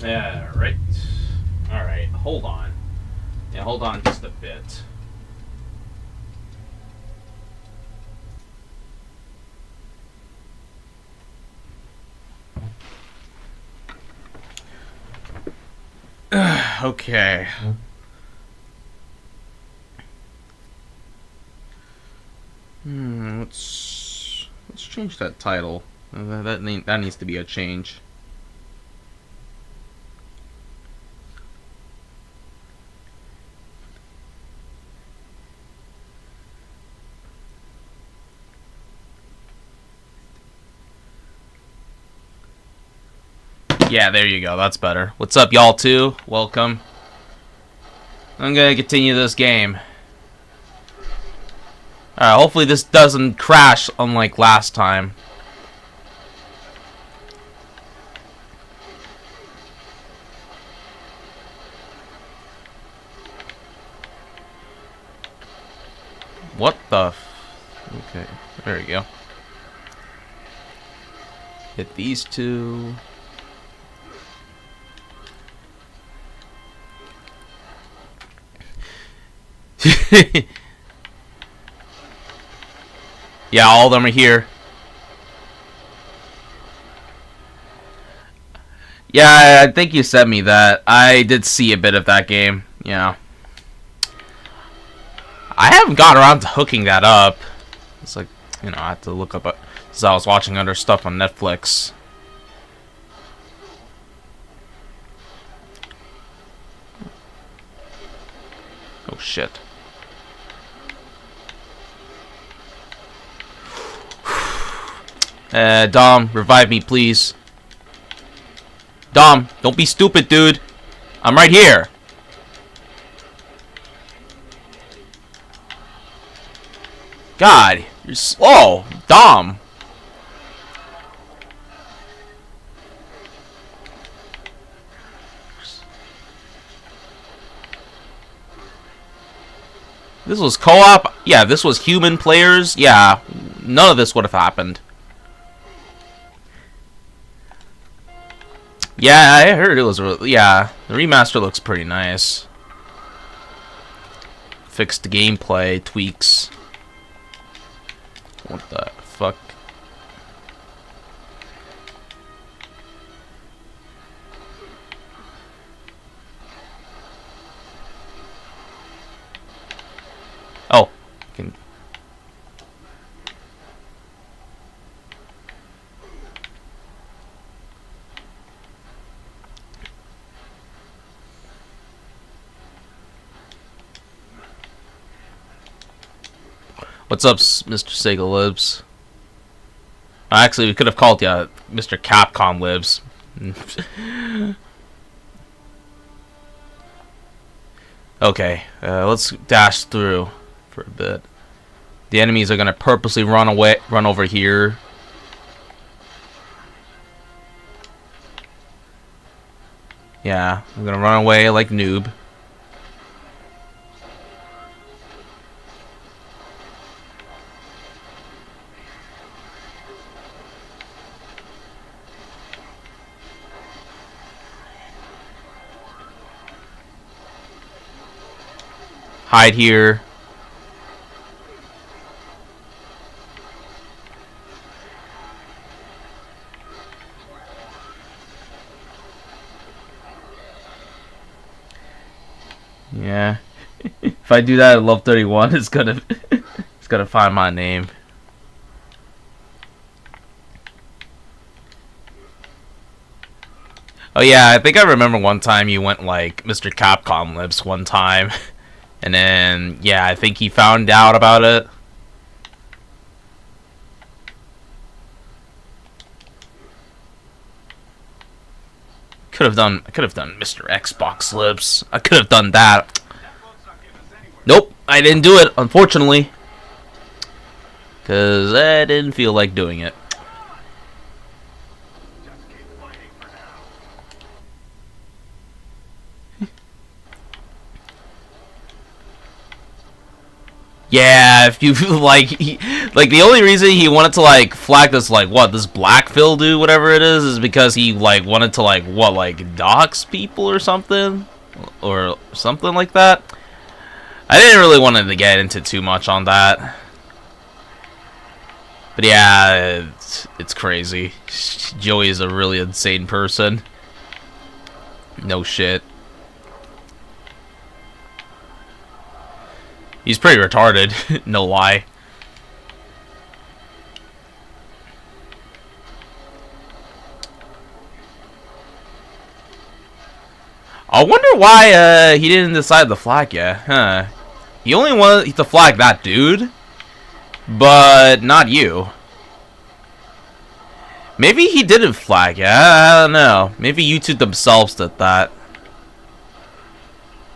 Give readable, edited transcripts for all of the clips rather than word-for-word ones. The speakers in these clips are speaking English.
Yeah, right. Alright, hold on. Yeah, hold on just a bit. Okay. Let's change that title. That needs to be a change. Yeah, there you go. That's better. What's up, y'all? Too welcome. I'm gonna continue this game. Alright, hopefully this doesn't crash unlike last time. What the okay, there we go. Hit these two. Yeah, all of them are here. Yeah, I think you sent me that. I did see a bit of that game. Yeah. I haven't gotten around to hooking that up. It's like, I have to look up it. So I was watching other stuff on Netflix. Oh, shit. Dom, revive me, please. Dom, don't be stupid, dude. I'm right here. God, you're slow. Dom. This was co-op? Yeah, this was human players? Yeah, none of this would have happened. Yeah, I heard it was... Yeah, the remaster looks pretty nice. Fixed gameplay tweaks. What the fuck? Oh. Can... What's up, Mr. Sega Libs? Actually, we could have called you Mr. Capcom Libs. Okay, let's dash through for a bit. The enemies are gonna purposely run over here. Yeah, I'm gonna run away like noob. Hide here. Yeah. If I do that at Love 31, it's gonna find my name. Oh yeah, I think I remember one time you went like Mr. Capcom Lips one time. And then, yeah, I think he found out about it. I could have done Mr. Xbox Lips. I could have done that. Nope, I didn't do it, unfortunately. Because I didn't feel like doing it. Yeah, if you like, like the only reason he wanted to like flag this like what this Blackville dude, whatever it is because he like wanted to like what like dox people or something like that. I didn't really want to get into too much on that, but yeah, it's crazy. Joey is a really insane person. No shit. He's pretty retarded, no lie. I wonder why he didn't decide to flag yet, huh? He only wanted to flag that dude, but not you. Maybe he didn't flag it, I don't know. Maybe you two themselves did that.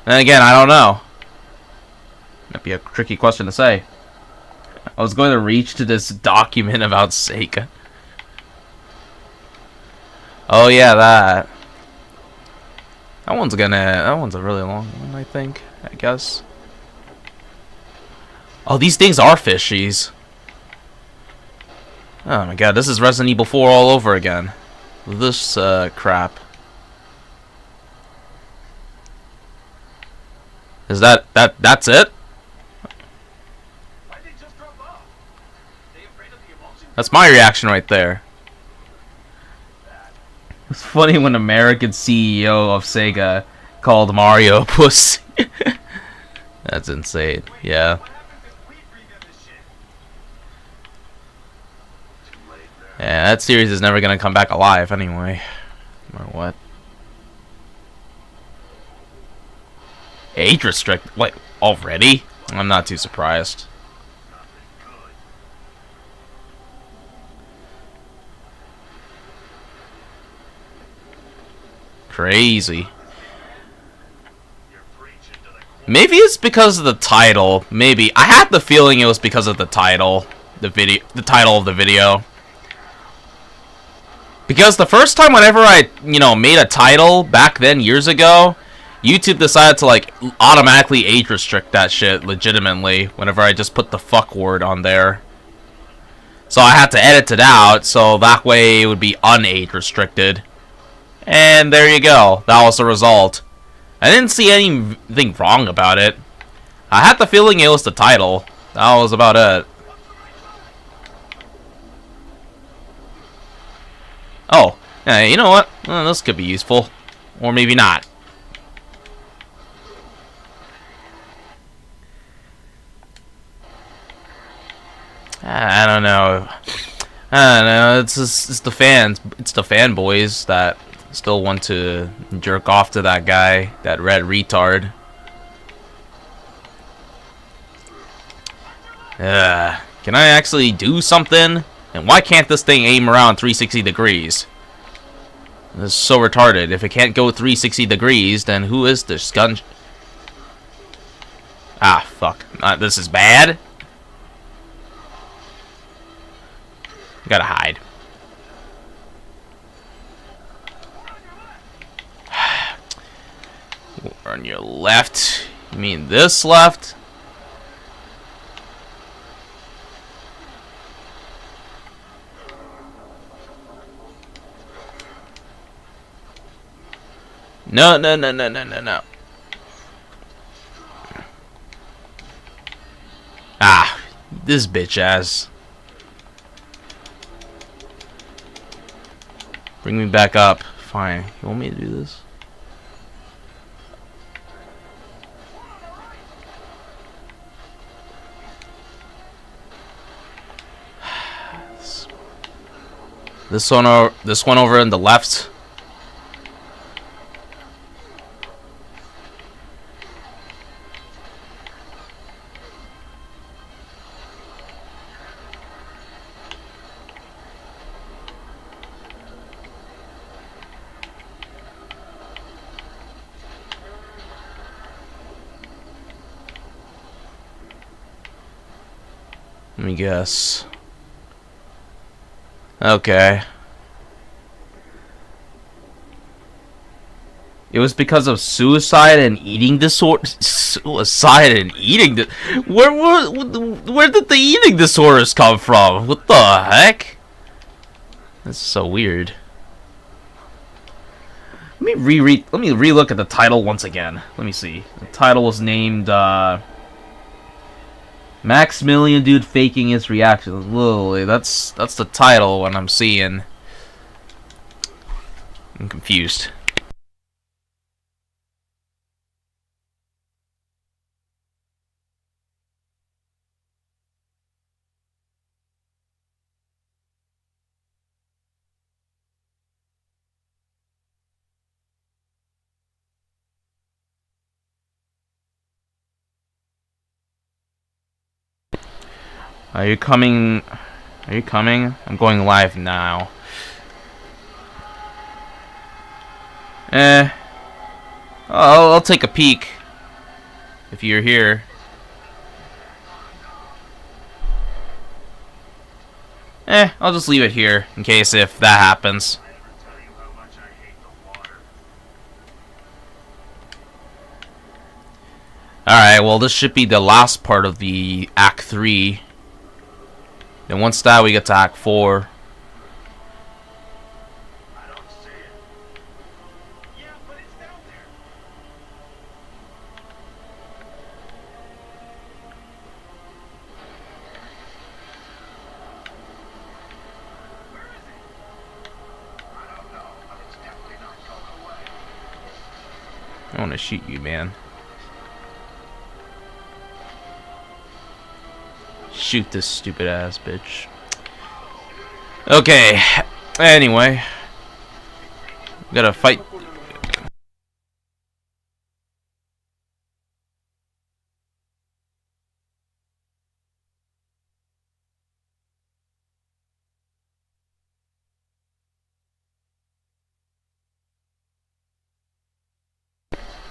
And again, I don't know. Might be a tricky question to say. I was going to reach to this document about Sega. Oh yeah, that. That one's a really long one, I think. I guess. Oh, these things are fishies. Oh my god, this is Resident Evil 4 all over again. This crap. Is that's it? That's my reaction right there. It's funny when American CEO of Sega called Mario a pussy. That's insane. Yeah. Yeah, that series is never gonna come back alive anyway. Or what? Age restrict? Wait, already? I'm not too surprised. Crazy. Maybe it's because of the title. Maybe. I had the feeling it was because of the title. The title of the video. Because the first time whenever I, made a title back then years ago, YouTube decided to like automatically age restrict that shit legitimately whenever I just put the fuck word on there. So I had to edit it out so that way it would be unage restricted. And there you go. That was the result. I didn't see anything wrong about it. I had the feeling it was the title. That was about it. Oh, yeah, you know what? This could be useful. Or maybe not. I don't know. I don't know. It's the fans. It's the fanboys that still want to jerk off to that guy, that red retard. Can I actually do something? And why can't this thing aim around 360 degrees? This is so retarded. If it can't go 360 degrees, then who is this gun? Ah, fuck. This is bad. Gotta hide. On your left. You mean this left? No. Ah, this bitch ass. Bring me back up. Fine. You want me to do this? This one over in the left. Let me guess. Okay. It was because of suicide and eating disorder. Suicide and eating. Where did the eating disorders come from? What the heck? That's so weird. Let me relook at the title once again. Let me see. The title was named Maximilian Dude faking his reactions. Literally, that's the title when I'm seeing. I'm confused. Are you coming? Are you coming? I'm going live now. I'll take a peek. If you're here. I'll just leave it here in case if that happens. Alright, well this should be the last part of the Act 3. Then once that, we get to Act 4. I want to shoot you, man. Shoot this stupid ass bitch. Okay. Anyway. Gotta fight.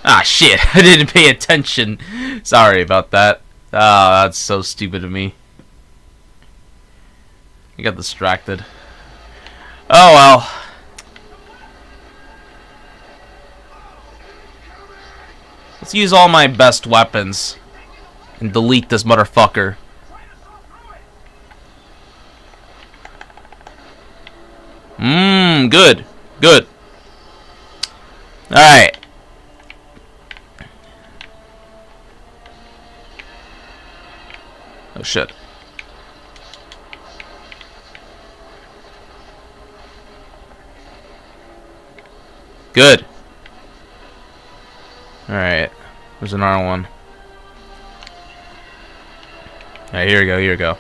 Ah, shit. I didn't pay attention. Sorry about that. Oh, that's so stupid of me. I got distracted. Oh well. Let's use all my best weapons and delete this motherfucker. Good. Good. Alright. Oh shit. Good. Alright. There's another one. Alright, here we go, here we go.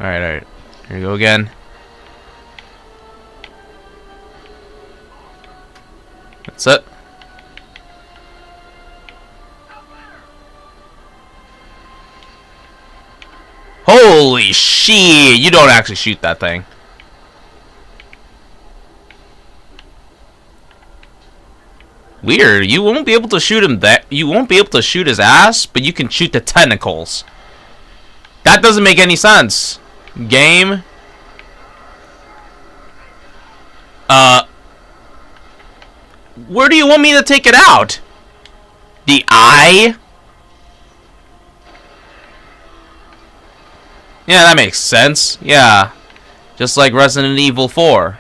Alright, alright. Here we go again. That's it. Holy shit! You don't actually shoot that thing. Weird. You won't be able to shoot him that. You won't be able to shoot his ass, but you can shoot the tentacles. That doesn't make any sense. Game. Where do you want me to take it out? The eye? Yeah, that makes sense. Yeah. Just like Resident Evil 4.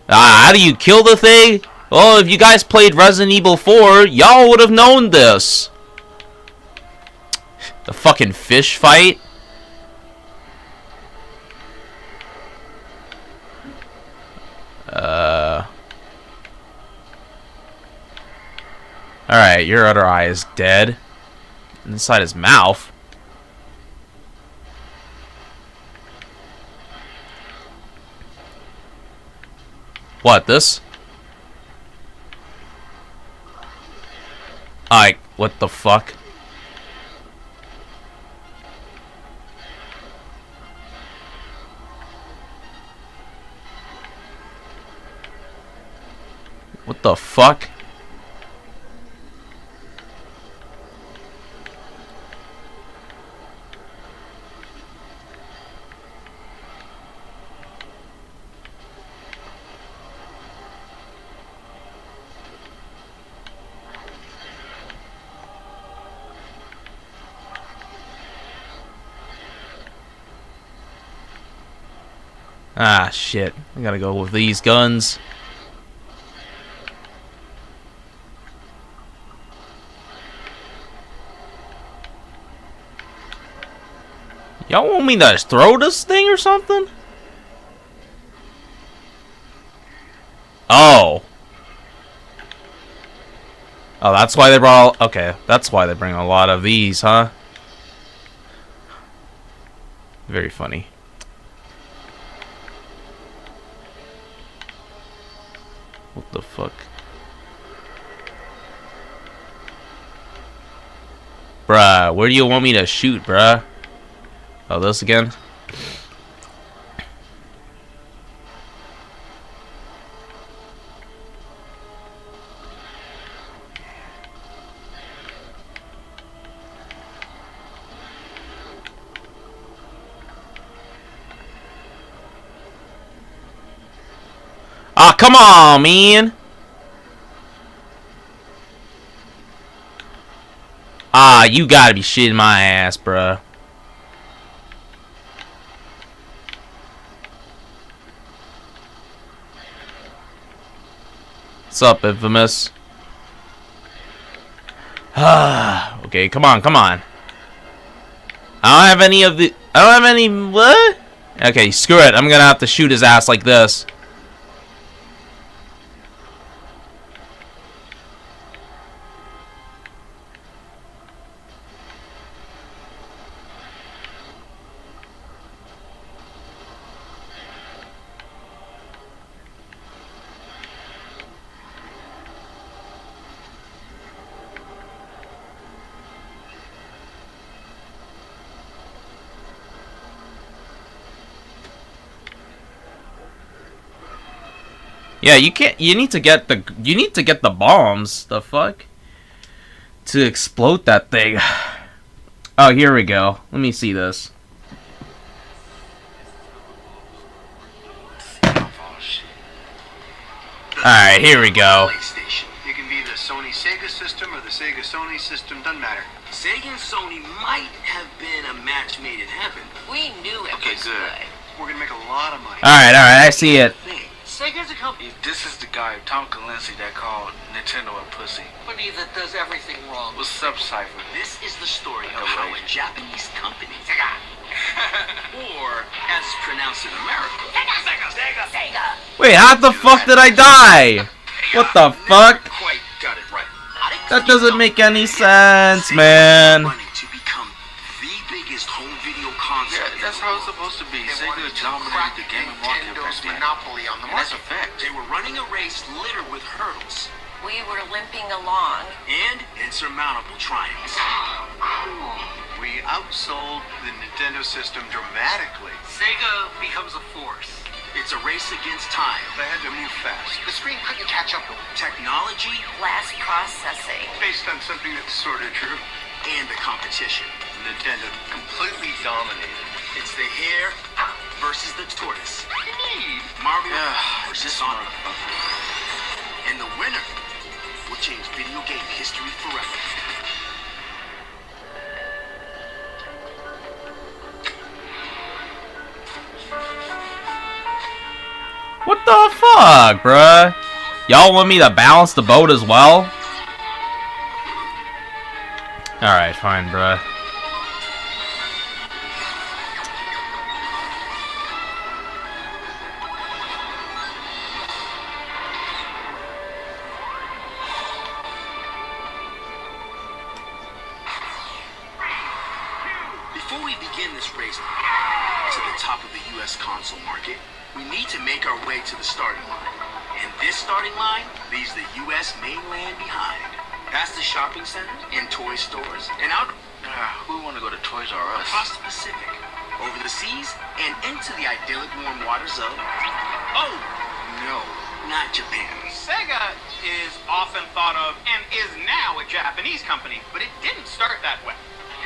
How do you kill the thing? Well, if you guys played Resident Evil 4, y'all would have known this. The fucking fish fight? Alright, your other eye is dead. Inside his mouth. What, this? What the fuck? What the fuck? Ah, shit. I gotta go with these guns. Y'all want me to throw this thing or something? Oh. Oh, that's why they brought... Okay, that's why they bring a lot of these, huh? Very funny. What the fuck? Bruh, where do you want me to shoot, bruh? Oh, this again? Ah, come on, man! Ah, you gotta be shitting my ass, bruh. What's up, Infamous? Okay, come on, come on. I don't have any of the... I don't have any... What? Okay, screw it. I'm gonna have to shoot his ass like this. Yeah, you can't. You need to get the. You need to get the bombs. The fuck. To explode that thing. Oh, here we go. Let me see this. Alright, here we go. You can be the Sony Sega system or the Sega Sony system, doesn't matter. Sega and Sony might have been a match made in heaven. We knew it was good. We're gonna make a lot of money. Alright, I see it. Sega's a company. This is the guy, Tom Kalinske, that called Nintendo a pussy. Company that does everything wrong. What's up, Cypher? This is the story of how a Japanese company, Sega, or as pronounced in America, Sega. Wait, how the fuck did I die? What the fuck? Quite got it right. That doesn't make any sense, man. To become the biggest home video console. Yeah, that's how it's supposed to be. Sega dominated the gaming market back then. Monopoly on the And that's a market. fact. They were running a race littered with hurdles We were limping along. and insurmountable triumphs. We outsold the Nintendo system dramatically. Sega becomes a force. It's a race against time. They had to move fast. The screen couldn't catch up with them. Technology Last processing. Based on something that's sort of true. and the competition. Nintendo completely dominated. It's the hare versus the tortoise. Mario versus Sonic. And the winner will change video game history forever. What the fuck, bruh? Y'all want me to balance the boat as well? Alright, fine, bruh. Before we begin this race to the top of the U.S. console market, we need to make our way to the starting line. And this starting line leaves the U.S. mainland behind. Past the shopping centers and toy stores and out We want to go to Toys R Us. across the Pacific, over the seas, and into the idyllic warm waters of... Oh, no, not Japan. Sega is often thought of and is now a Japanese company, but it didn't start that way.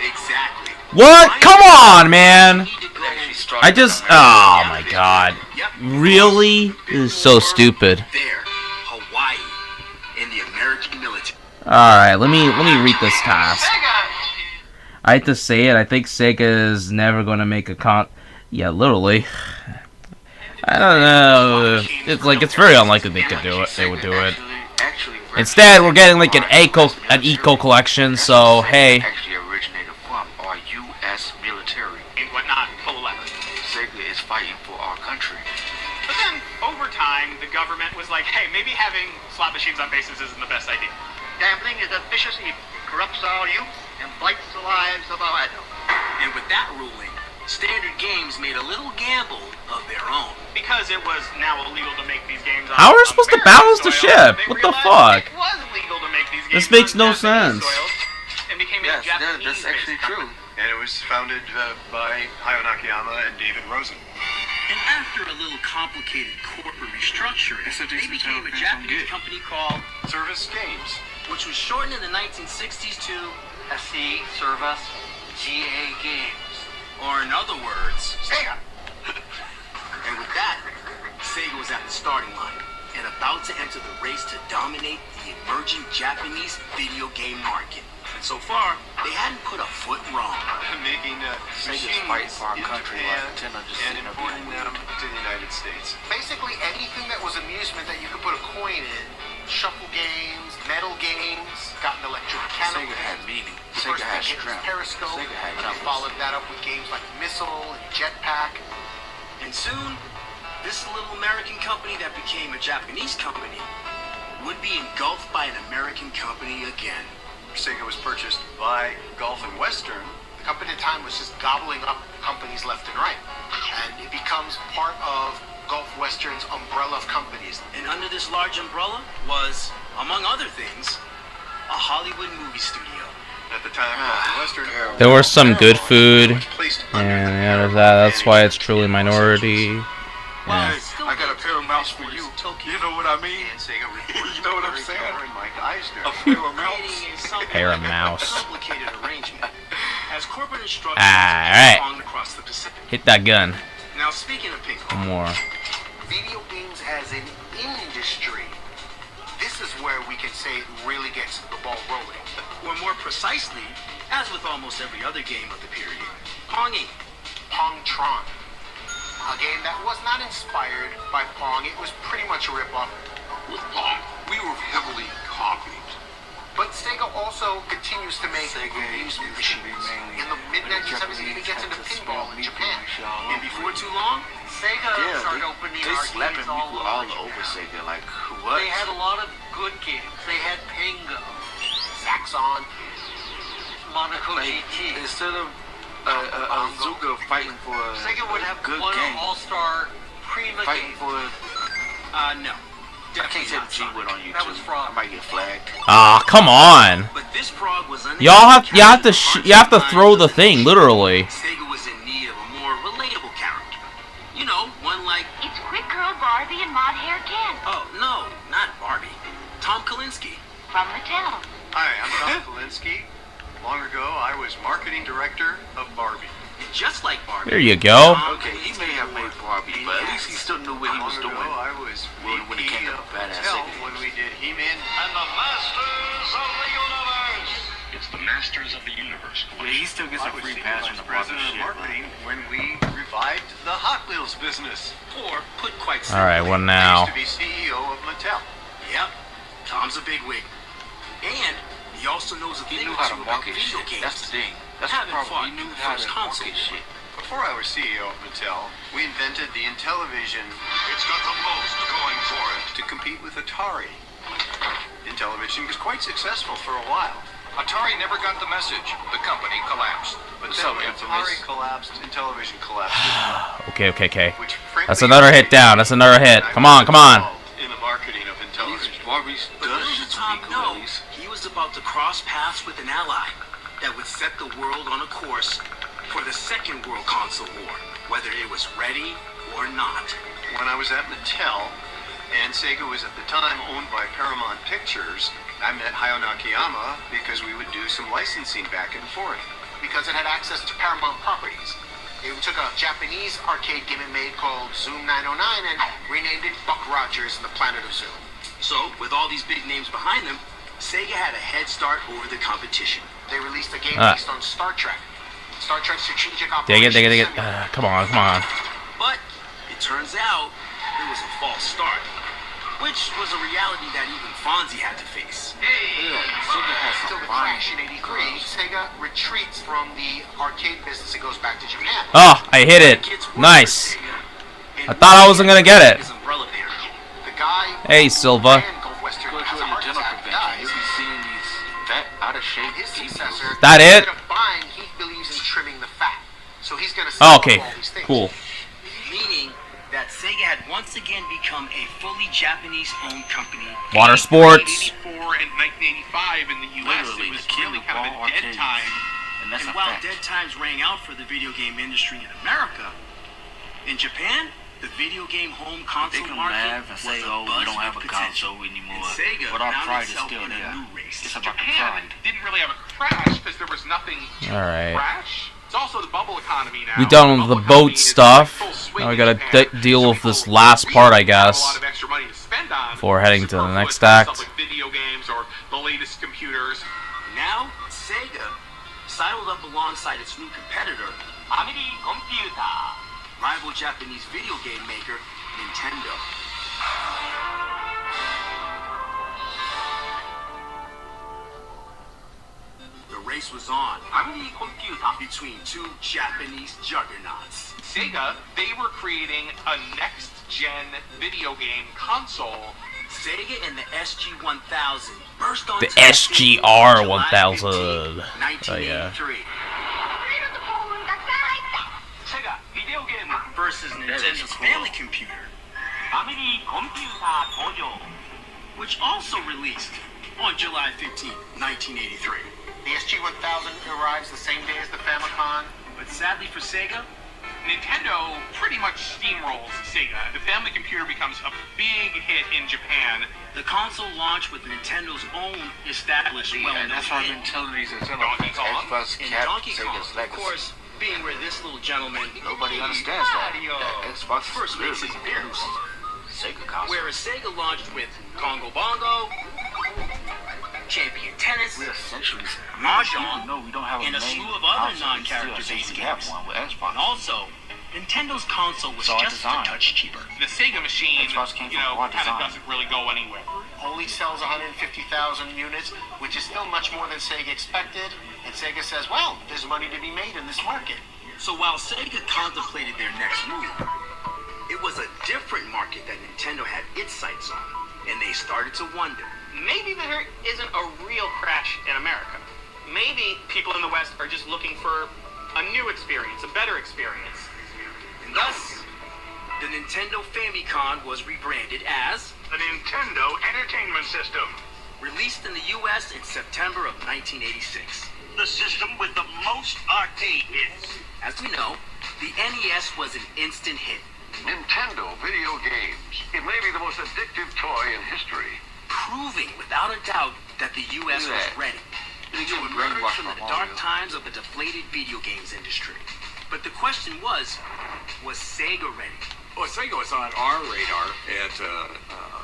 Exactly. What? Come on, man! We need to go Actually started I just... with America. Oh my god. Really? This is so stupid. There, Hawaii, in the American military. Alright, let me read this task. Sega I hate to say it, I think Sega is never gonna make a Yeah, literally. I don't know. It's like it's very unlikely they could do it. They would do it. Instead, we're getting like an eco collection. So hey. Actually originated from our U.S. military. And whatnot, full of letters. Sega is fighting for our country. But then, over time, the government was like, hey, maybe having slot machines on bases isn't the best idea. Gambling is a vicious evil, corrupts our youth, and blights the lives of our adults. And with that ruling, Standard Games made a little gamble of their own. Because it was now illegal to make these games on How are we supposed to American balance the soil, ship? they What the realized fuck? It was legal to make these This games makes on no Japanese sense. soil, and became Yes, a Japanese that's actually true. And it was founded by Hayao Nakayama and David Rosen. And after a little complicated corporate restructuring, they became a Japanese company called, Service Games. which was shortened in the 1960s to SC Service GA Games. or in other words, Sega! and with that, Sega was at the starting line and about to enter the race to dominate the emerging Japanese video game market. And so far, they hadn't put a foot wrong. Making Sega's machines fighting for our in country Japan like Nintendo just and sitting up importing here. them to the United States. Basically anything that was amusement that you could put a coin in. Shuffle games, metal games, got an electromechanical Sega had meaning. First Sega had big hit was strength. Periscope, Sega had and they numbers. followed that up with games like Missile and Jetpack. And soon, this little American company that became a Japanese company would be engulfed by an American company again. Sega was purchased by Gulf and Western. The company at the time was just gobbling up companies left and right. And it becomes part of Gulf Western's umbrella of companies. And under this large umbrella was, among other things, a Hollywood movie studio. At the time, Gulf and Western. There was some good food, was placed under and the yeah, there's control that. of That's why it's management truly minority. Yeah. I got a pair of mouse for you. You know what I mean? And Sega reported You know what I'm Larry saying? Keller and Mike Eisner. A pair of mouse. Creating a something Pair of like a mouse. complicated arrangement as corporate instructions Alright. ping-ponged across the Pacific. Hit that gun. Now, speaking of ping pong, More. Video games as an industry. This is where we can say it really gets the ball rolling. or more precisely, as with almost every other game of the period, Ponging. Pongtron. A game that was not inspired by Pong. It was pretty much a rip-off. With Pong, we were heavily copied. But Sega also continues to make Sega amusement used to be machines. mainly In the mid-1970s, it Japanese even gets had into to pinball smell in meat Japan. when we And before too long, Sega Yeah, started opening they arcades slapping all people over all Japan. over Sega. Like, what? They had a lot of good games. They had Pingo, Zaxxon. Monaco Like, GT. instead of Zuga fighting for a Sega would have good one game, All-Star Prima fighting game. for no. I can't say Definitely not the G word on Sonic. YouTube. That was fraud. I might get flagged. Ah, come on. But this prog was unable You have to capture you have to hearts and throw minds the of thing, nation. literally. Sega was in need of a more relatable character. You know, one like, It's Quick Girl Barbie and Mod Hair Ken oh, no, not Barbie. Tom Kalinske. from Mattel. Hi, I'm Tom Kalinske. Long ago, I was marketing director of Barbie. And just like Barbie. There you go. Tom Okay, he may have made Barbie, but at least he still knew what he was Long doing. ago, I was when it VP came to of badass Mattel Sega when games. we did He-Man. And the Masters of the Universe. It's the Masters of the Universe. Yeah, he still gets I a was free senior pass vice from the Barbie president of shit. marketing when we revived the Hot Wheels business. Or, put quite simply, All right, what I now? used to be CEO of Mattel. Yep, Tom's a bigwig. And he also knows a He thing knew or how two to about market video shit. games. That's the thing. That's the Haven't problem. fought He knew the how first to console market war. shit. Before I was CEO of Mattel, we invented the Intellivision It's got the most going for it. to compete with Atari. Intellivision was quite successful for a while. Atari never got the message. The company collapsed. But What's then up, when Infamous? Atari collapsed, Intellivision collapsed. Okay. Which, frankly, That's another hit down. That's another hit. Come on, come on. In the marketing of These Intellivision. Barbies But does little shit did to Tom be cool know, at least. he was about to cross paths with an ally that would set the world on a course for the Second World Console War, whether it was ready or not. When I was at Mattel, and Sega was at the time owned by Paramount Pictures, I met Hayao Nakayama because we would do some licensing back and forth. Because it had access to Paramount properties. It took a Japanese arcade game it made called Zoom 909 and renamed it Buck Rogers and the Planet of Zoom. So, with all these big names behind them, Sega had a head start over the competition. They released a game Ah. based on Star Trek. Star Trek Strategic Dig Operations it. Simulator. Come on. But it Turns out, it was a false start, which was a reality that even Fonzie had to face. Until the crash in '83, Sega retreats from the arcade business and goes back to Japan. Oh, I hit it. Nice. I thought I wasn't gonna get it. The guy Hey, Silva. ran Gulf Western Go to has a a heart dental attack, convention, dies. you'll be seeing these fat, out of shape His people. successor, That it? instead of buying, he believes in trimming the fat. So he's going to Oh, sell okay. all these things. Cool. Meaning that Sega had once again become a fully Japanese-owned company. Water sports. 1984 and 1985 in the U.S. Literally, it was the really kind of Kill a dead arcades. time. And that's And a while fact. dead times rang out for the video game industry in America, in Japan, the video game home console They can market laugh and was say, a oh, we buzz don't have a with potential. console anymore. And Sega But our found pride is itself still in a there. new race. It's about the Japan pride. didn't really have a crash because there was nothing to All right. crash. It's also the bubble economy now. We done with the Bubble boat economy is stuff. in full swing Now we in gotta Japan. deal So with this people last really part, I have guess, a lot of extra money to spend on before heading to the superfluous next stuff act. like video games or the latest computers. Now, Sega sidled up alongside its new competitor, Family Computer, rival Japanese video game maker Nintendo. The race was on. Family Computer between two Japanese juggernauts. Sega, they were creating a next-gen video game console. Sega and the SG-1000 burst on The SGR 1000. 1983. Oh, yeah. Sega video game versus Nintendo's family computer, Family Computer Toyo, which also released on July 15, 1983. The SG-1000 arrives the same day as the Famicom. But sadly for Sega, Nintendo pretty much steamrolls Sega. The family computer becomes a big hit in Japan. the console launched with Nintendo's own established And that's why I've been telling these Donkey Kong. Xbox and Cap Donkey Kong, Sega's of legacy. course, being where this little gentleman Nobody understands that. That Xbox first is makes his literally appearance. Sega console. Whereas Sega launched with Congo Bongo, Champion Tennis, We're essentially Mahjong, even though we don't have a and a main slew of other console, we still non-character-based essentially have games. one with Xbox. And also, Nintendo's console was It's all just a design. touch cheaper. The Sega machine, Xbox came you from know, raw kind of design. doesn't really go anywhere. Only sells 150,000 units, which is still much more than Sega expected. And Sega says, well, there's money to be made in this market. So while Sega contemplated their next move, it was a different market that Nintendo had its sights on. And they started to wonder, Maybe there isn't a real crash in America. Maybe people in the West are just looking for a new experience, a better experience. and thus, the Nintendo Famicom was rebranded as The Nintendo Entertainment System. released in the US in September of 1986. The system with the most arcade hits. As we know, the NES was an instant hit, Nintendo video games. It may be the most addictive toy in history. proving without a doubt that the US was Yeah. ready You to get emerge brainwashed from the from dark Mario. times of the deflated video games industry. But the question was Sega ready? Well, Sega was on our radar at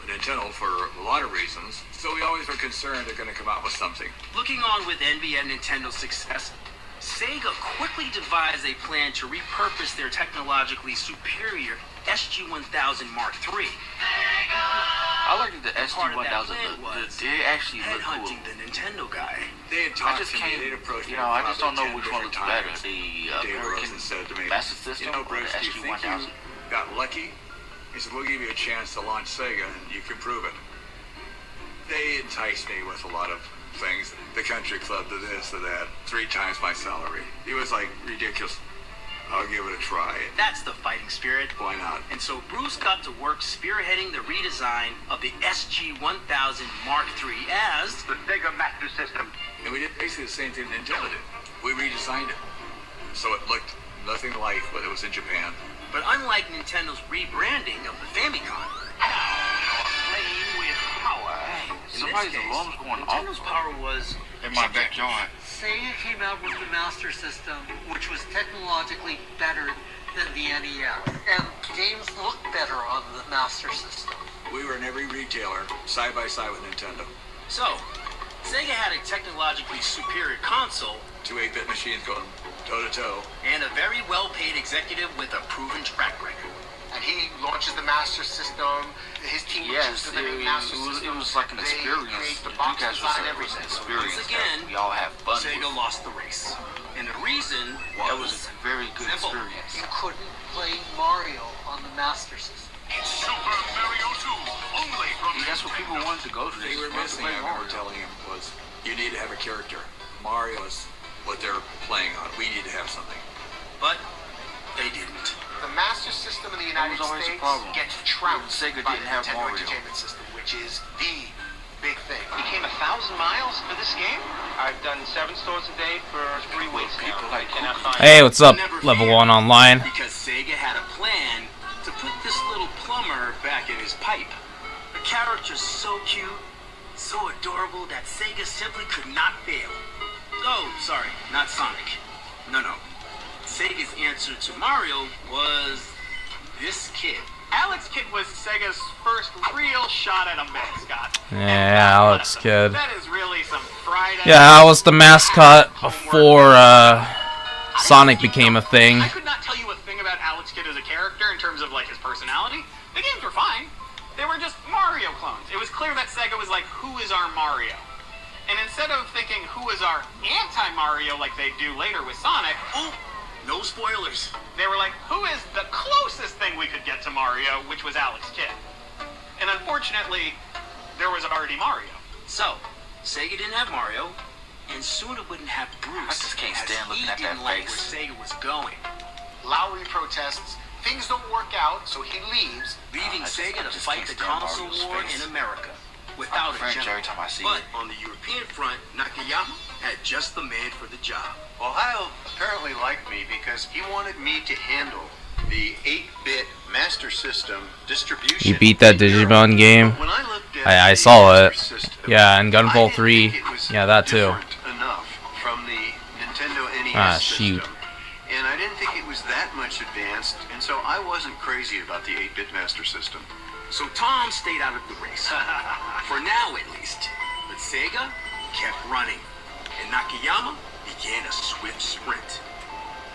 Nintendo for a lot of reasons, so we always were concerned they're going to come out with something. Looking on with envy at Nintendo's success, Sega quickly devised a plan to repurpose their technologically superior SG-1000 Mark III, I like that the part of that SG-1000, plan was they actually look cool. headhunting the Nintendo guy. They had I talked just to me, can't, they'd approached me you know, I just don't probably know 10 which one different looks better, times. the Dave American Rosen said to me, Master System you know, or Bruce, the do you think SG-1000? you got lucky? He said, we'll give you a chance to launch Sega and you can prove it. They enticed me with a lot of things. The country club to this, to that, 3 times my salary. It was like ridiculous. I'll give it a try. That's the fighting spirit. Why not? And so Bruce got to work spearheading the redesign of the SG-1000 Mark III as The Sega Master System. And we did basically the same thing Nintendo did. We redesigned it. So it looked nothing like what it was in Japan. But unlike Nintendo's rebranding of the Famicom, Playing with power. in Somebody's this case, alarm's going Nintendo's off power was in my backyard. Sega came out with the Master System, which was technologically better than the NES, and games looked better on the Master System. We were in every retailer, side by side with Nintendo. so. Sega had a technologically superior console 2 8-bit machines going toe to toe. and a very well-paid executive with a proven track record. and he launches the Master System. His team Yes, chooses the name Master it System. was like an They experience. create the The box Dreamcast design, was everything. an experience. Once again, that we all have fun Sega with. lost the race. And the reason That was a very good simple. experience. You couldn't play Mario on the Master System. Super Mario 2, only from See, that's what people wanted to go to. They were missing, I remember telling him, was you need to have a character. Mario's what they're playing on. We need to have something. But they didn't. The Master System in the United was always a States problem. gets trounced Sega by didn't the have Nintendo Mario. Entertainment System, which is the big thing. You came 1,000 miles for this game? I've done 7 stores a day for 3 weeks now. People I like cannot cookies. find Hey, what's up? Never Level fear, 1 online. Because Sega had a plan to put this little plumber back in his pipe. The character's so cute, so adorable that Sega simply could not fail. Oh, sorry, not Sonic. No. Sega's answer to Mario was this kid. Alex Kidd was Sega's first real shot at a mascot. Yeah, Alex Kidd. That is really some Friday. Yeah, I was the mascot before Sonic became a thing. I could not tell you a thing about Alex Kidd as a character in terms of like his personality. The games were fine. They were just Mario clones. It was clear that Sega was like, who is our Mario? And instead of thinking who is our anti-Mario like they do later with Sonic, Ooh, no spoilers. they were like, who is the closest thing we could get to Mario, which was Alex Kidd. And unfortunately, there was already Mario. So, Sega didn't have Mario, and soon it wouldn't have Bruce. I just can't as stand looking he at that didn't like face. where Sega was going, Lowry protests. Things don't work out, so he leaves. leaving I Sega to just fight can't the stand console Mario's war face. in America I'm without a French general. every time I see But it. on the European front, Nakayama had just the man for the job. Ohio apparently liked me because he wanted me to handle the 8-bit Master System distribution. You beat that Digimon game? When I looked at I the saw it. Master System, Yeah, and I Gunvolt didn't 3. think it was Yeah, that too. different enough from the Nintendo NES Ah, system. shoot. And I didn't think it was that much advanced, and so I wasn't crazy about the 8-bit Master System. So Tom stayed out of the race. For now, at least. But Sega kept running. And Nakayama began a swift sprint.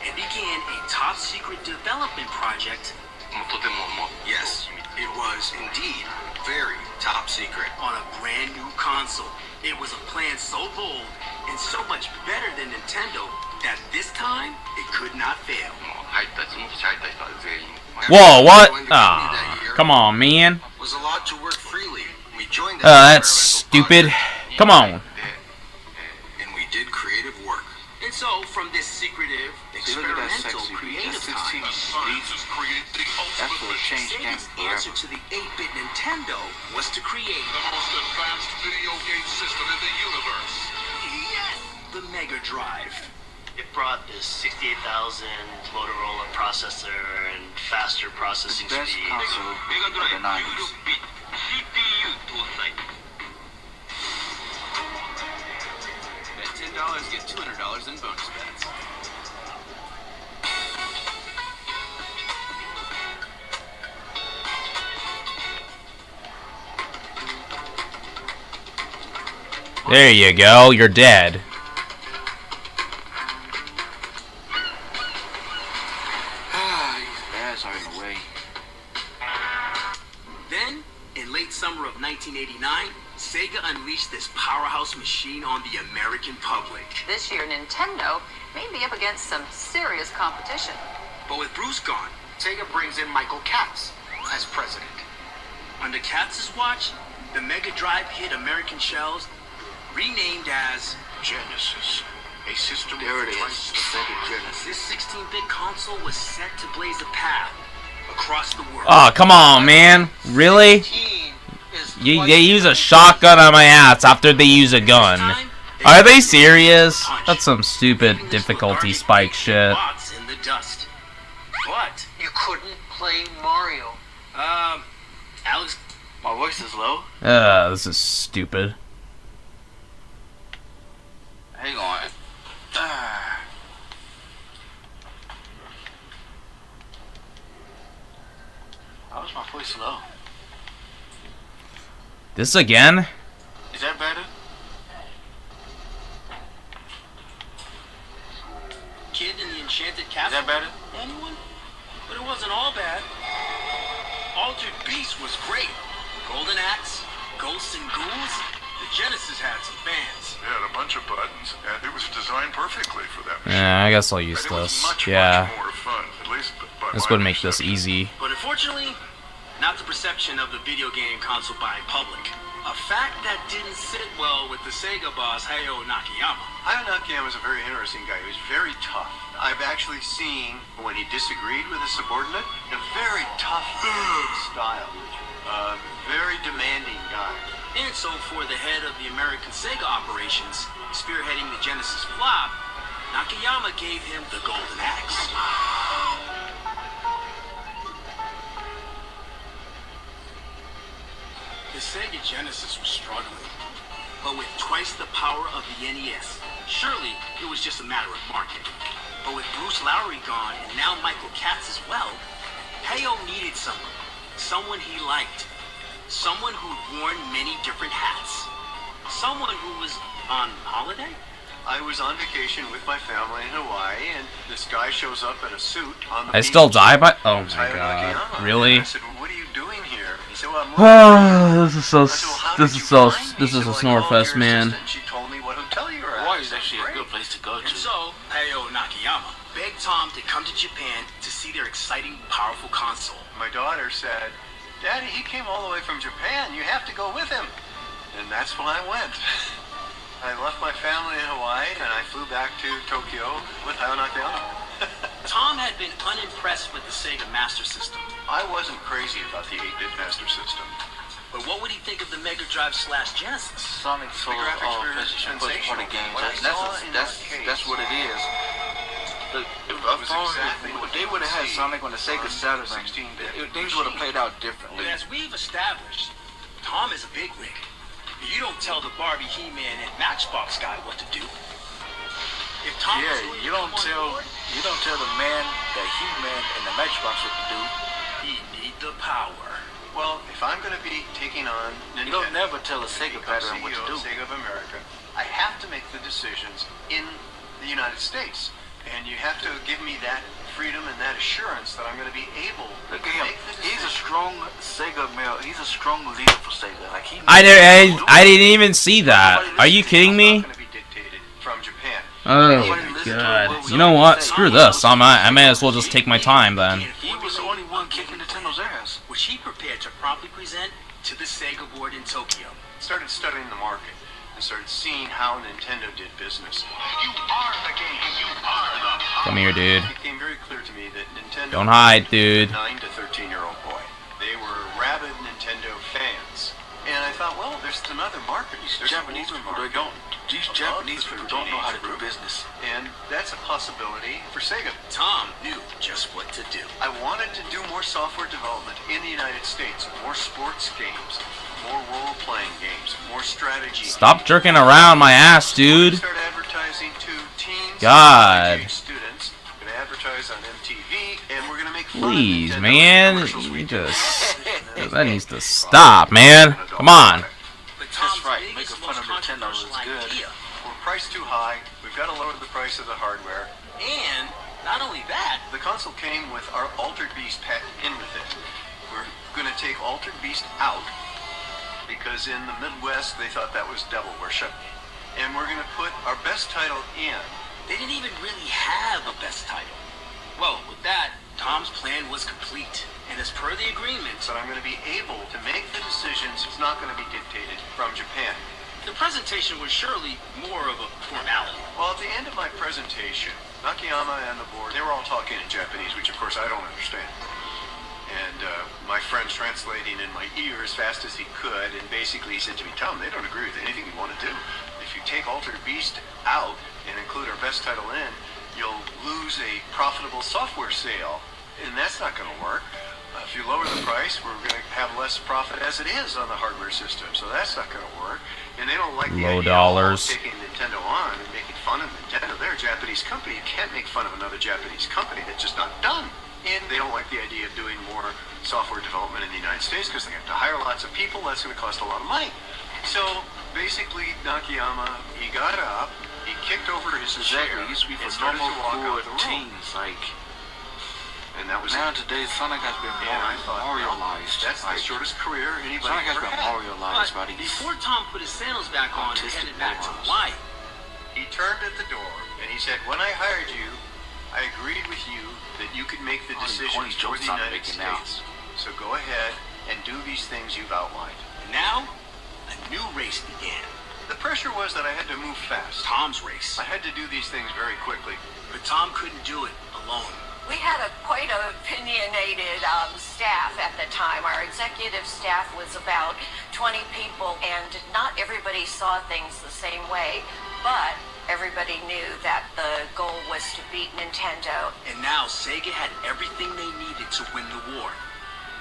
And began a top-secret development project. Yes, it was indeed very top secret. On a brand new console. It was a plan so bold and so much better than Nintendo that this time it could not fail. Whoa, what? Ah, come on, man. Was allowed to work freely. We joined That's stupid. Come on. and we did creative work. And so, from this secretive, See, look at that experimental, sexy creative beat. time, Scientists create the That's ultimate what changed games Sega's answer forever. to the 8-bit Nintendo was to create the most advanced video game system in the universe. yes, the Mega Drive. It brought this 68,000 Motorola processor and faster The processing best speed. console of the 90s. Bet $10, get $200 in bonus bets. There you go. You're dead. These bads are in the way. Then, in late summer of 1989, Sega unleashed this powerhouse machine on the American public. This year, Nintendo may be up against some serious competition. But with Bruce gone, Sega brings in Michael Katz as president. under Katz's watch, the Mega Drive hit American shelves, renamed as Genesis, a system There of it is, twice the Sega Genesis. this 16-bit console was set to blaze a path across the world. Oh, come on, man. Really? 15 is They use a shotgun on my ass after they use a gun. Are they serious? That's some stupid difficulty spike shit. Bots in the dust. But, You couldn't play Mario. Alex, My voice is low. This is stupid. Hang on. How is my voice low? This again? Is that better? Kid in the Enchanted Is Castle. that better? Anyone? But it wasn't all bad. Altered Beast was great. Golden Axe, Ghosts and Ghouls. The Genesis had some fans. It had a bunch of buttons, and it was designed perfectly for that machine. Yeah, I guess I'll use And it was this. much, Yeah. much more fun, at least by This my would make this perception. easy. But unfortunately, not the perception of the video game console buying public. A fact that didn't sit well with the Sega boss Hayao Nakayama. Hayao Nakayama was a very interesting guy. He was very tough. I've actually seen when he disagreed with a subordinate, a very tough style. Very demanding guy. And so for the head of the American Sega operations, spearheading the Genesis flop, Nakayama gave him the Golden Axe. The Sega Genesis was struggling, but with twice the power of the NES, surely it was just a matter of market. But with Bruce Lowry gone and now Michael Katz as well, Hayao needed someone he liked, someone who'd worn many different hats, someone who was on holiday. I was on vacation with my family in Hawaii, and this guy shows up in a suit on the I beach. still die by. Oh It was my Hayao god! Nakayama. Really? I said, well, "What are you doing here?" He said, "Well, I'm This is so. I said, well, how This did is you so. find me? This He is said, a "Well, I called snorefest, your man. assistant. She told me what hotel you were at." Hawaii I is said, actually a "Great." good place to go And to. so, Hayao Nakayama begged Tom to come to Japan to see their exciting, powerful console. My daughter said, "Daddy, he came all the way from Japan. You have to go with him." And that's when I went. I left my family in Hawaii, and I flew back to Tokyo with Hayao Nakayama. Tom had been unimpressed with the Sega Master System. I wasn't crazy about the 8-bit Master System. But what would he think of the Mega Drive / Genesis? Sonic Soul graphics were PlayStation first party sensational. games. What I saw in That's what it is. If was exactly what they you would have had see Sonic on the Sega on Saturn, 16-bit things would have played out differently. And as we've established, Tom is a bigwig. You don't tell the Barbie, He-Man, and Matchbox guy what to do. If Tom was willing to you don't come on board, tell the man, the He-Man, and the Matchbox what to do. he need the power. Well, if I'm going to be taking on Nintendo, You don't never tell a Sega become veteran what to CEO do. of Sega of America, I have to make the decisions in the United States. And you have to give me that freedom and that assurance that I'm going to be able Look to at him. make the He's a decisions. strong Sega male. He's a strong leader for Sega. Like he. I didn't even see that. Are you kidding me? It's not going to be dictated from Japan. Oh my god! You know what? Screw this. I may as well just take my time then. He was the only one kicking Nintendo's ass. Which he prepared to promptly present to the Sega board in Tokyo. Started studying the market and started seeing how Nintendo did business. You are the game. You are the Come here, dude. It became very clear to me that Nintendo Don't hide, dude. 9 to 13-year-old boy. They were rabid Nintendo fans. And I thought, well, there's another market. There's Japanese an people, older they market. don't. These Above Japanese the people don't know how to 13 do age group. business. And that's a possibility for Sega. Tom knew just what to do. I wanted to do more software development in the United States, more sports games, more role-playing games, more strategy. Stop jerking around my ass, dude. Start advertising to teens, God. college-age students. We're gonna advertise on MTV, and we're gonna make fun Please, of Nintendo man. commercials we You do. just that needs to stop, man. Come on. But Tom's right. biggest, Making fun most of Nintendo is controversial good. idea. We're priced too high. We've got to lower the price of the hardware. And not only that, The console came with our Altered Beast pack in with it. We're going to take Altered Beast out because in the Midwest they thought that was devil worship. And we're going to put our best title in. they didn't even really have a best title. Well, with that, Tom's plan was complete. And as per the agreement, So I'm going to be able to make the decisions. It's not going to be dictated from Japan. the presentation was surely more of a formality. Well, at the end of my presentation, Nakayama and the board, they were all talking in Japanese, which of course I don't understand. And my friend's translating in my ear as fast as he could, and basically he said to me, Tom, they don't agree with anything you want to do. If you take Altered Beast out and include our best title in, you'll lose a profitable software sale, and that's not going to work. If you lower the price, we're going to have less profit as it is on the hardware system, so that's not going to work. And they don't like the Low idea dollars. of taking Nintendo on and making fun of Nintendo. They're a Japanese company. You can't make fun of another Japanese company. That's just not done. And they don't like the idea of doing more software development in the United States because they have to hire lots of people. That's going to cost a lot of money. So basically, Nakayama, he got up, he kicked over his chair, Exactly. It used to be and for started normal to walk cool out the room. teens. Like and that was Nowadays, Sonic has been And I thought, Memorialized. that's the shortest career anybody Sonic has ever been had. memorialized by But these before Tom put his sandals back on and autistic headed back to morons. Hawaii, He turned at the door and he said, "When I hired you, I agreed with you that you could make the All these decisions corny for jokes the I'm United making now. States. So go ahead and do these things you've outlined." and now a new race began. The pressure was that I had to move fast. Tom's race. I had to do these things very quickly. But Tom couldn't do it alone. We had quite an opinionated staff at the time. Our executive staff was about 20 people, and not everybody saw things the same way, but everybody knew that the goal was to beat Nintendo. And now Sega had everything they needed to win the war.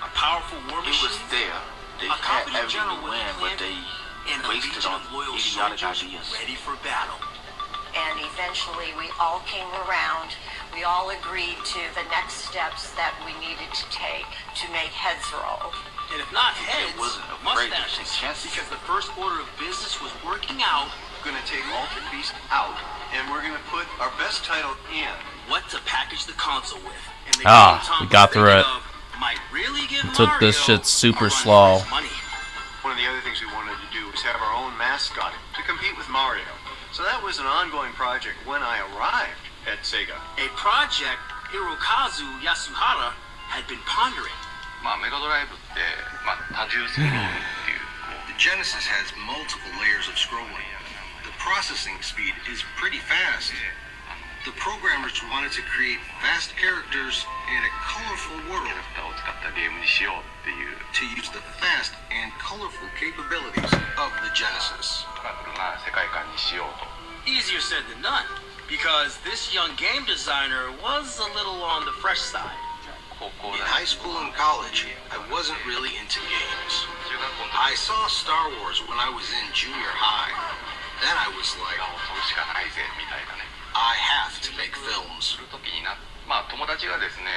A powerful war It machine, was there. They a had competent everything general to with win, a but plan, they and a wasted legion on of loyal idiotic soldiers ideas. ready for battle. And eventually we all came around. We all agreed to the next steps that we needed to take to make heads roll. And if not heads, wasn't afraid to mustaches. take chances. Because the first order of business was working out We're going to take Altered Beast out, and we're going to put our best title in. what to package the console with. And the Ah, game Tom we got was through thinking it. of might really give Took this Mario shit super a run for slow. his money. One of the other things we wanted to do was have our own mascot to compete with Mario. So that was an ongoing project when I arrived at Sega. A project Hirokazu Yasuhara had been pondering. まあメガドライブってまあ多重スクロールっていう The Genesis has multiple layers of scrolling. The processing speed is pretty fast. The programmers wanted to create fast characters in a colorful world キャラクターを使ったゲームにしようっていう to use the fast and colorful capabilities of the Genesis. カラフルな世界観にしようと Easier said than done, because this young game designer was a little on the fresh side. 高校 In だ high school and college, I wasn't really into games. 中学校の I saw Star Wars when I was in junior high. Then I was like, を飛ぶしかないぜみたいなね I have to make films. する時になまあ友達がですね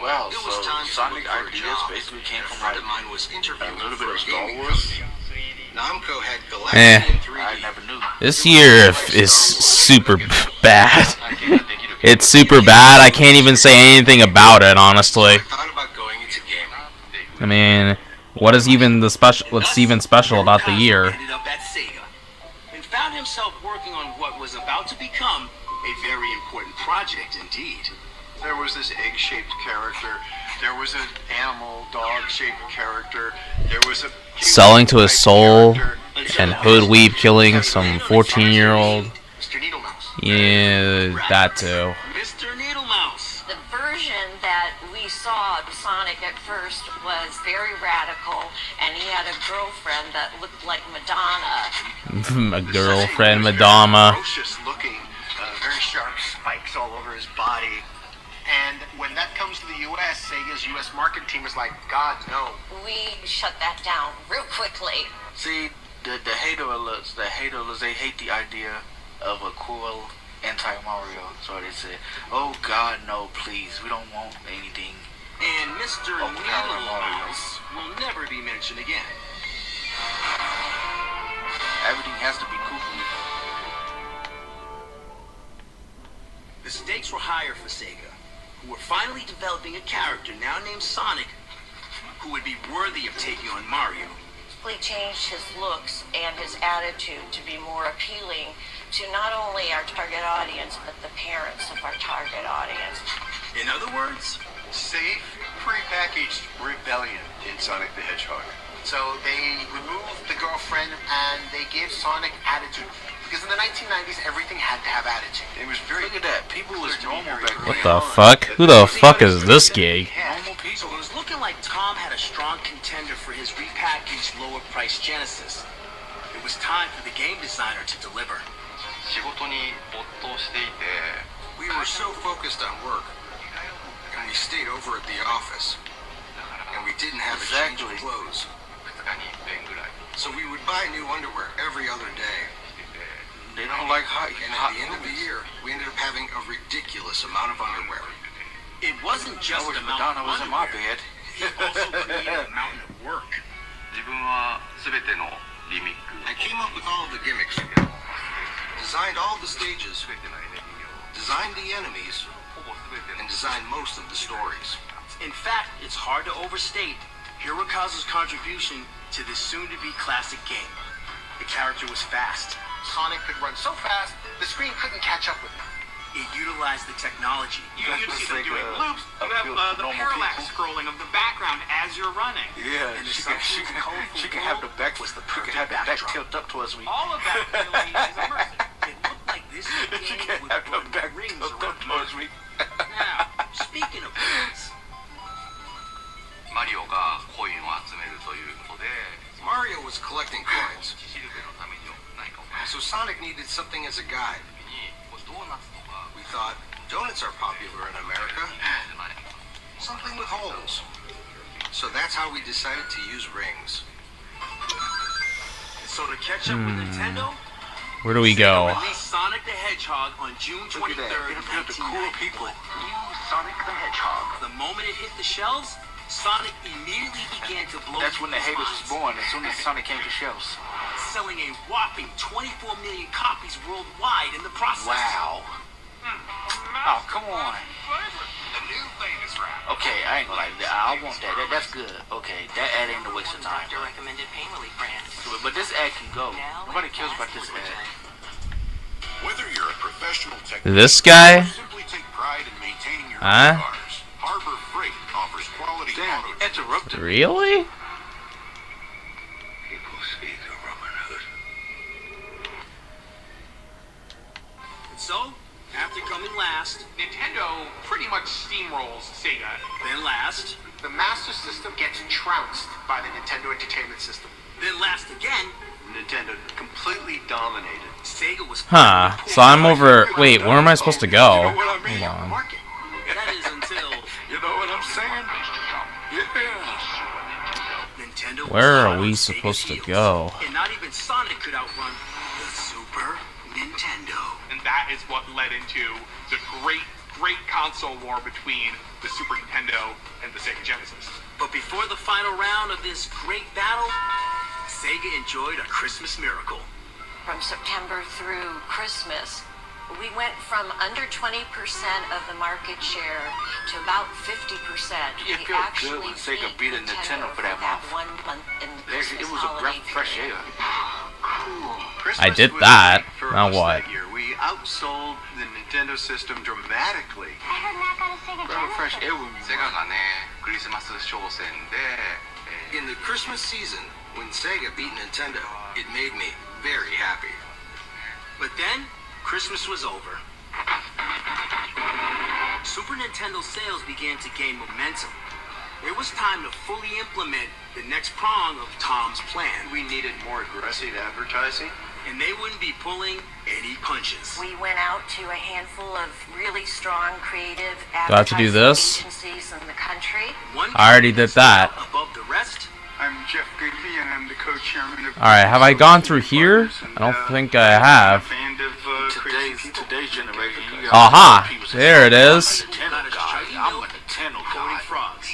Well, It was so time to Sonic look for a ideas job. basically came A from friend like of mine was interviewing a little bit for of a Star gaming Wars. company. Namco had Eh. Galactic in 3D. I never knew. This year is super bad. It's super bad. I can't even say anything about it, honestly. I thought about going into gaming. I mean, what is even the special? What's even special about the year? Ended up at Sega and found himself working on what was about to become a very important project indeed. There was this egg-shaped character. There was an animal dog-shaped character. There was a Selling to his soul character. and Hoodweeb killing some 14-year-old. Mr. Needlemouse. Yeah, that too. Mr. Needlemouse. The version that we saw of Sonic at first was very radical, and he had a girlfriend that looked like Madonna. A girlfriend, Madama. Ferocious looking, very sharp spikes all over his body. And when that comes to the U.S., Sega's U.S. market team was like, God, no. We shut that down real quickly. See, the haters, they hate the idea of a cool anti-Mario. So they say, oh God, no, please, we don't want anything. And Mr. Oh, Needlemouse will never be mentioned again. Everything has to be goofy. The stakes were higher for Sega, who were finally developing a character now named Sonic, who would be worthy of taking on Mario. He changed his looks and his attitude to be more appealing to not only our target audience, but the parents of our target audience. In other words, Safe, prepackaged rebellion in Sonic the Hedgehog. So they removed the girlfriend and they gave Sonic attitude. Because in the 1990s, everything had to have attitude. It was very... Look at that, people was normal back What then. the fuck? Who the fuck is this gay? normal people. So it was looking like Tom had a strong contender for his repackaged, lower-priced Genesis. It was time for the game designer to deliver. 仕事に没頭していて We were so focused on work, and we stayed over at the office, and we didn't have a change of clothes. 2日に1遍ぐらい So we would buy new underwear every other day. してて They don't like hot, And hot at the end of the movies. year, we ended up having a ridiculous amount of underwear. It wasn't I just wish a mountain Madonna of was in my underwear. bed. It also created a mountain of work. 自分は全てのリミック I came up with all the gimmicks, designed all the stages, 全てのエネルギーを designed the enemies, and designed most of the stories. In fact, it's hard to overstate Hirokazu's contribution to this soon-to-be classic game. The character was fast. Sonic could run so fast, the screen couldn't catch up with him. It utilized the technology. You see them doing loops. You have the parallax scrolling of the background as you're running. Yeah, And the she can have the back. was the She can perfect have the back backdrop. tilt up towards me. All of that really is immersive. It looked like this She game can would have the run back rings tilt around up towards me. Now, speaking of rings, マリオがコインを集めるということで Mario was collecting coins, シルベのために何かを so Sonic needed something as a guide. にドーナツとか We thought donuts are popular in America, something with holes. So that's how we decided to use rings. so to catch up with Nintendo, Where do we go? released Sonic the Hedgehog on June 23rd, Look at that. Look at the cool 1994. people. Sonic the Hedgehog. The moment it hit the shelves, Sonic immediately began to blow That's when the people's haters was minds, born. As soon as Sonic came to shelves. selling a whopping 24 million copies worldwide in the process. Wow. Oh, come on. The new famous rap. Okay, I ain't gonna lie. I want that. That's good. Okay, that ad ain't a waste of time. Recommended pain relief brands. But this ad can go. Nobody cares about this ad. Whether you're a professional This guy? simply take pride in maintaining your Huh? cars, Harbor Freight offers quality Damn, auto interrupted. Really? People speak of Robin Hood. So, after coming last, Nintendo pretty much steamrolls Sega. then last, The Master System gets trounced by the Nintendo Entertainment System. then last again, Nintendo completely dominated. Sega was Huh. So I'm over. Wait, where am I supposed to go? what I mean? Hold on. Market. That is until You know what I'm saying? Yeah. Nintendo was Where hot are on we Sega's supposed to heels. go? And not even Sonic could outrun the Super Nintendo. And that is what led into the great console war between the Super Nintendo and the Sega Genesis. But before the final round of this great battle, Sega enjoyed a Christmas miracle. From September through Christmas, we went from under 20% of the market share to about 50%. It We felt actually good when Sega beat a Nintendo for that that month. 1 month in the Christmas It was a breath holiday of fresh period. air. Christmas I did was that. great for Now us what? That year. We outsold the Nintendo system dramatically. I heard Matt got a Sega Breath of fresh Genesis. air when we セガがねクリスマス商戦で、In the Christmas season, when Sega beat Nintendo, it made me very happy. But then, Christmas was over. Super Nintendo sales began to gain momentum. It was time to fully implement the next prong of Tom's plan, We needed more aggressive advertising. and they wouldn't be pulling any punches. We went out to a handful of really strong creative Do I have to do advertising this? agencies in the country. One I already did that. above the rest. I'm Jeff Goodby, and I'm the co-chairman of. Alright, have I gone through here? I don't think I have. Band of Today's generation. You got Aha! people There it is. Nintendo guy. I'm a Nintendo Coating guy. frogs.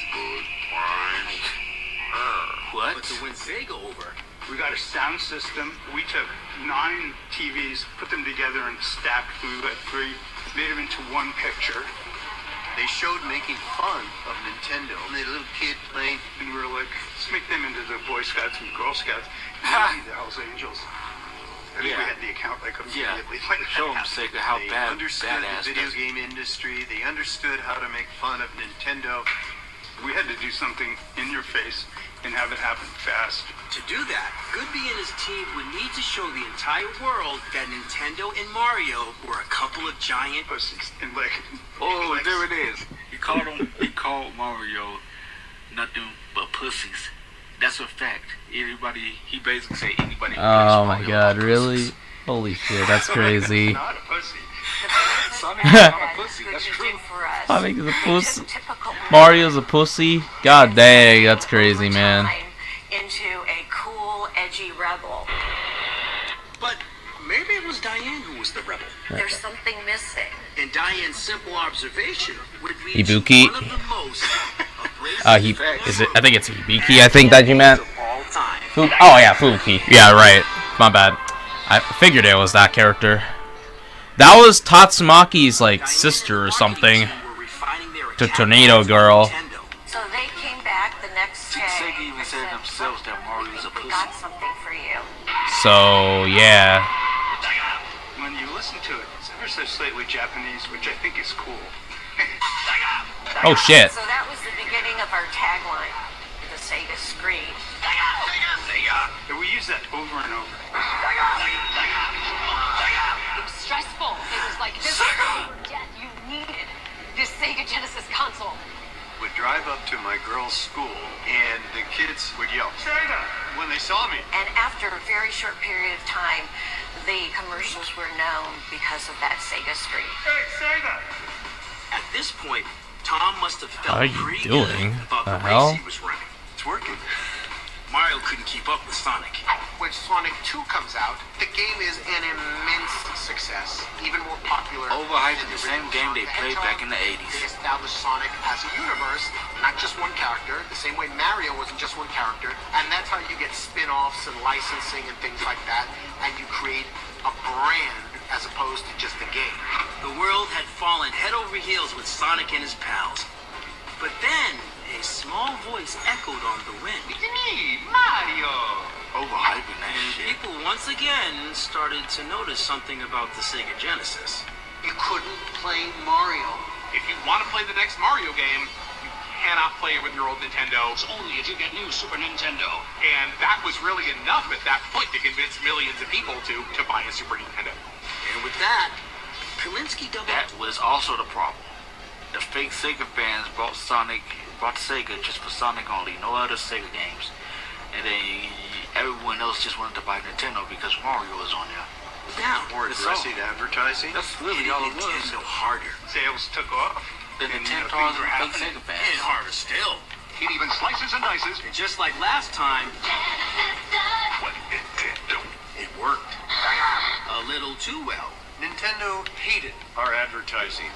What? But to win Sega over, We got a sound system. We took 9 TVs, put them together and stacked. We had 3, made them into one picture. They showed making fun of Nintendo. And the little kid playing. And we were like, let's make them into the Boy Scouts and Girl Scouts. Maybe the Hells Angels. I think we Yeah. had the account like Yeah. immediately. When that Show them happened. Sega how They bad understood badass the video does. game industry. They understood how to make fun of Nintendo. We had to do something in your face and have it happen fast. to do that, Goodby and his team would need to show the entire world that Nintendo and Mario were a couple of giant Pussies. And like, Oh, there it is. He called Mario nothing but pussies. That's a fact. Everybody, he basically said anybody. who plays Oh my Mario god, are really? pussies. Holy shit, that's crazy. not a pussy. Sonic is not a pussy. That's Goodby true. did for us. Sonic is a They pussy. took typical Mario's a pussy? God dang, that's crazy, man. into a cool, edgy rebel. But maybe it was Diane who was the rebel. There's something missing. And Diane's simple observation would reach Ibuki. one of the most abrasive Is it? I think it's Hibiki, I think that you meant. of all time. Oh yeah, Fuki. Yeah, right. My bad. I figured it was that character. That was Tatsumaki's like sister or something. To Tornado Girl. So they came back the next day. Sega even said themselves that Mario's a We pussy. got something for you. So yeah. When you listen to it, it's ever so slightly Japanese, which I think is cool. Oh shit. So that was the beginning of our tagline, the Sega Scream. And we use that over and over. It was stressful. It was like this death you needed. This Sega Genesis console. Would drive up to my girl's school, and the kids would yell, "Sega!" when they saw me. And after a very short period of time, the commercials were known because of that Sega Scream. Hey, Sega! At this point, Tom must have felt How are you pretty doing? good about The the hell? race he was running. It's working. Mario couldn't keep up with Sonic. When Sonic 2 comes out, the game is an immense success, even more popular. Overhyped than the same game they played back in the 80s. They established Sonic as a universe, not just one character, the same way Mario wasn't just one character, and that's how you get spin-offs and licensing and things like that, and you create a brand as opposed to just a game. The world had fallen head over heels with Sonic and his pals. But then, a small voice echoed on the wind. It's me, Mario. Overhyping that And shit. people once again started to notice something about the Sega Genesis. You couldn't play Mario. If you want to play the next Mario game, you cannot play it with your old Nintendo. It's only if you get new Super Nintendo. And that was really enough at that point to convince millions of people to buy a Super Nintendo. And with that, Kalinsky doubled. That was also the problem. The fake Sega fans bought Sega just for Sonic only, no other Sega games. And then everyone else just wanted to buy Nintendo because Mario was on there. Now, More aggressive advertising. That's really all it was. Nintendo harder. Sales took off. The and, Nintendo things were fake happening. Sega fans. And harder still. It even slices and dices. And just like last time, What Nintendo? it worked. A little too well. Nintendo hated our advertising.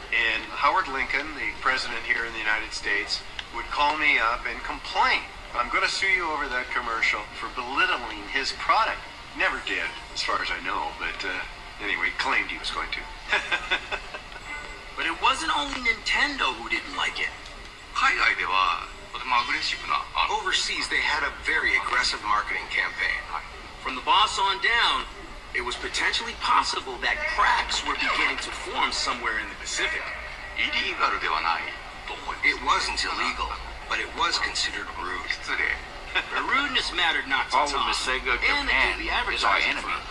And Howard Lincoln, the president here in the United States, would call me up and complain. I'm going to sue you over that commercial for belittling his product. Never did, as far as I know, but anyway, claimed he was going to. But it wasn't only Nintendo who didn't like it. Overseas, they had a very aggressive marketing campaign. From the boss on down, it was potentially possible that cracks were beginning to form somewhere in the Pacific. It wasn't illegal, but it was considered rude. The rudeness mattered not to Problem Tom. is Sega of and Japan the is our advertising enemy. firm.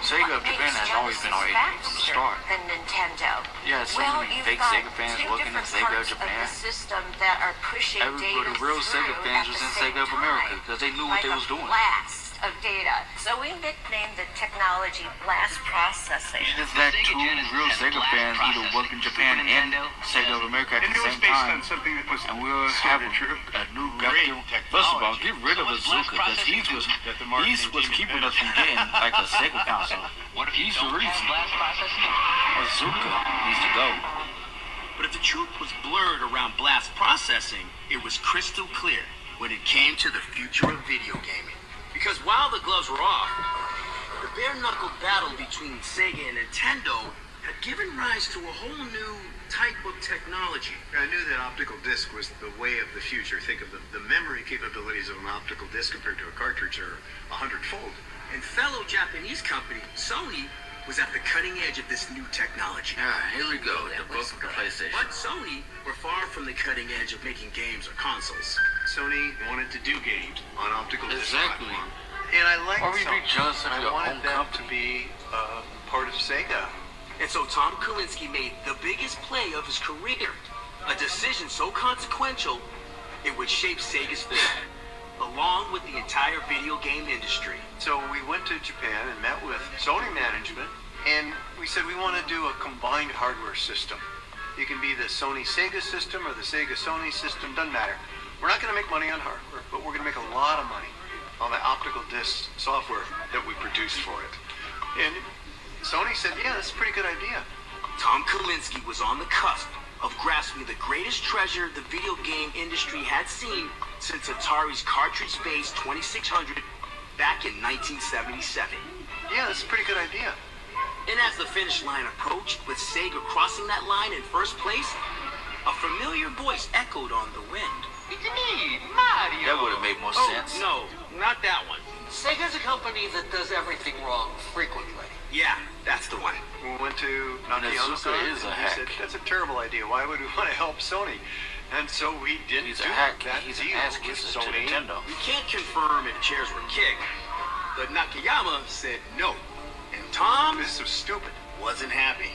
Sega of Japan has always been our enemy from the start. Than Nintendo. Yeah, so Well, many you've fake got Sega fans two working in different Sega of parts Japan. the system that are pushing Everybody, data real through Sega fans at was the in same Sega of America time, because they knew like what they was doing. a blast of data. So we nicknamed the technology blast processing. It's that two real Sega fans either work in Japan and Sega of America at And the it was same based time. on something that was And we'll have sort of true. a new Great goddamn. technology. First of all, get rid of So it's Azuka less because he was that the marketing team keeping invented. us from getting like a Sega console. What if you He's don't the have reason. blast processing? Azuka needs to go. But if the truth was blurred around blast processing, it was crystal clear when it came to the future of video gaming. Because while the gloves were off, the bare-knuckle battle between Sega and Nintendo had given rise to a whole new type of technology. I knew that optical disc was the way of the future. Think of the memory capabilities of an optical disc compared to a cartridge are 100-fold. And fellow Japanese company, Sony, was at the cutting edge of this new technology. Here we go. The book of the PlayStation. But Sony were far from the cutting edge of making games or consoles. Sony wanted to do games on optical disc Exactly. platform. And I liked Why would you be Sony. jealous of I your wanted own them company? to be part of Sega. And so Tom Kalinske made the biggest play of his career. A decision so consequential, it would shape Sega's fate, along with the entire video game industry. So we went to Japan and met with Sony management, and we said we want to do a combined hardware system. It can be the Sony Sega system or the Sega Sony system, doesn't matter. We're not going to make money on hardware, but we're going to make a lot of money on the optical disc software that we produce for it. And Sony said, yeah, that's a pretty good idea. Tom Kalinske was on the cusp of grasping the greatest treasure the video game industry had seen since Atari's cartridge-based 2600 back in 1977. Yeah, that's a pretty good idea. And as the finish line approached, with Sega crossing that line in first place, a familiar voice echoed on the wind. It's me, Mario. That would have made more sense. No, not that one. Sega's a company that does everything wrong frequently. Yeah, that's the one. We went to Nakayama-san, is a and he hack. said, that's a terrible idea. Why would we want to help Sony? And so we didn't He's do a hack. that He's deal an ass with kisser to Sony. Nintendo. We can't confirm if chairs were kicked, but Nakayama said no. And Tom This is stupid. wasn't happy.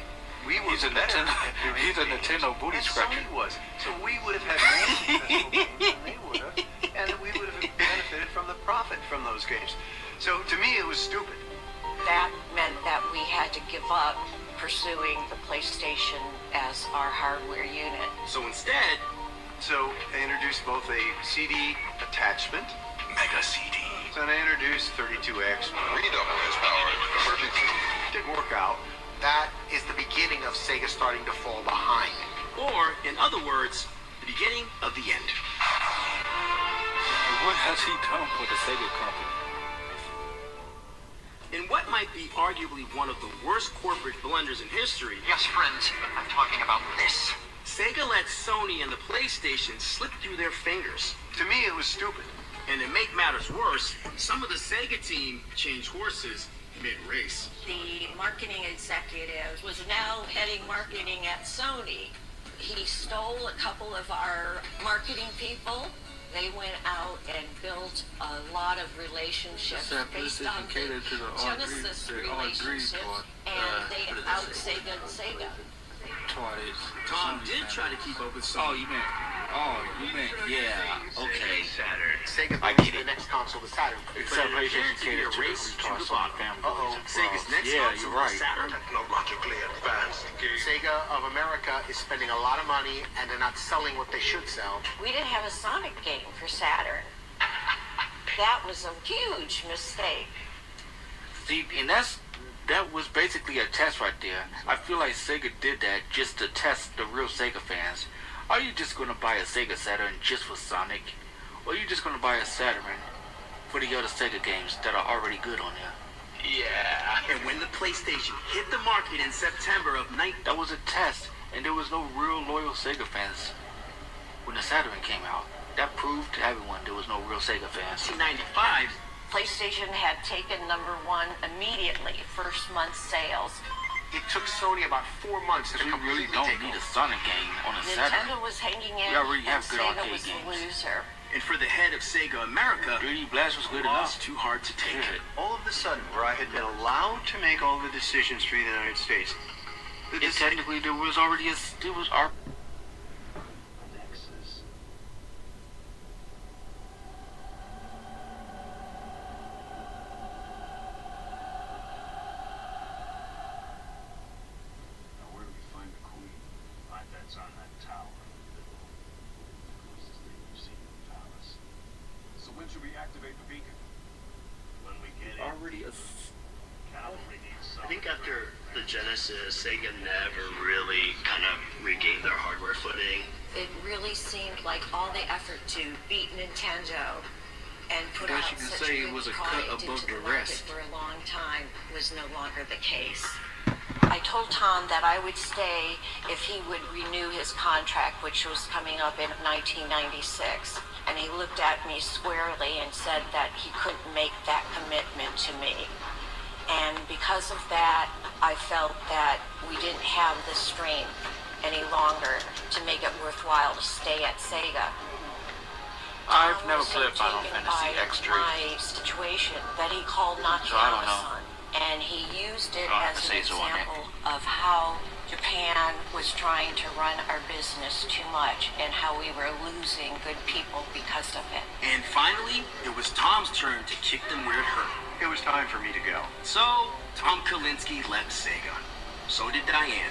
We were He's a better Nintendo- at doing he's a games Nintendo booty than scratcher. Sony was. So we would have had more successful games than they would have, and we would have benefited from the profit from those games. So to me, it was stupid. That meant that we had to give up pursuing the PlayStation as our hardware unit. So instead, So I introduced both a CD attachment, Mega CD. and I introduced 32X. Redouble his powers. Emergency. Didn't work out. That is the beginning of Sega starting to fall behind. or in other words, the beginning of the end. What has he done for the Sega company? In what might be arguably one of the worst corporate blunders in history, Yes, friends, I'm talking about this. Sega let Sony and the PlayStation slip through their fingers. To me, it was stupid. And to make matters worse, some of the Sega team changed horses mid-race. The marketing executive was now heading marketing at Sony. He stole a couple of our marketing people. They went out and built a lot of relationships based on the Genesis relationship, and they out Sega and Sega. Tom did try to keep up with Sony. Yeah, okay. Saturn. Sega I brings get the it. next console to Saturn. Except But it appeared PlayStation to be a catered to the race to retard the Sony bottom. fanboys. Sega's next Yeah, console you're was right. Saturn. Technologically advanced game. Sega of America is spending a lot of money and they're not selling what they should sell. We didn't have a Sonic game for Saturn. That was a huge mistake. See, and that was basically a test right there. I feel like Sega did that just to test the real Sega fans. Are you just gonna buy a Sega Saturn just for Sonic? Or are you just gonna buy a Saturn for the other Sega games that are already good on there? Yeah. And when the PlayStation hit the market in September of That was a test, and there was no real loyal Sega fans when the Saturn came out. That proved to everyone there was no real Sega fans. 1995, PlayStation had taken #1 immediately, first month sales. It took Sony about 4 months to We really completely don't take need a over. Sonic game on a Saturn. Nintendo was hanging in, We already and have good Sega arcade was the games. loser. and for the head of Sega America, 3D Blast was good was enough. too hard to take. Yeah. All of a sudden, where I had been allowed to make all the decisions for the United States, the And technically, there was already there was our. Now, where do we find the queen? My bet's on that tower. Closest thing you've seen in the palace. So when should we activate the beacon? When we get in. Already a. Cavalry needs I some. think after the Genesis, Sega never really kind of regained their hardware footing. It really seemed like all the effort to beat Nintendo and put Guess out you can such say a it was good a cut product above into the the market rest. for a long time was no longer the case. I told Tom that I would stay if he would renew his contract, which was coming up in 1996. And he looked at me squarely and said that he couldn't make that commitment to me. And because of that, I felt that we didn't have the strength any longer to make it worthwhile to stay at Sega. I've Tom never was so played Final taken Fantasy by X3. my situation that he called So I don't know. Nakayama-san, and he used it I don't have as to an say so on that. example of how Japan was trying to run our business too much and how we were losing good people because of it. And finally, it was Tom's turn to kick them where it hurt. It was time for me to go. So, Tom Kalinske left Sega. So did Diane.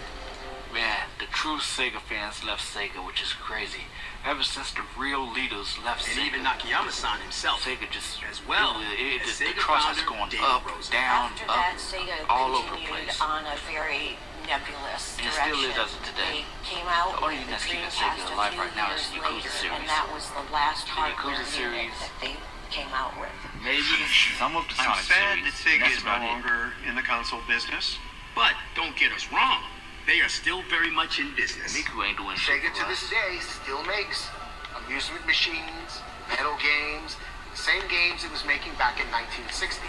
Man, the true Sega fans left Sega, which is crazy. Ever since the real leaders left And Sega, even Nakayama-san himself. Sega just As well it as the Sega trust is founder going Dave up, Rosen. down, After up, that, Sega all over the continued place. on a very nebulous And direction. still it does it today. They came out The only with thing the that's keeping Dreamcast Sega a alive few right now is years the Yakuza later, series. and that was the last The hardware Yakuza unit series. that they came out with. Maybe some of the I'm Sonic sad series. that Sega That's is no about it. longer in the console business. But don't get us wrong, they are still very much in business. Miku ain't doing shit. Sega to this day still makes amusement machines, metal games, the same games it was making back in 1960.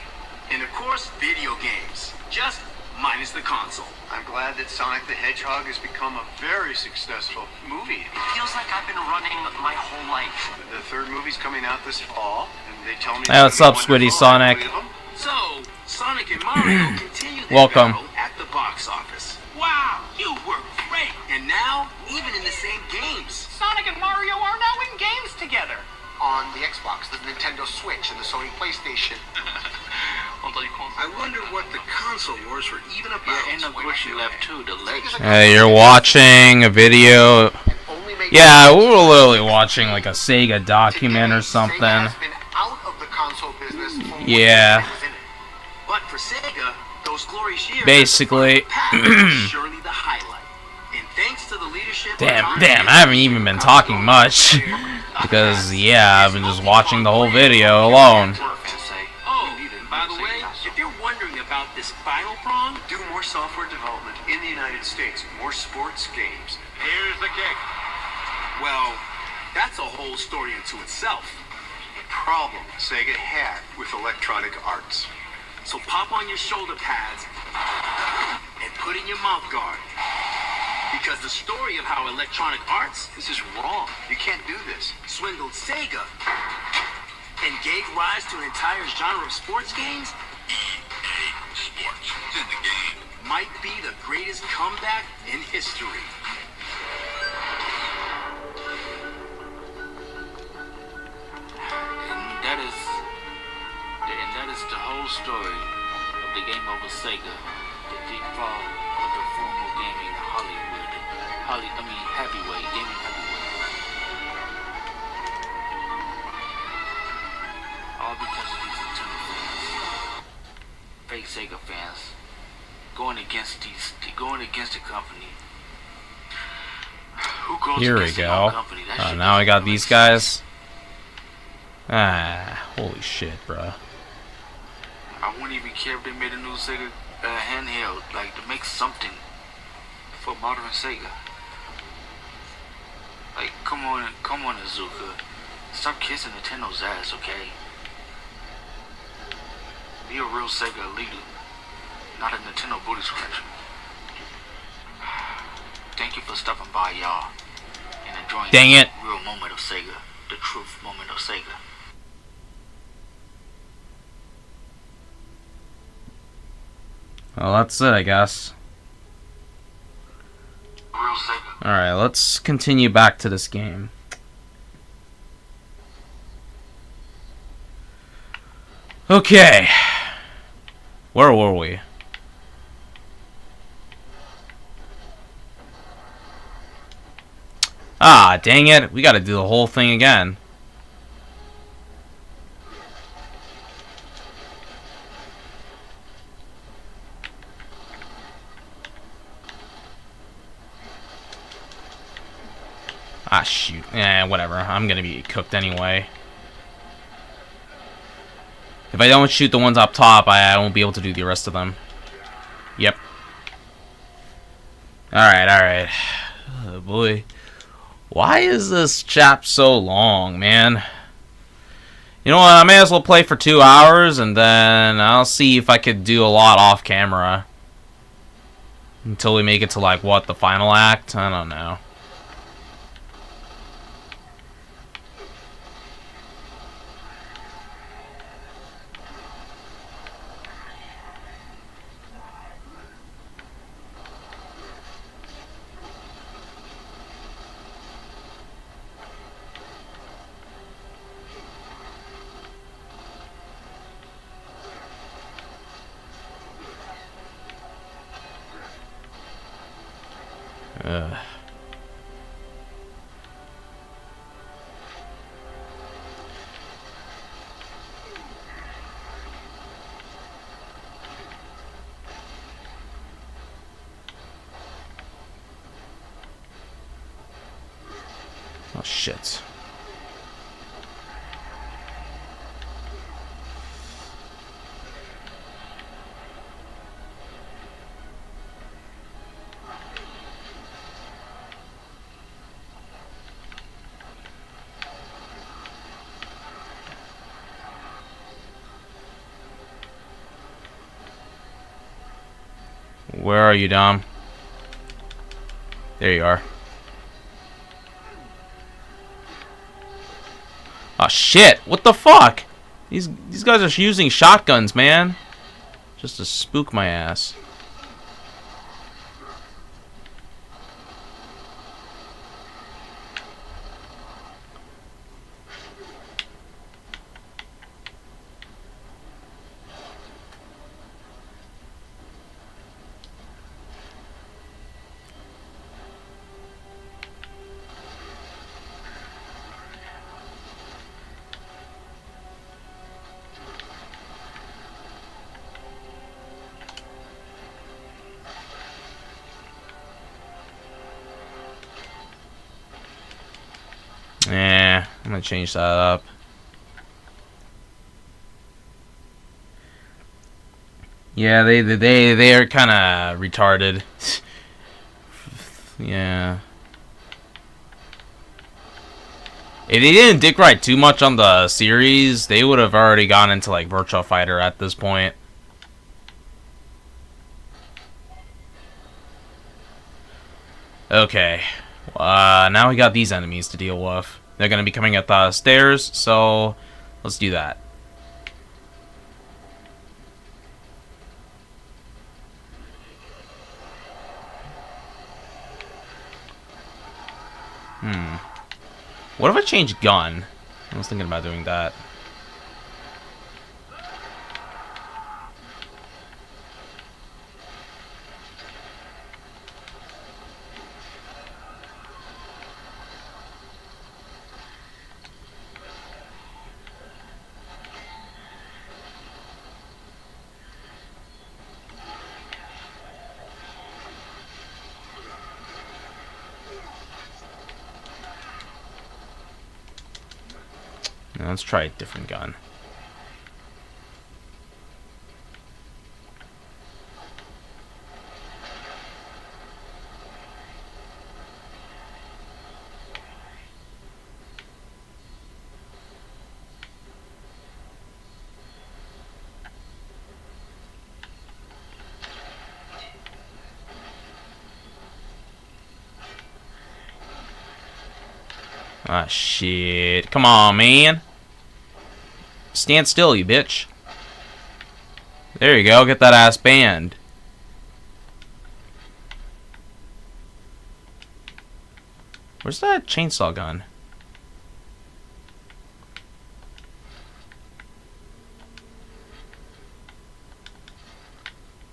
And of course, video games. Just minus the console. I'm glad that Sonic the Hedgehog has become a very successful movie. It feels like I've been running my whole life. The third movie's coming out this fall, and they tell me... Hey, what's up, Squiddy Sonic? So, Sonic and Mario continue their Welcome. battle at the box office. Wow, you were great! And now, even in the same games. Sonic and Mario are now in games together. On the Xbox, the Nintendo Switch, and the Sony PlayStation. I wonder what the console wars were even about. Yeah, and of course you left too, the legend. Hey, you're watching a video. Yeah, we were literally watching like a Sega document or something. Yeah. But for Sega, those glorious years Basically. surely the highlight. And thanks to the leadership Damn, I haven't even been talking much. Because, yeah, I've been just watching the whole video alone. Oh, by the way, if you're wondering about this final prong, Do more software development in the United States, more sports games. Here's the kick. well, that's a whole story into itself. The problem Sega had with Electronic Arts. So pop on your shoulder pads and put in your mouth guard. Because the story of how Electronic Arts This is wrong. You can't do this. swindled Sega and gave rise to an entire genre of sports games Sports in the game. might be the greatest comeback in history. And that is the whole story of the game over Sega, the deep fall of the formal gaming Hollywood, heavyweight, gaming heavyweight. All because of these Nintendo fans, fake Sega fans, going against the company. Who goes Here we against their own go. company? That shit Now I doesn't got make these sense. guys. Ah, holy shit, bruh. I wouldn't even care if they made a new Sega handheld, like to make something for modern Sega. Like, come on, Azuka. Stop kissing Nintendo's ass, okay? Be a real Sega leader, not a Nintendo booty scratcher. Thank you for stopping by, y'all, and enjoying Dang it. the real moment of Sega, the truth moment of Sega. Well, that's it, I guess. Real Sega. Alright, let's continue back to this game. Okay. Where were we? Ah, dang it. We gotta do the whole thing again. Ah, shoot. Whatever. I'm gonna be cooked anyway. If I don't shoot the ones up top, I won't be able to do the rest of them. Yep. Alright. Oh, boy. Why is this chap so long, man? You know what? I may as well play for 2 hours, and then I'll see if I could do a lot off camera. Until we make it to, like, what, the final act? I don't know. Oh, shit. Where are you, Dom? There you are. Oh shit! What the fuck? These guys are using shotguns, man. Just to spook my ass. I'm gonna change that up. Yeah, they are kind of retarded. Yeah. If they didn't dick ride too much on the series, they would have already gone into like Virtua Fighter at this point. Okay. Now we got these enemies to deal with. They're gonna be coming up the stairs, so let's do that. What if I change gun? I was thinking about doing that. Now let's try a different gun. Ah, shit. Come on, man. Stand still, you bitch. There you go. Get that ass banned. Where's that chainsaw gun?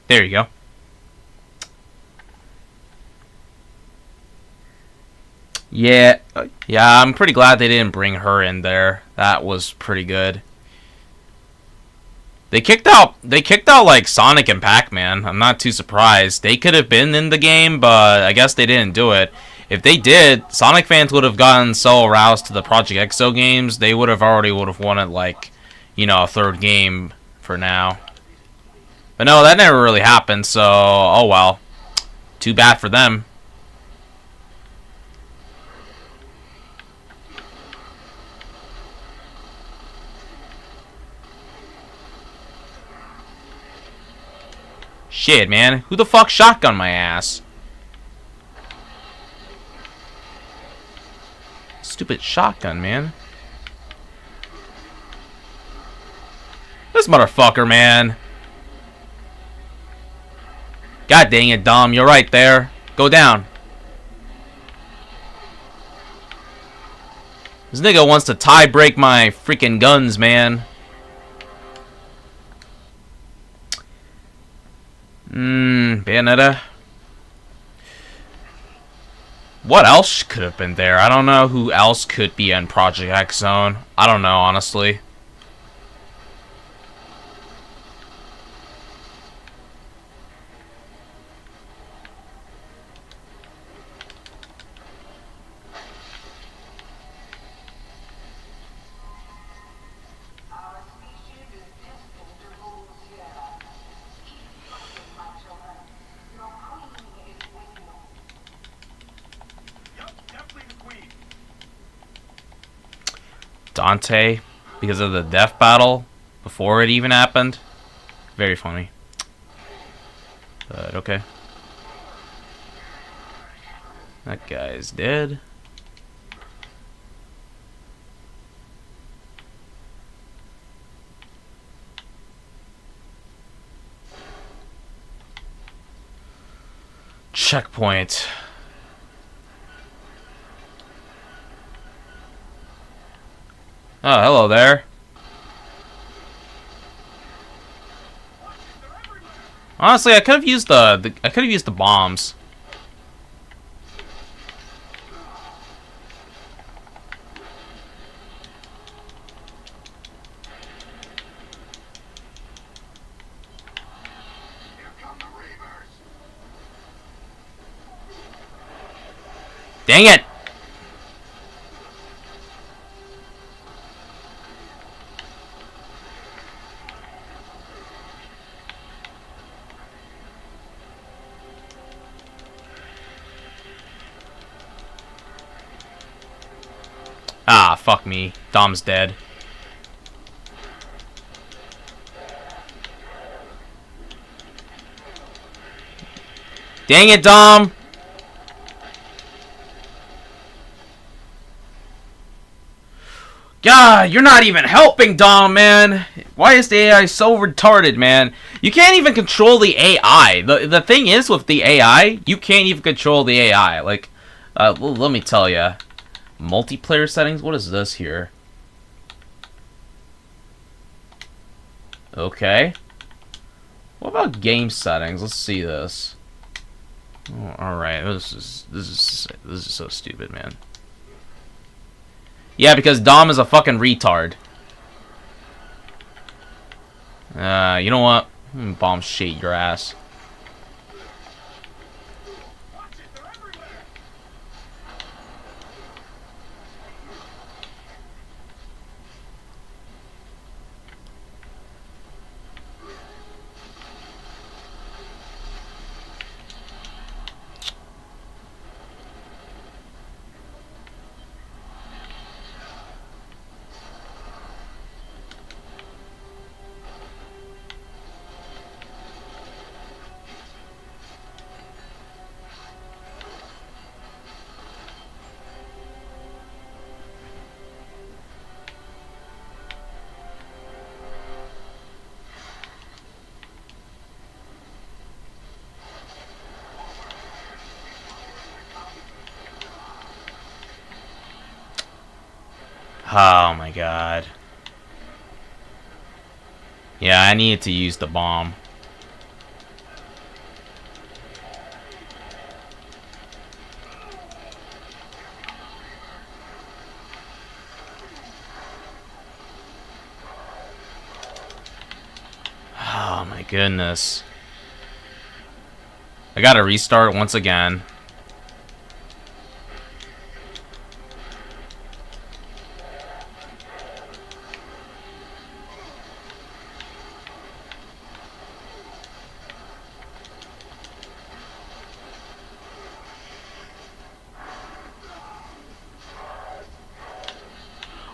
There you go. Yeah, I'm pretty glad they didn't bring her in there. That was pretty good. They kicked out like Sonic and Pac-Man. I'm not too surprised. They could have been in the game, but I guess they didn't do it. If they did, Sonic fans would have gotten so aroused to the Project Exo games, they would have wanted like, you know, a third game for now. But no, that never really happened, so oh well. Too bad for them. Shit, man. Who the fuck shotgun my ass? Stupid shotgun, man. This motherfucker, man. God dang it, Dom. You're right there. Go down. This nigga wants to tie break my freaking guns, man. Bayonetta. What else could have been there? I don't know who else could be in Project X Zone. I don't know, honestly. Dante, because of the death battle before it even happened. Very funny. But okay. That guy's dead. Checkpoint. Oh, hello there. Honestly, I could have used the bombs. Dang it! Ah, fuck me. Dom's dead. Dang it, Dom! God, you're not even helping, Dom, man. Why is the AI so retarded, man? You can't even control the AI. The thing is with the AI, you can't even control the AI. Like, let me tell ya. Multiplayer settings? What is this here? Okay. What about game settings? Let's see this. Oh, alright, this is so stupid, man. Yeah, because Dom is a fucking retard. You know what? Bomb shit your ass. Oh my god. Yeah, I needed to use the bomb. Oh my goodness. I gotta restart once again.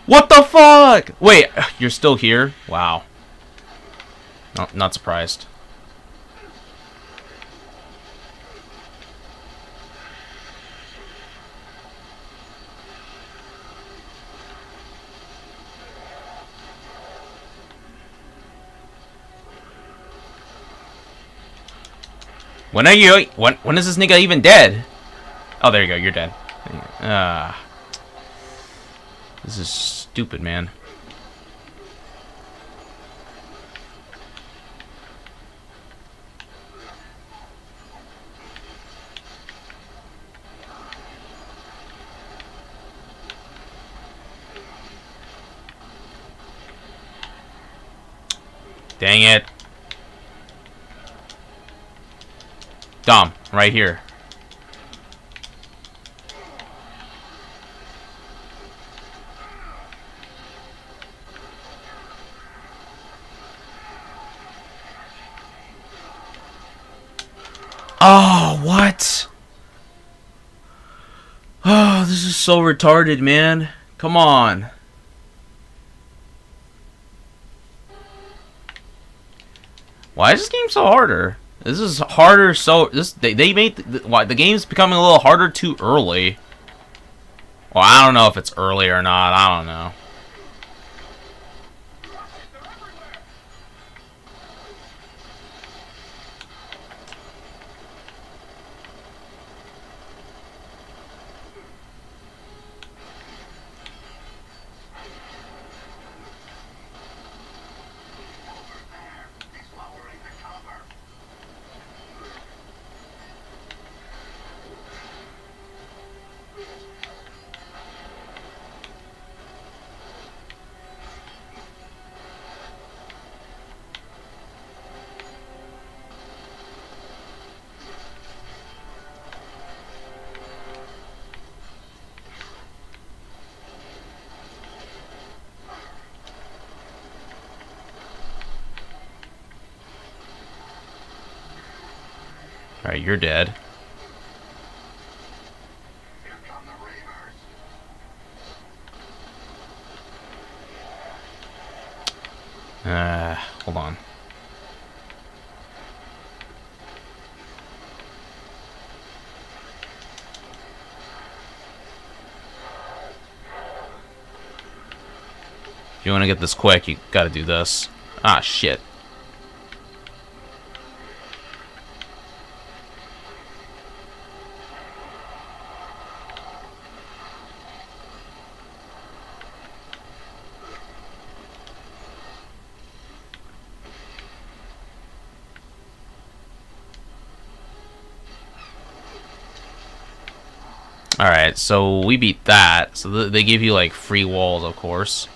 What the fuck? Wait, you're still here? Wow. Not surprised. When are you? When is this nigga even dead? Oh, there you go. You're dead. This is stupid, man. Dang it. Dom, right here. Oh, what? Oh, this is so retarded, man. Come on. Why is this game so harder? This is harder. So they made the game's becoming a little harder too early. Well, I don't know if it's early or not. I don't know. Alright, you're dead. Hold on. If you want to get this quick, you gotta do this. Ah, shit. Alright, so we beat that. So they give you, like, free walls, of course.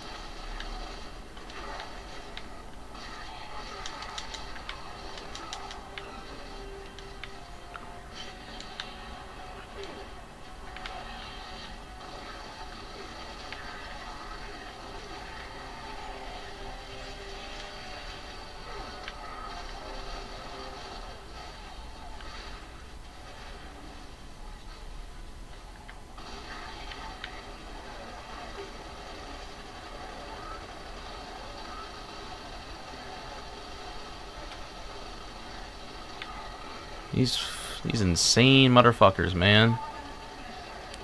These insane motherfuckers, man.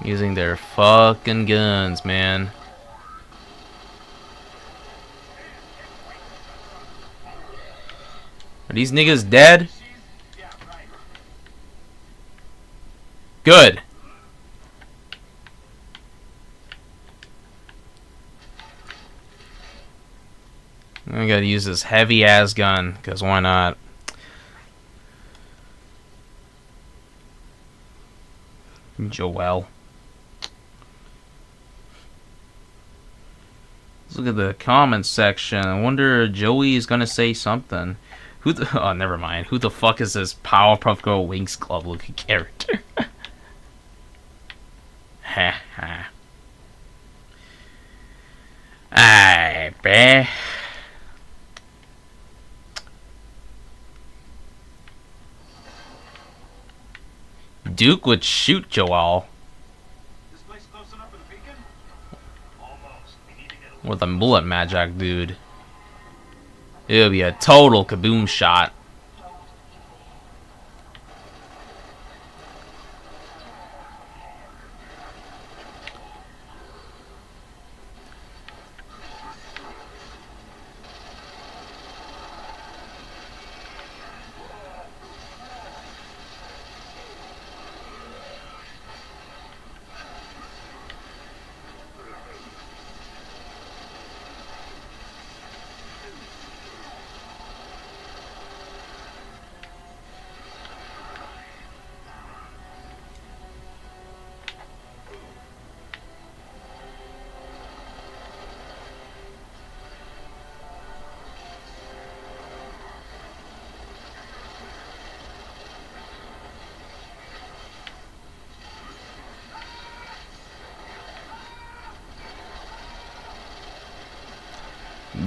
Using their fucking guns, man. Are these niggas dead? Good. I gotta use this heavy ass gun, because why not? Joel. Let's look at the comments section. I wonder if Joey is gonna say something. Who the oh never mind. Who the fuck is this Powerpuff Girl Winx Club looking character? Ha ha. Aye, bruh. Duke would shoot Joel. This place close enough for the beacon? Almost. We need to get With a bullet magic, dude. It would be a total kaboom shot.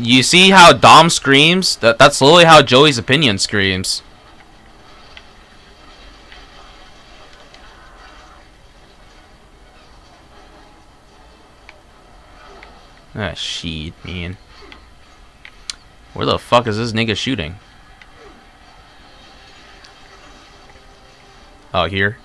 You see how Dom screams? That's literally how Joey's opinion screams. Ah, shit, man. Where the fuck is this nigga shooting? Oh, here.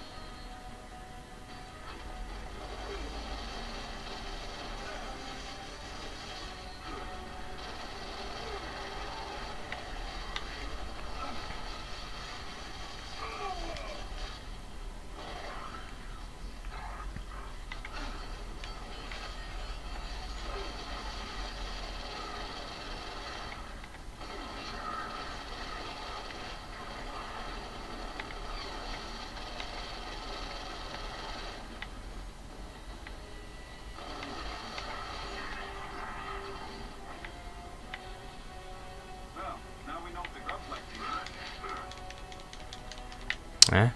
Eh?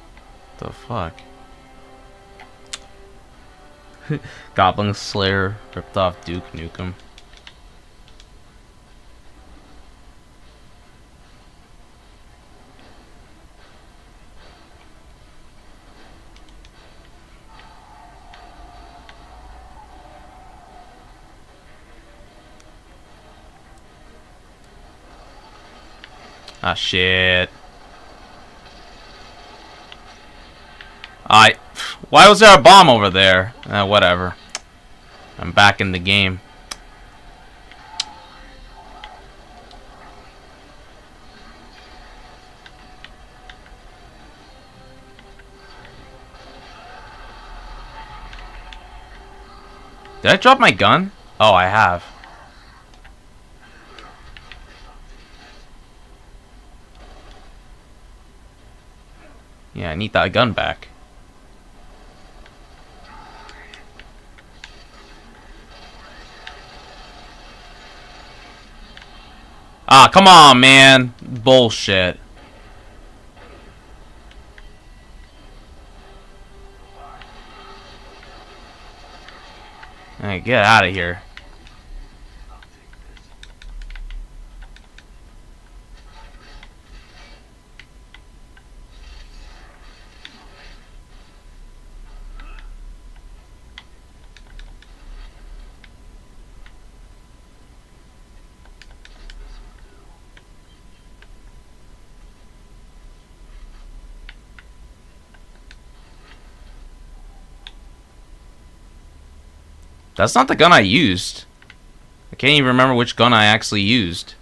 The fuck? Goblin Slayer ripped off Duke Nukem. Ah, shit. Why was there a bomb over there? Whatever. I'm back in the game. Did I drop my gun? Oh, I have. Yeah, I need that gun back. Ah, come on, man. Bullshit. Hey, get out of here. That's not the gun I used. I can't even remember which gun I actually used.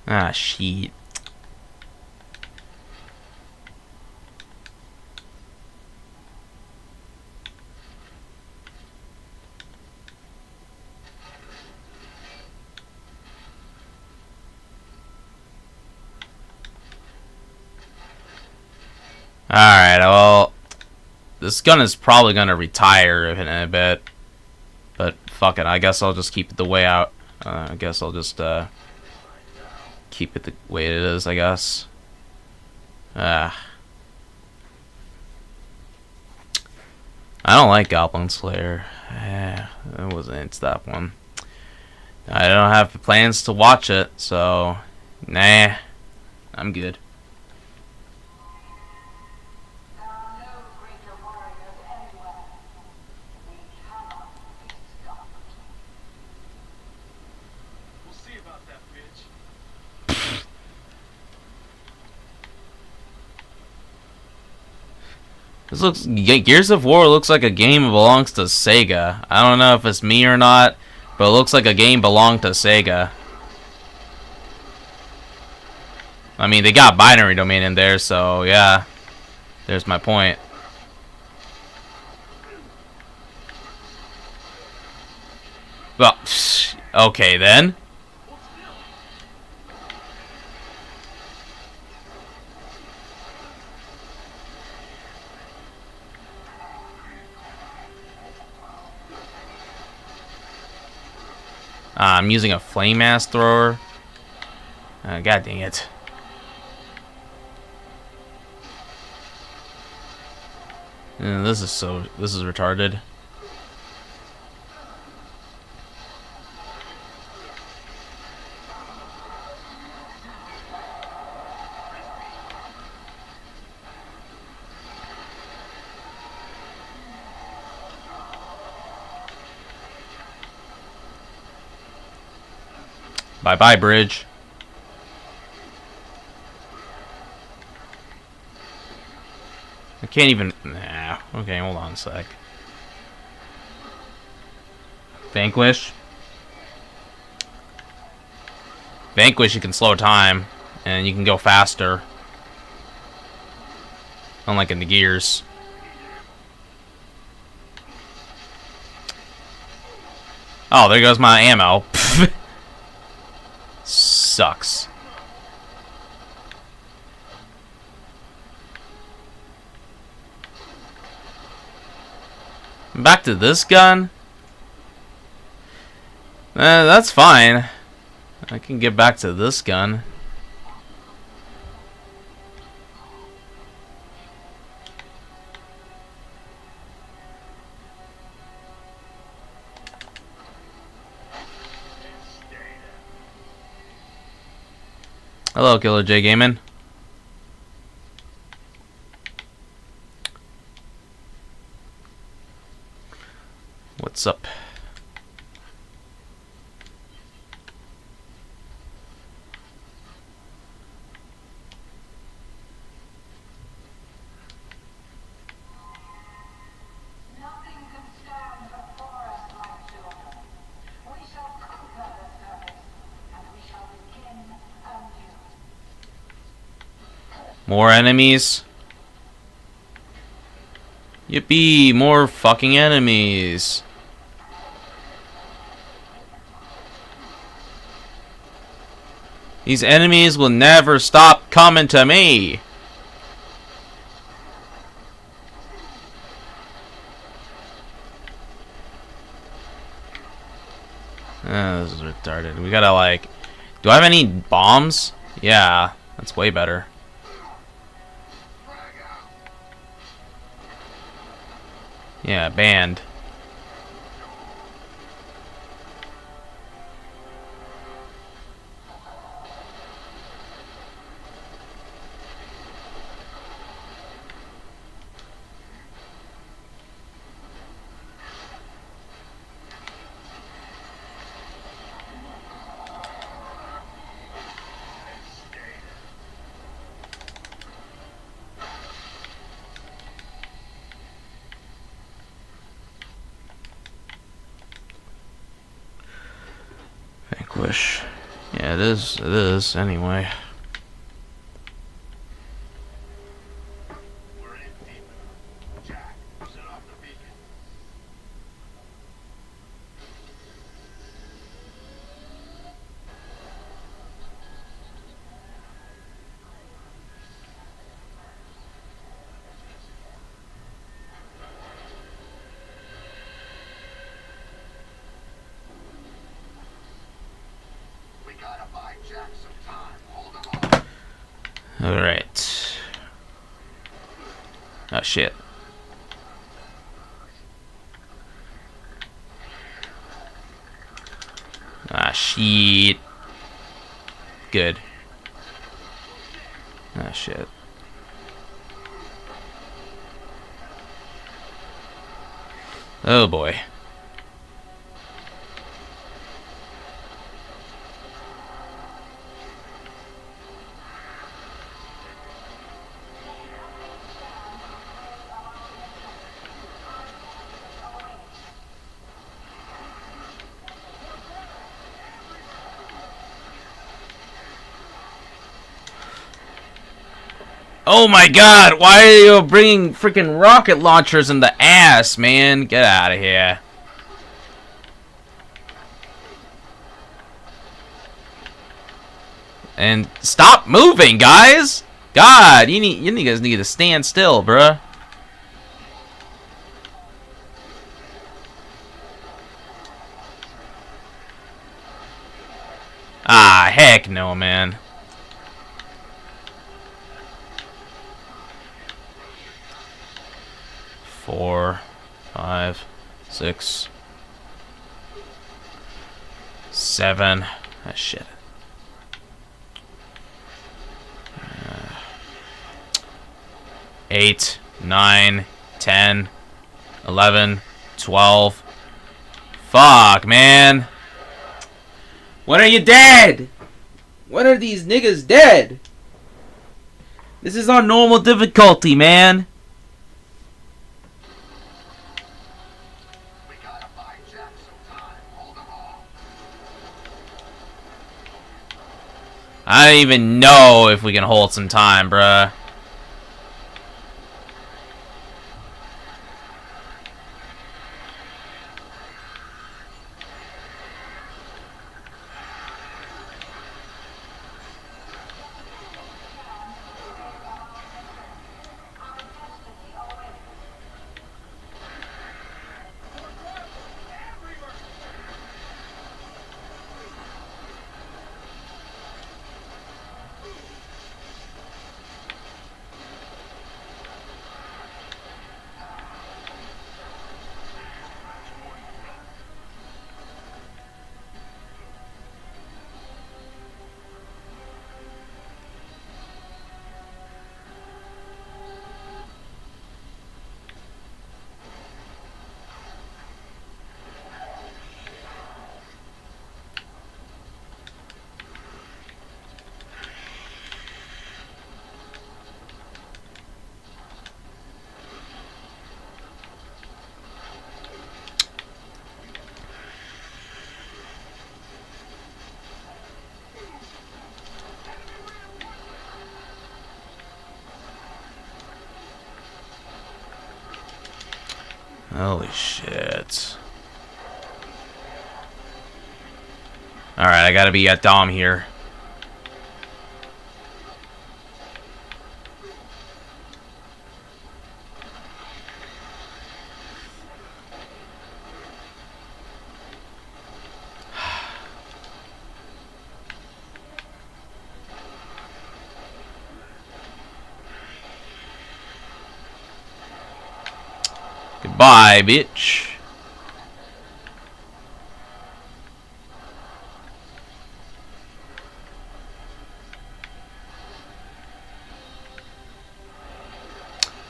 Ah, shit. Alright, well, this gun is probably going to retire in a bit. But fuck it, I guess I'll just keep it the way out. I guess I'll just keep it the way it is, I guess. I don't like Goblin Slayer. It wasn't into that one. I don't have plans to watch it, so nah, I'm good. This looks, Gears of War looks like a game that belongs to Sega. I don't know if it's me or not, but it looks like a game belonged to Sega. I mean, they got Binary Domain in there, so yeah. There's my point. Well, okay then. I'm using a flame ass thrower. God dang it. This is retarded. Bye bye, bridge. I can't even... Nah. Okay, hold on a sec. Vanquish. Vanquish, you can slow time. And you can go faster. Unlike in the Gears. Oh, there goes my ammo. Sucks. Back to this gun? That's fine. I can get back to this gun. Hello, Killer J Gaming. What's up? More enemies. Yippee, more fucking enemies. These enemies will never stop coming to me. This is retarded. We gotta like... Do I have any bombs? Yeah, that's way better. Yeah, banned. Vanquish. Yeah, it is, anyway. Alright. Oh shit. Ah shit. Good. Ah shit. Oh boy. Oh my god, why are you bringing freaking rocket launchers in the ass, man? Get out of here. And stop moving, guys! God, you guys need to stand still, bruh. Ah, heck no, man. Four, 5, 6, 7. Ah, shit. 8, 9, 10, 11, 12. Fuck, man. When are you dead? When are these niggas dead? This is on normal difficulty, man. I don't even know if we can hold some time, bruh. Holy shit. Alright, I gotta be at Dom here. Goodbye, bitch.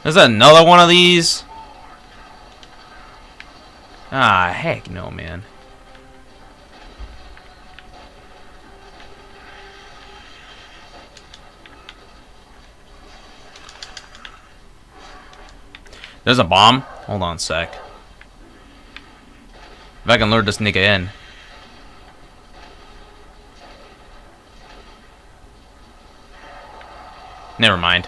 There's another one of these? Ah, heck no, man. There's a bomb? Hold on a sec. If I can lure this nigga in. Never mind.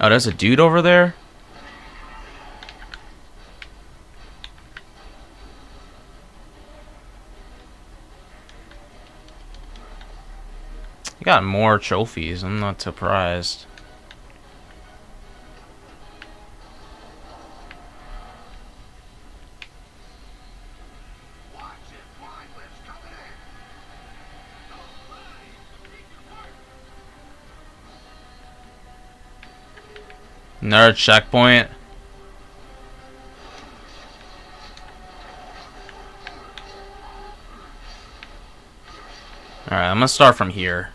Oh, there's a dude over there? You got more trophies, I'm not surprised. Another checkpoint. Alright, I'm gonna start from here.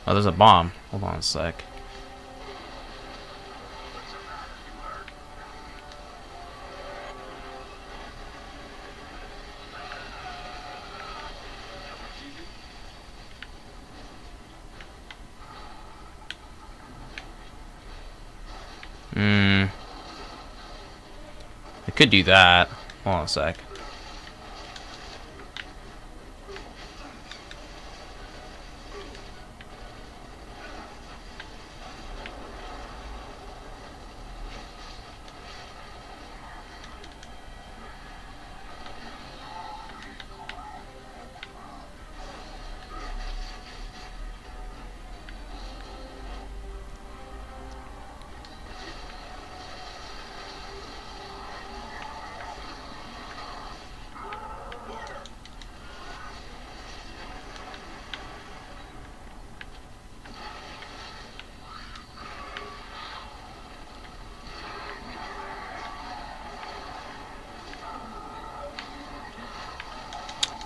Oh, there's a bomb. Hold on a sec. I could do that. Hold on a sec.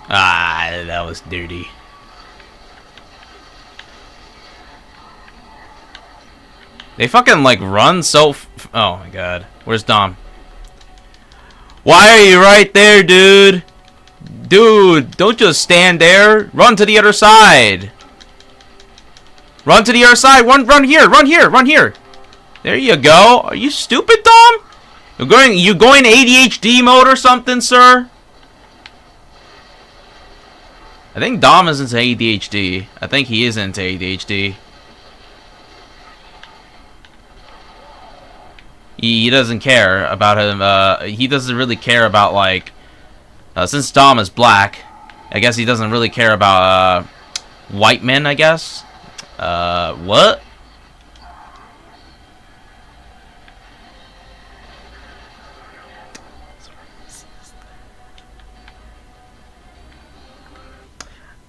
Ah, that was dirty. They fucking like run so oh my god. Where's Dom? Why are you right there, dude? Dude, don't just stand there. Run to the other side. Run to the other side. Run here. Run here. Run here. There you go. Are you stupid, Dom? You going ADHD mode or something, sir? I think Dom is into ADHD. I think he is into ADHD. He doesn't care about him. He doesn't really care about, like, since Dom is black, I guess he doesn't really care about white men, I guess. What?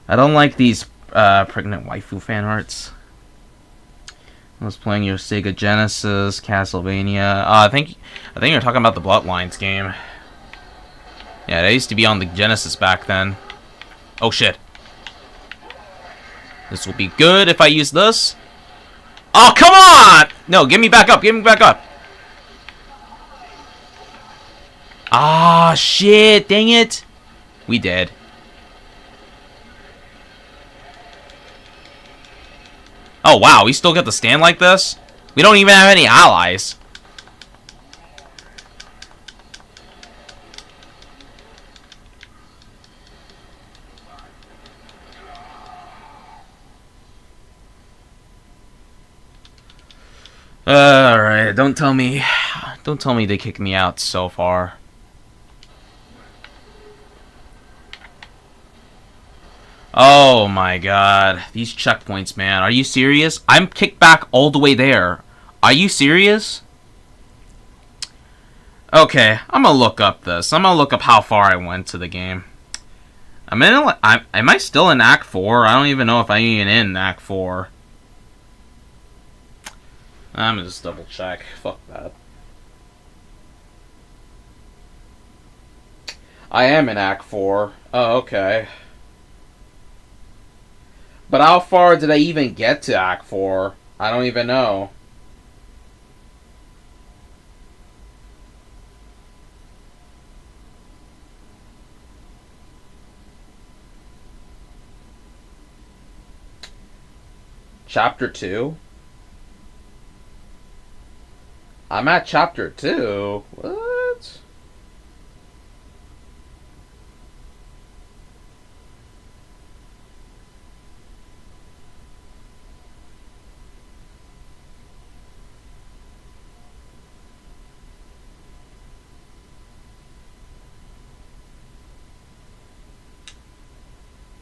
I don't like these pregnant waifu fan arts. I was playing your Sega Genesis, Castlevania. I think you're talking about the Bloodlines game. Yeah, they used to be on the Genesis back then. Oh shit. This will be good if I use this. Oh, come on! No, give me back up, give me back up. Ah, shit, dang it. We dead. Oh, wow, we still get to stand like this? We don't even have any allies. Alright, don't tell me they kicked me out so far. Oh my god. These checkpoints, man. Are you serious? I'm kicked back all the way there. Are you serious? Okay, I'm gonna look up this. I'm gonna look up how far I went to the game. Am I still in Act 4? I don't even know if I'm even in Act 4. I'm gonna just double check. Fuck that. I am in Act 4. Oh, okay. But how far did I even get to Act 4? I don't even know. Chapter 2? I'm at Chapter 2? What?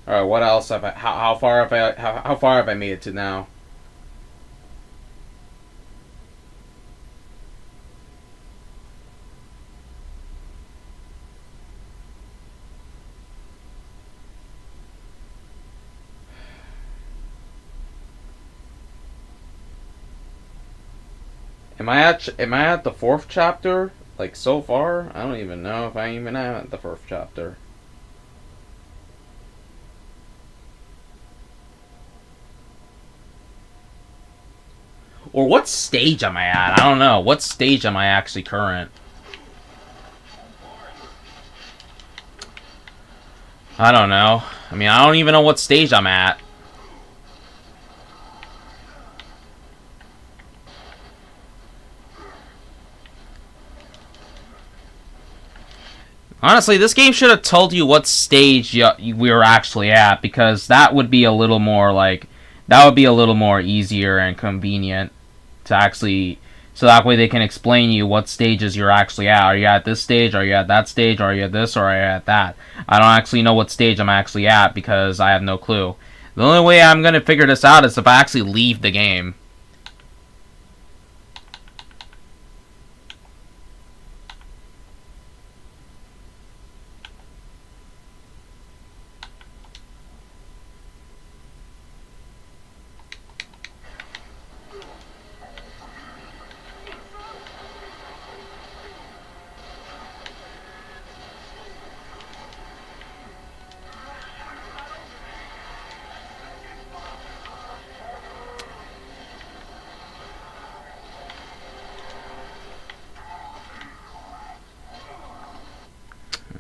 All right, what else have I? How far have I made it to now? Am I at the 4th chapter? Like so far? I don't even know if I even am at the 4th chapter. Or what stage am I at? I don't know. What stage am I actually current? I don't know. I mean, I don't even know what stage I'm at. Honestly, this game should have told you what stage we were actually at, because that would be a little more like, that would be a little more easier and convenient to actually, so that way they can explain you what stages you're actually at. Are you at this stage? Are you at that stage? Are you at this? Or are you at that? I don't actually know what stage I'm actually at because I have no clue. The only way I'm going to figure this out is if I actually leave the game.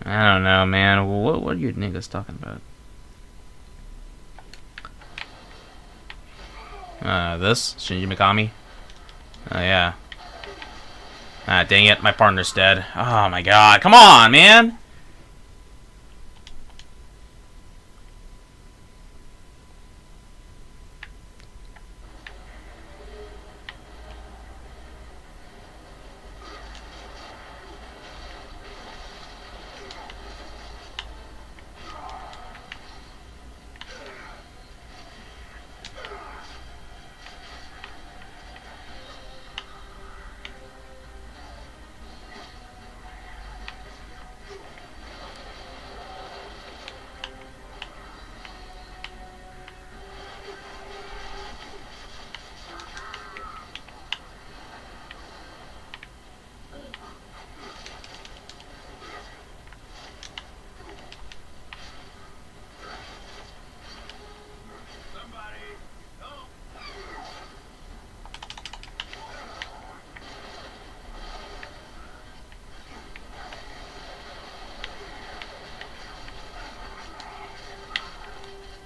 I don't know, man. What are you niggas talking about? This? Shinji Mikami? Oh, yeah. Ah, dang it. My partner's dead. Oh, my God. Come on, man!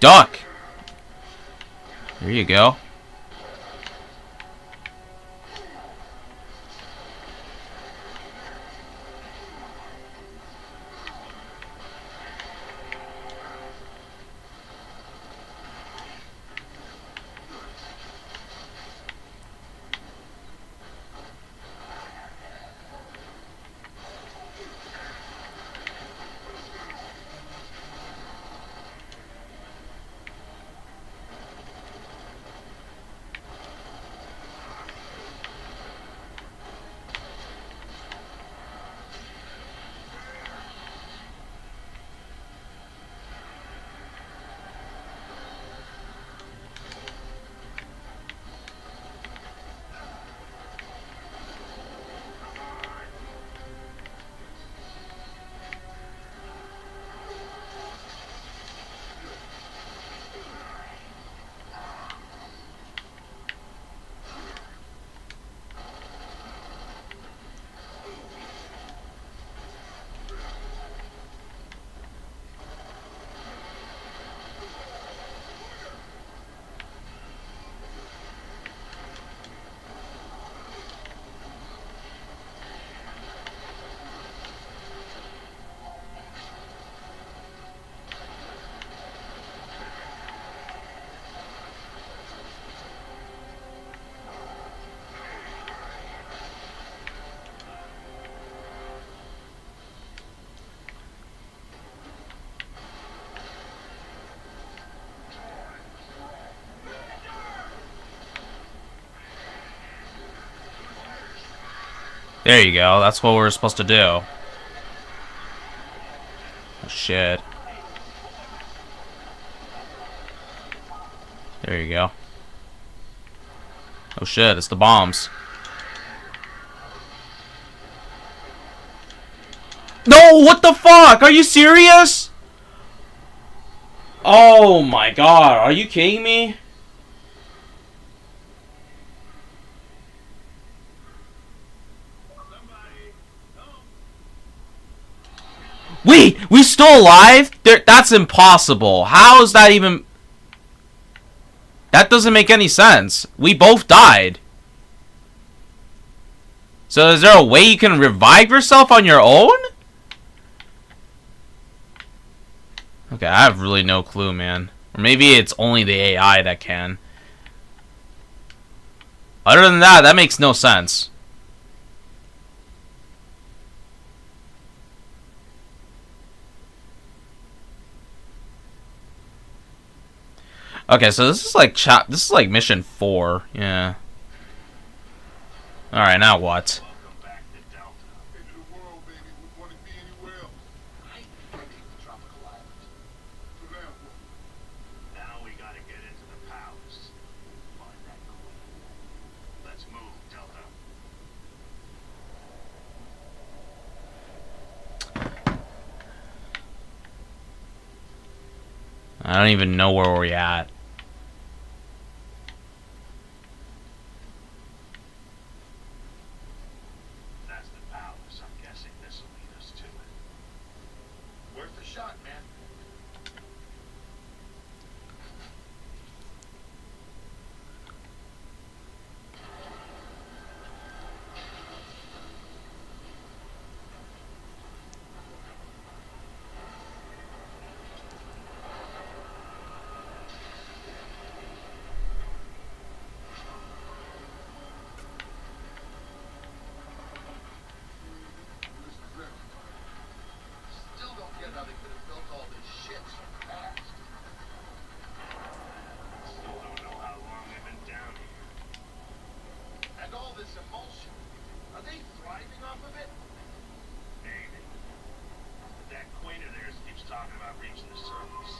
Duck! There you go. There you go. That's what we're supposed to do. Oh, shit. There you go. Oh shit, it's the bombs. No, what the fuck? Are you serious? Oh my god, are you kidding me? Wait, we still alive? That's impossible. How is that even... That doesn't make any sense. We both died. So is there a way you can revive yourself on your own? Okay, I have really no clue, man. Or maybe it's only the AI that can. Other than that, that makes no sense. Okay, so this is like mission 4. Yeah. All right, now what? I don't even know where we're at. shot, man. Still don't get how they could have built all this shit so fast. Still don't know how long they've been down here. And all this emulsion. Are they thriving off of it? Maybe. But that queen of theirs keeps talking about reaching the surface.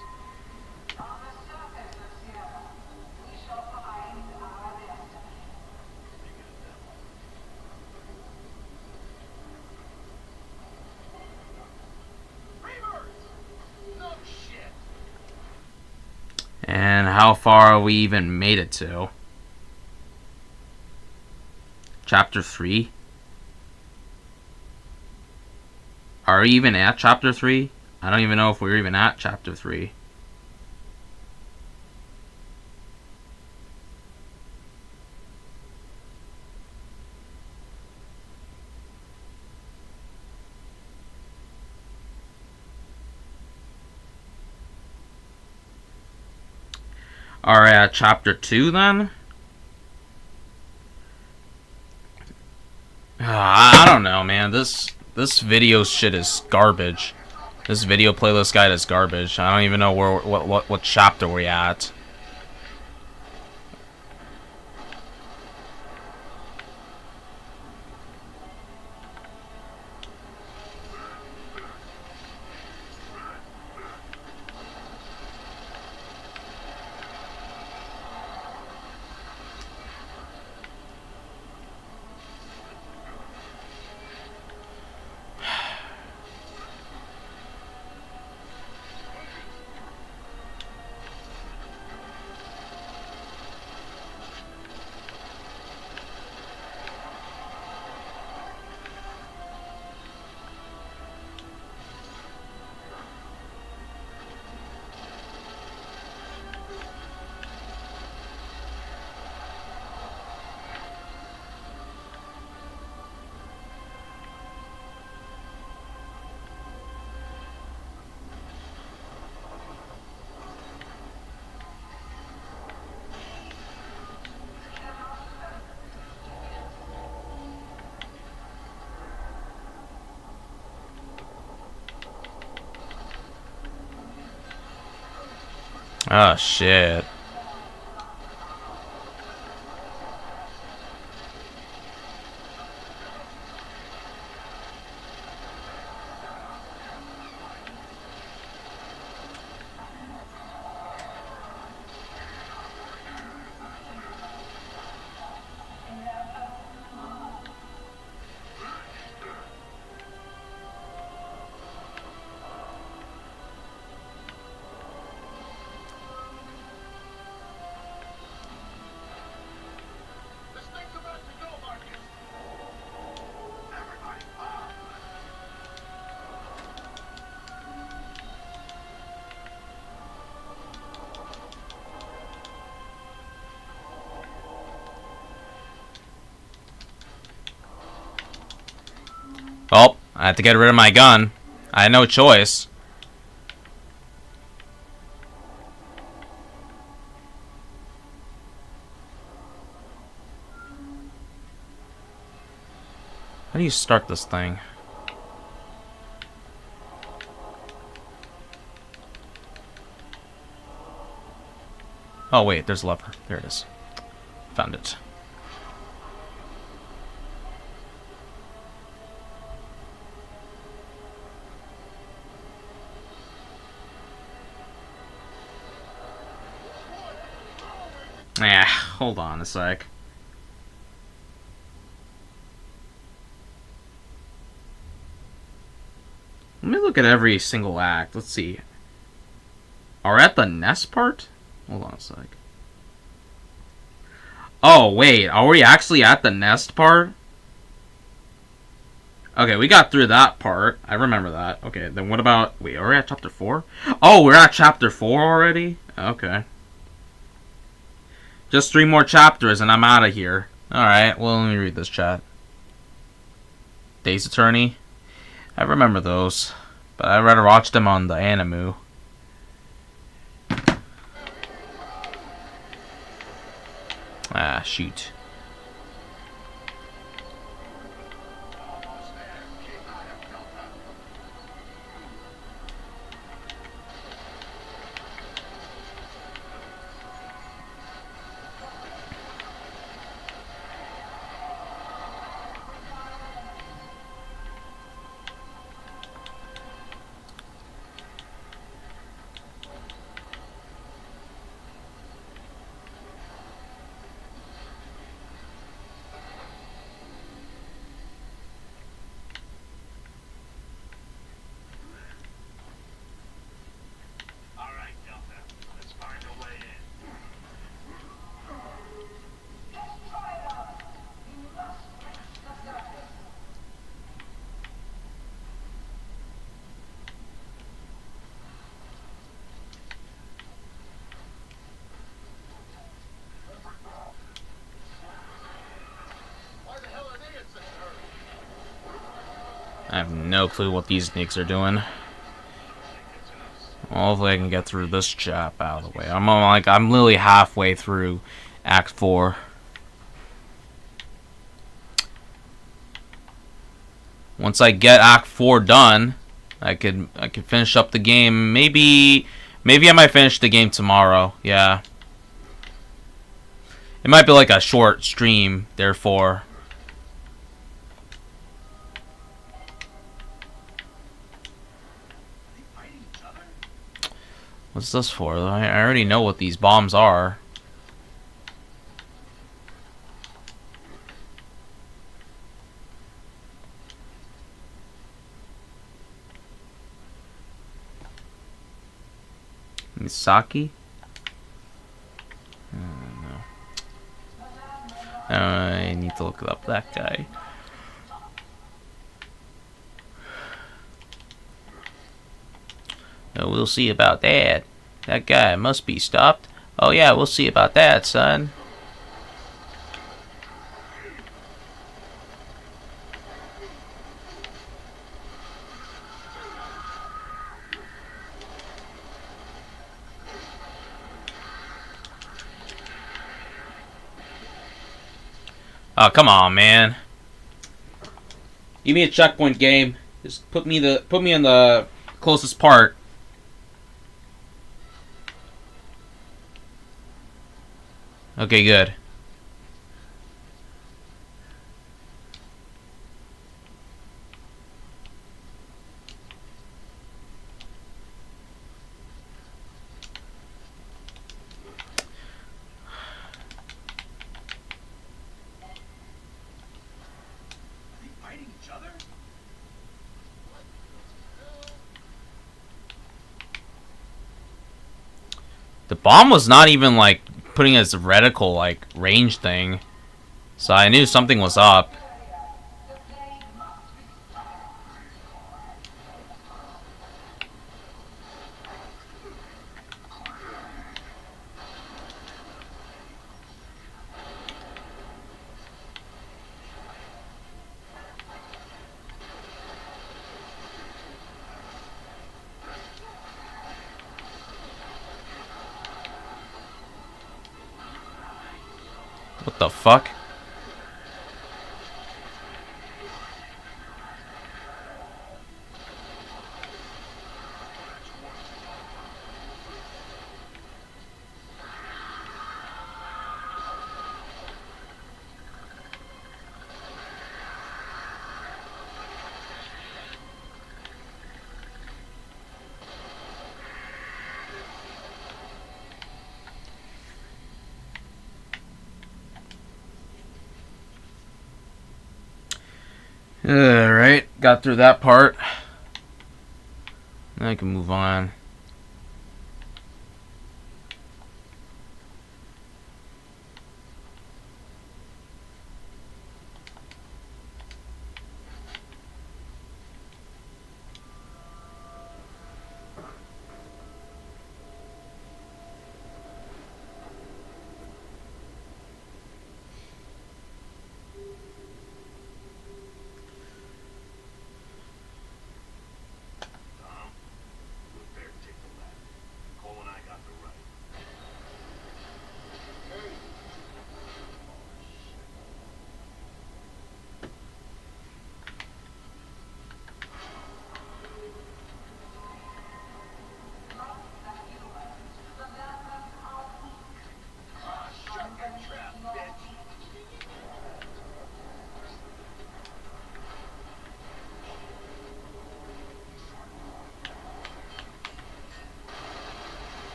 On the surface of Sierra, we shall find our destiny. Speaking of them. No shit. And how far we even made it to? Chapter 3? Are we even at Chapter 3? I don't even know if we're even at Chapter 3. Alright, at Chapter 2 then? I don't know, man. This video shit is garbage. This video playlist guide is garbage. I don't even know what chapter we're at. Oh shit. Oh, I had to get rid of my gun. I had no choice. How do you start this thing? Oh wait, there's a lever. There it is. Found it. Yeah, hold on a sec. Let me look at every single act. Let's see. Are we at the nest part? Hold on a sec. Oh, wait. Are we actually at the nest part? Okay, we got through that part. I remember that. Okay, then what about... Wait, are we at chapter 4? Oh, we're at chapter 4 already? Okay. Just 3 more chapters and I'm out of here. Alright, well, let me read this chat. Days Attorney. I remember those. But I'd rather watch them on the Animu. Ah, shoot. I have no clue what these nicks are doing. Hopefully I can get through this chap out of the way. I'm literally halfway through Act 4. Once I get Act 4 done, I could finish up the game. Maybe I might finish the game tomorrow. Yeah. It might be like a short stream, therefore. What's this for? I already know what these bombs are. Misaki? No. I need to look up that guy. Oh, we'll see about that. That guy must be stopped. Oh yeah, we'll see about that, son. Oh, come on, man. Give me a checkpoint game. Just put me in the closest part. Okay, good. The bomb was not even like putting as a reticle like range thing, so I knew something was up. What the fuck? Alright, got through that part. Now I can move on.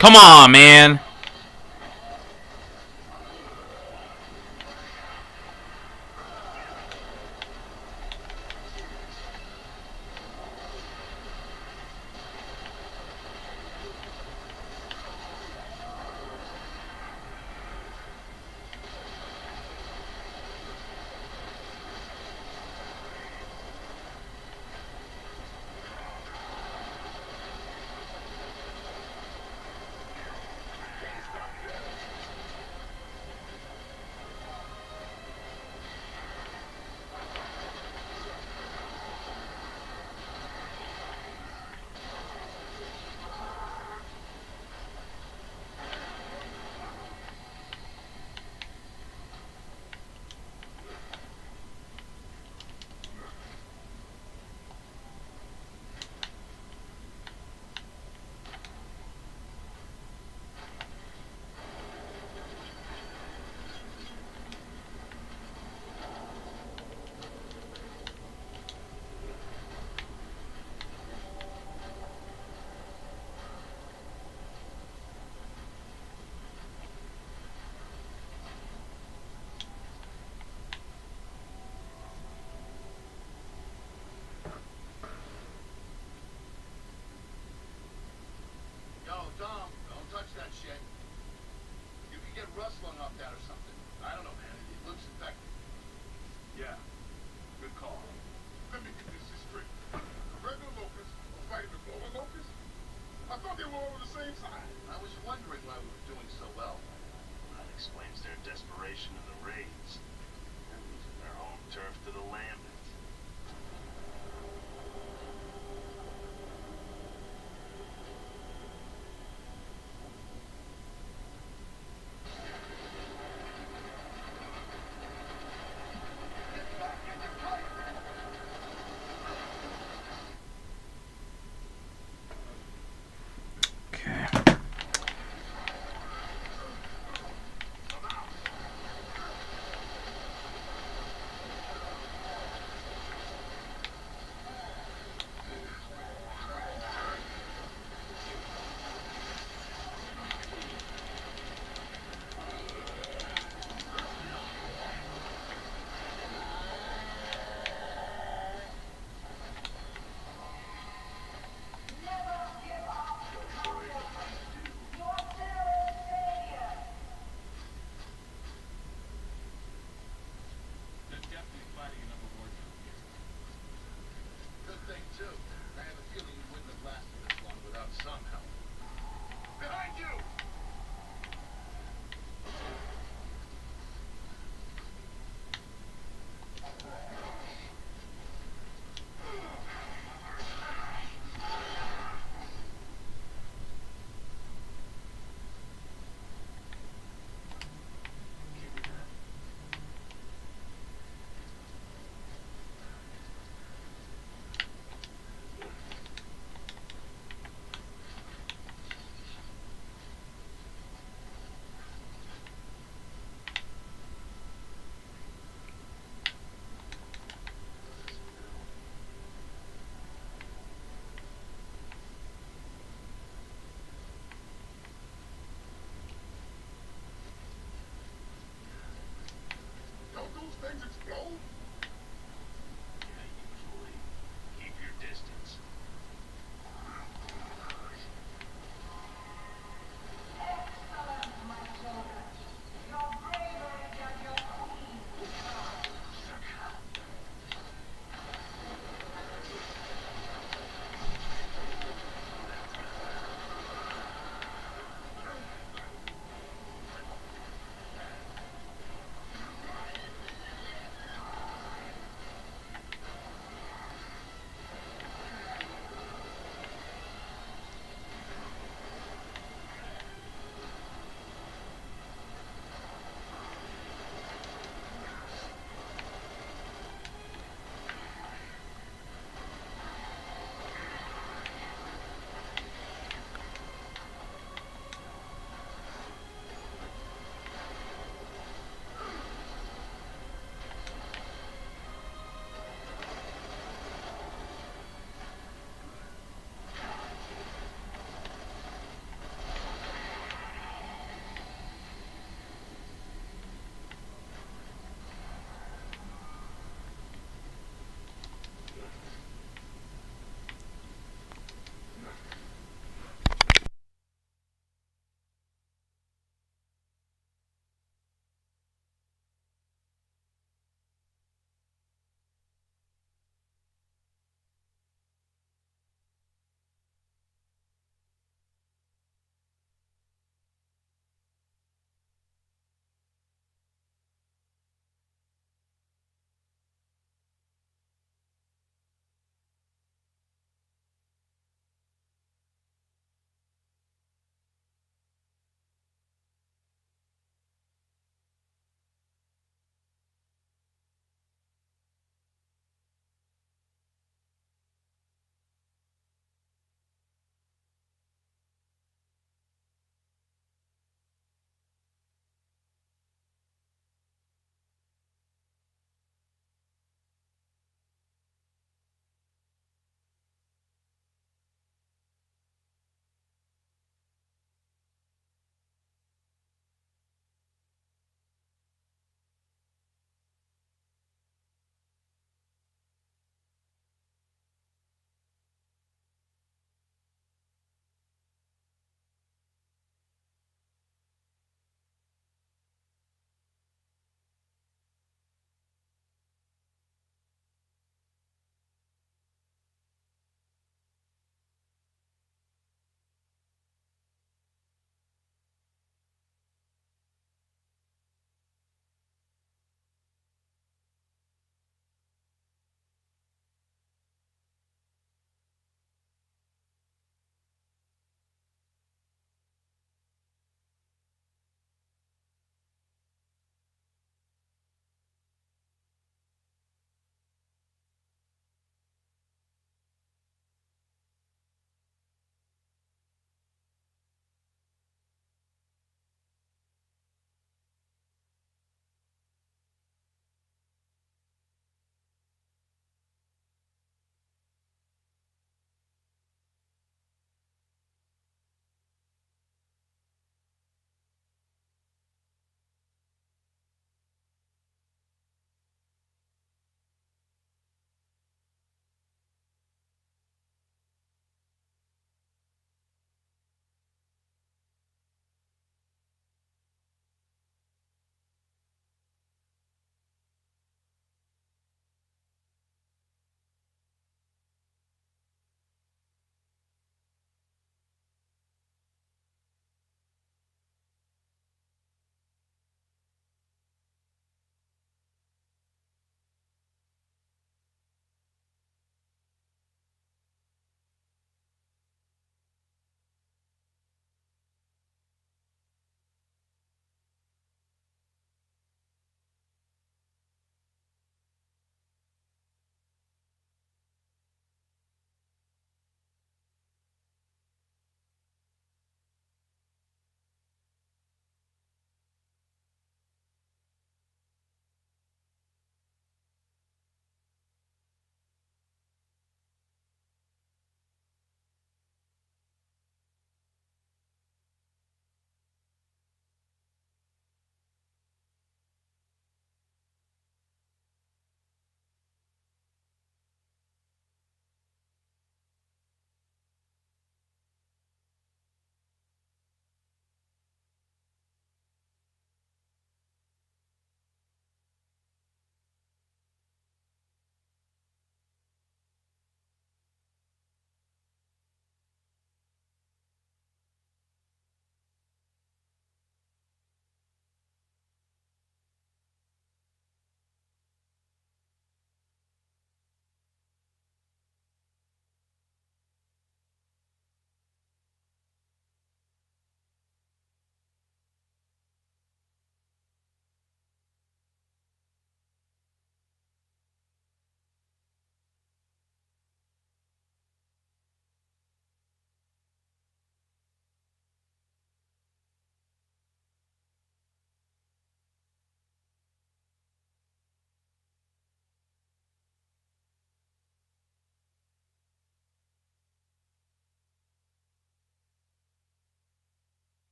Come on, man. Yo, Dom, don't touch that shit. You can get rust lung off that or something. I don't know, man. It looks infected. Yeah. Good call. Let me get this straight. A regular locust fighting a global locust? I thought they were all on the same side. I was wondering why we were doing so well. That explains their desperation in the raids. They're losing their home turf to the Lambents. Okay.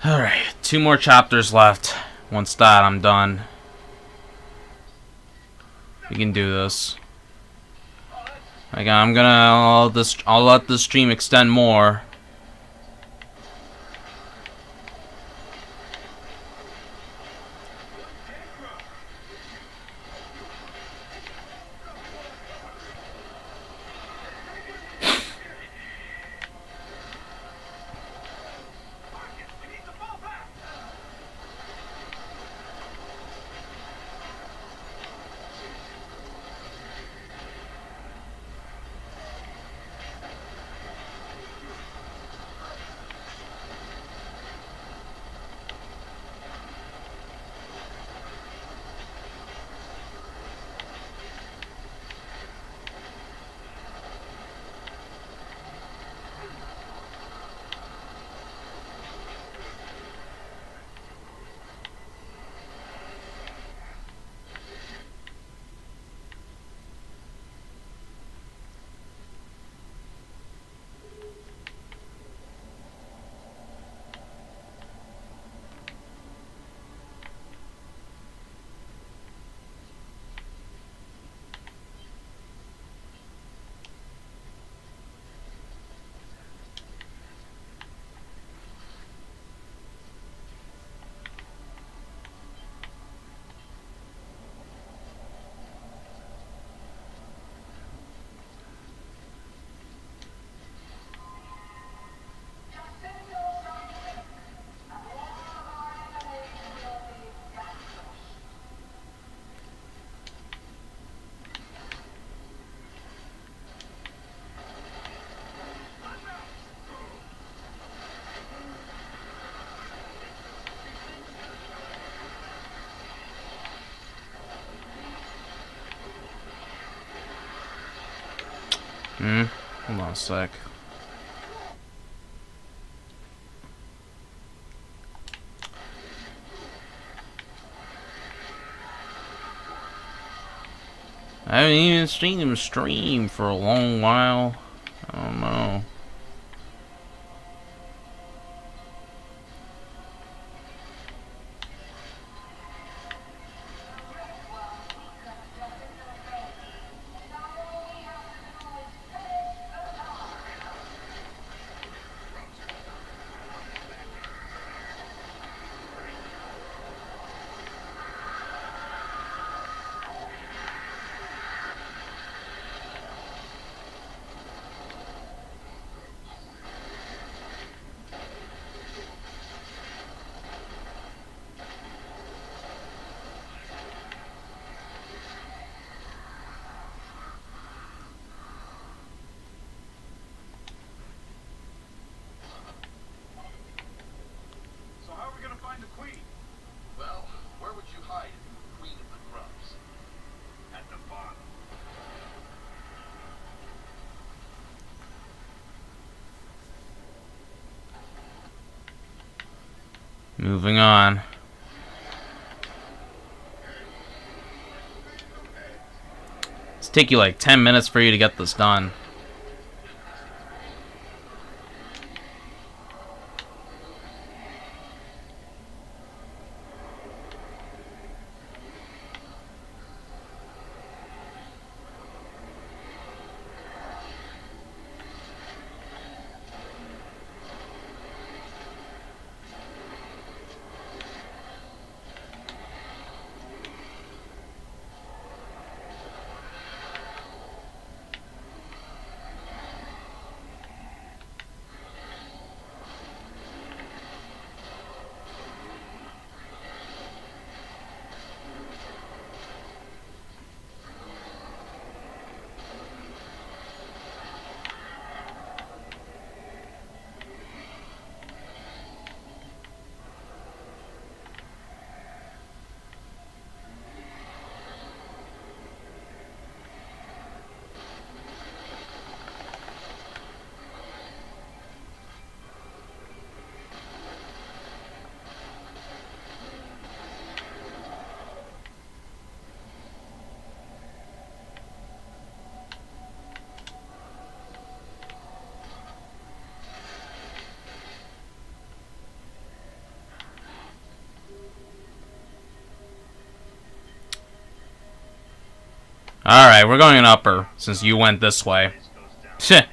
Alright, 2 more chapters left. Once that, I'm done. We can do this. Like, I'll let this stream extend more. Hold on a sec. I haven't even seen him stream for a long while. I don't know. So how are we gonna find the queen? Well, where would you hide if you were queen of the grubs? At the bottom. Moving on. It's take you like 10 minutes for you to get this done. Alright, we're going an upper, since you went this way. Shit.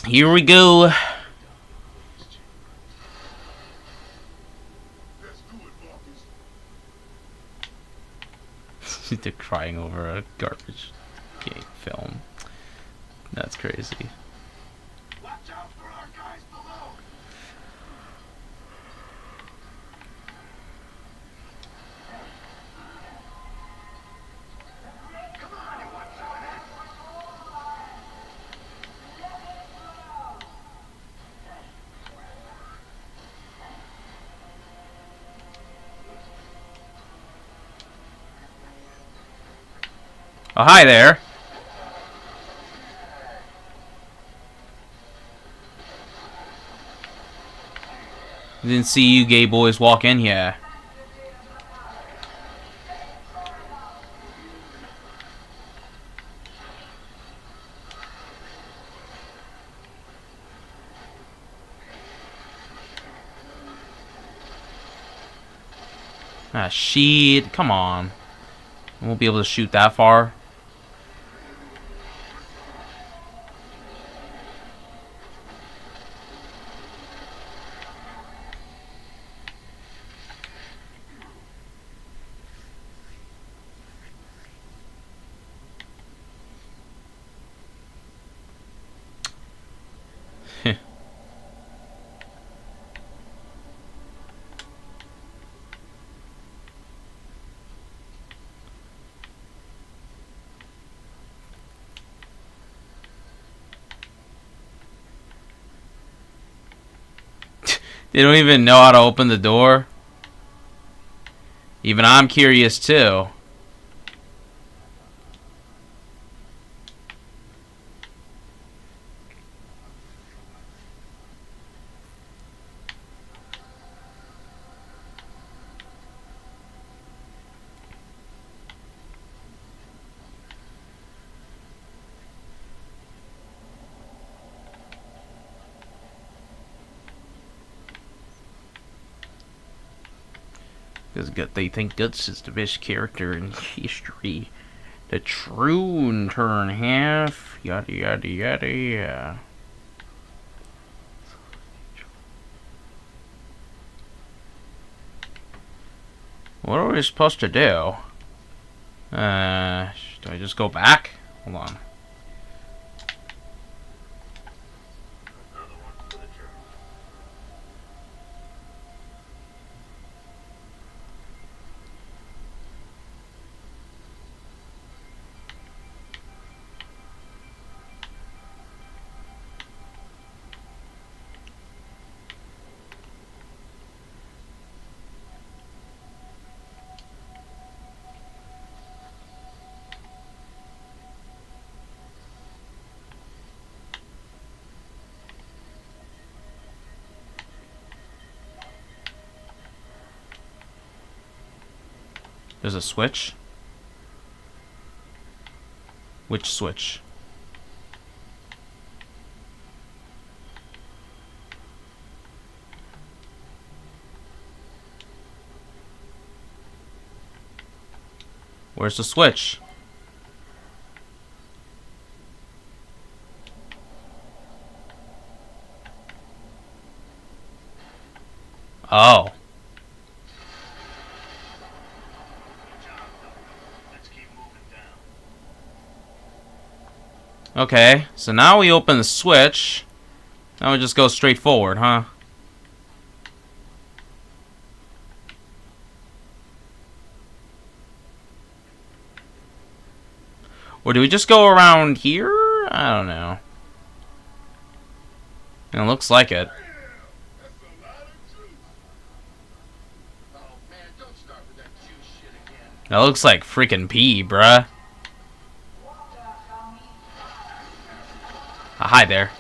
Here we go. They're crying over a garbage game film. That's crazy. Watch out for our guys below. Come on, you want some of that? Oh, hi there. Didn't see you gay boys walk in here. Ah, shit. Come on. I won't be able to shoot that far. They don't even know how to open the door. Even I'm curious too. Because they think Guts is the best character in history. The true and turn half. Yada yada yada yeah. What are we supposed to do? Do I just go back? Hold on. There's a switch. Which switch? Where's the switch? Oh. Okay, so now we open the switch. Now we just go straight forward, huh? Or do we just go around here? I don't know. It looks like it. That looks like freaking pee, bruh. Hi there.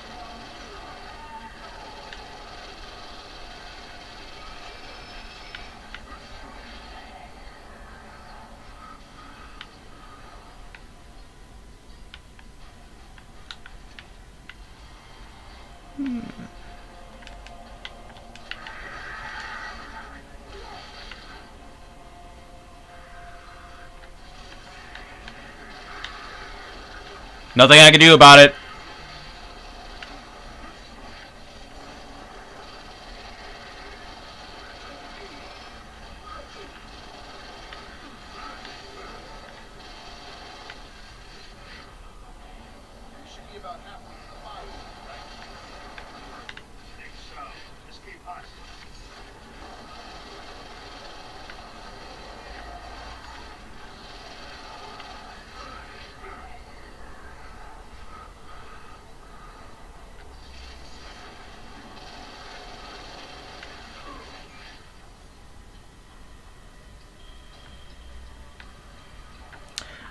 Nothing I can do about it.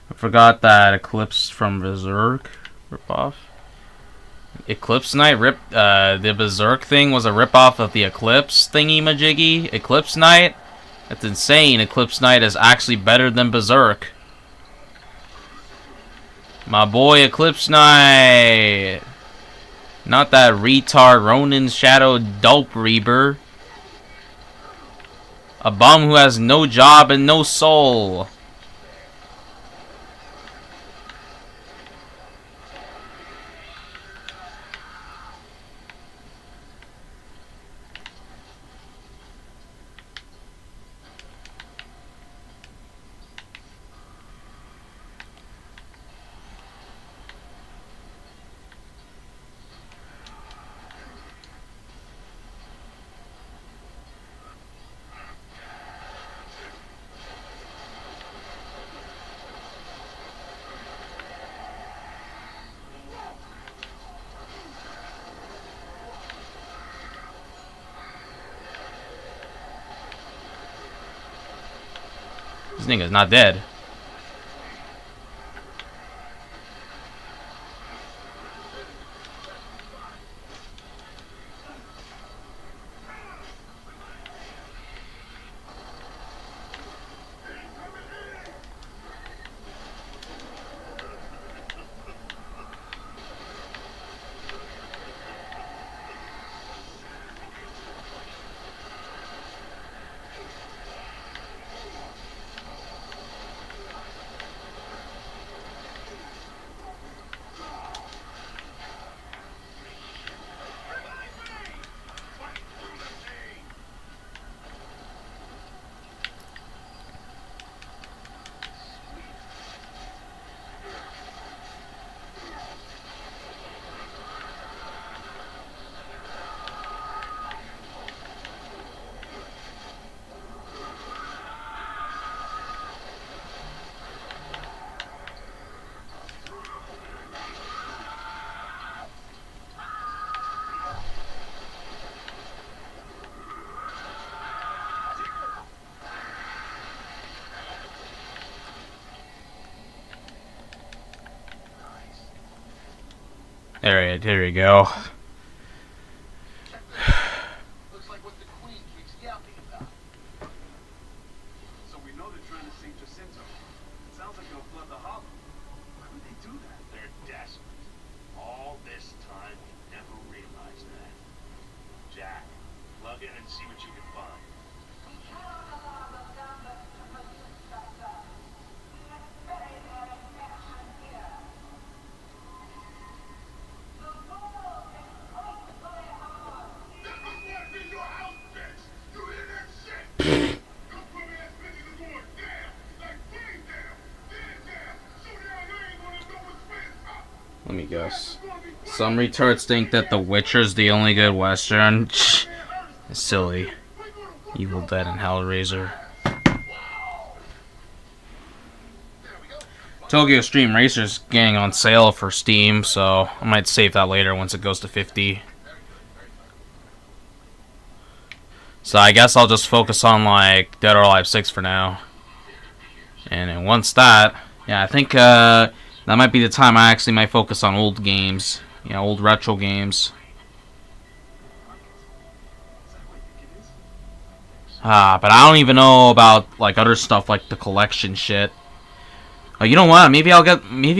I forgot that Eclipse from Berserk ripoff. Eclipse Knight the Berserk thing was a ripoff of the Eclipse thingy majiggy. Eclipse Knight? That's insane. Eclipse Knight is actually better than Berserk. My boy Eclipse Knight. Not that retard Ronin Shadow Dope Reaper. A bum who has no job and no soul. This nigga's not dead. There we go. Looks like what the Queen keeps yapping about. So we know they're trying to sink Jacinto. It sounds like they'll flood the hollow. Why would they do that? They're desperate. All this time, we never realized that. Jack, plug in and see what you can find. Let me guess. Some retards think that The Witcher's the only good Western. It's silly. Evil Dead and Hellraiser. Tokyo Stream Racer's getting on sale for Steam, so I might save that later once it goes to 50. So I guess I'll just focus on like Dead or Alive 6 for now. And then once that, yeah, I think that might be the time I actually might focus on old games. You know, old retro games. But I don't even know about like other stuff like the collection shit. You know what? Maybe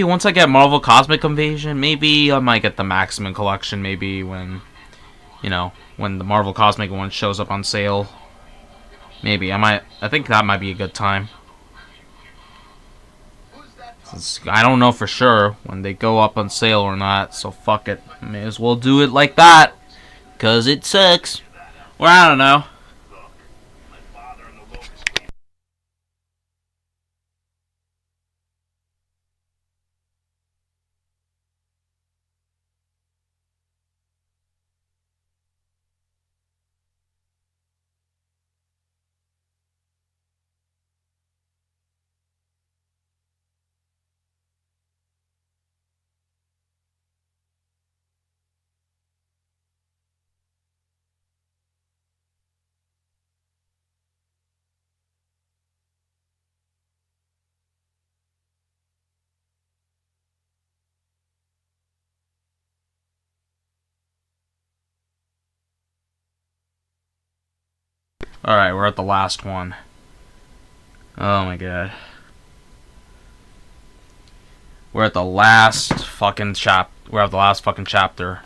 once I get Marvel Cosmic Invasion, maybe I might get the Maximum Collection. Maybe when, you know, when the Marvel Cosmic one shows up on sale. Maybe I think that might be a good time. Who's that Since I don't know for sure when they go up on sale or not, so fuck it. May as well do it like that. Cause it sucks. Or I don't know. Alright, we're at the last one. Oh my god. We're at the last fucking chapter.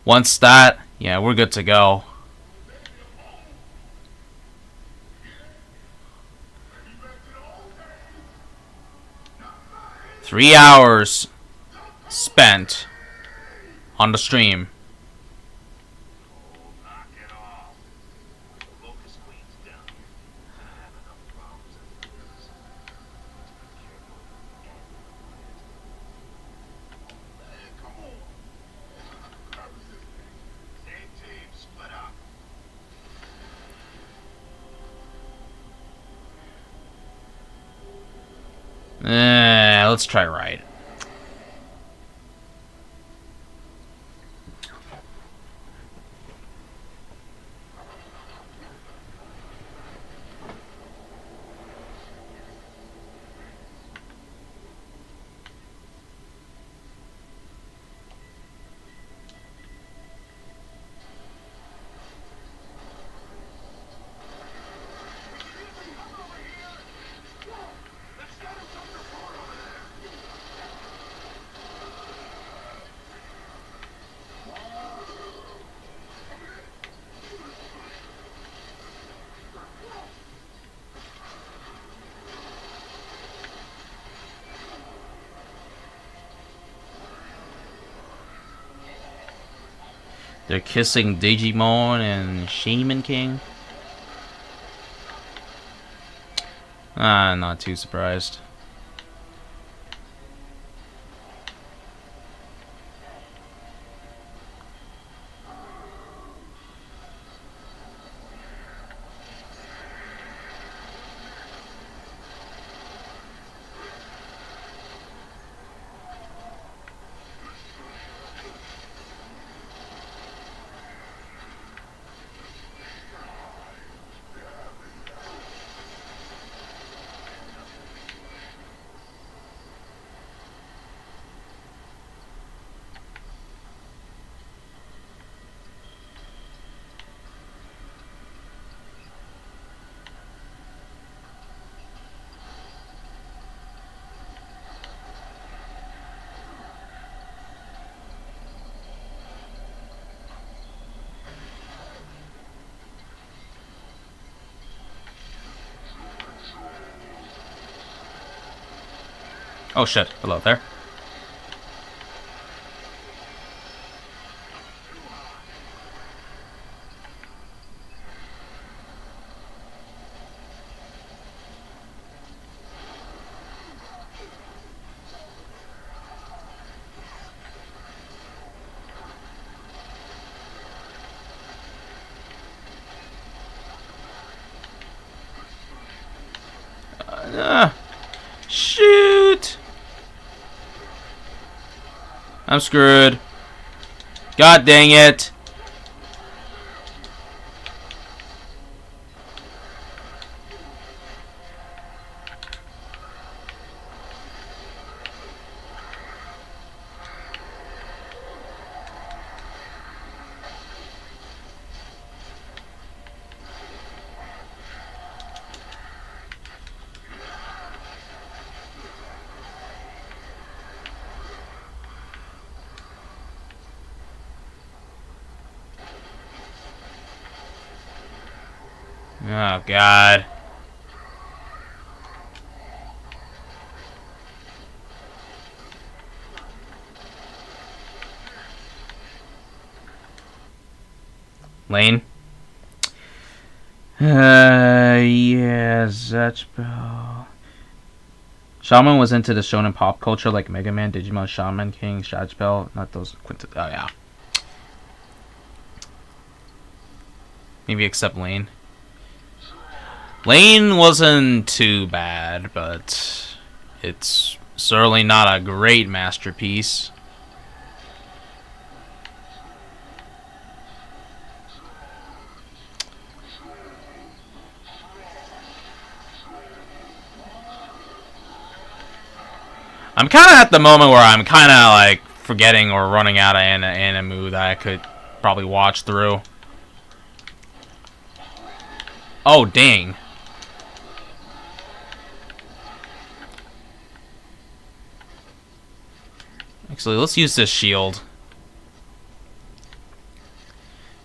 Once that, yeah, we're good to go. Three hours spent on the stream. Let's try right. They're kissing Digimon and Shaman King. Not too surprised. Oh shit, hello there. Shoot! I'm screwed. God dang it. Oh, God. Lane? Yeah, Zatchbell. Shaman was into the shonen pop culture like Mega Man, Digimon, Shaman King, Zatchbell. Not those Quintet. Oh, yeah. Maybe except Lane. Lane wasn't too bad, but it's certainly not a great masterpiece. I'm kind of at the moment where I'm kind of like forgetting or running out of anime that I could probably watch through. Oh, dang. Actually, let's use this shield.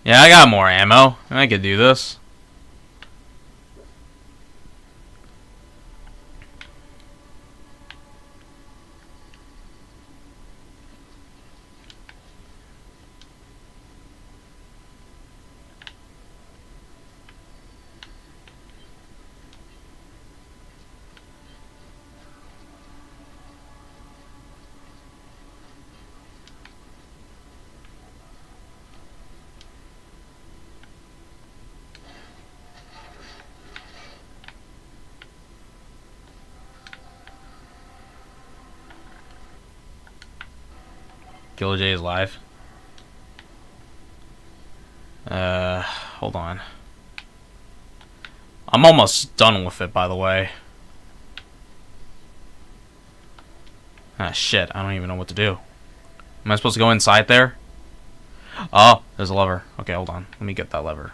Yeah, I got more ammo. I could do this. Killer J is live. Hold on. I'm almost done with it, by the way. Ah, shit. I don't even know what to do. Am I supposed to go inside there? Oh, there's a lever. Okay, hold on. Let me get that lever.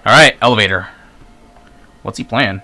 Alright, elevator. What's he playing?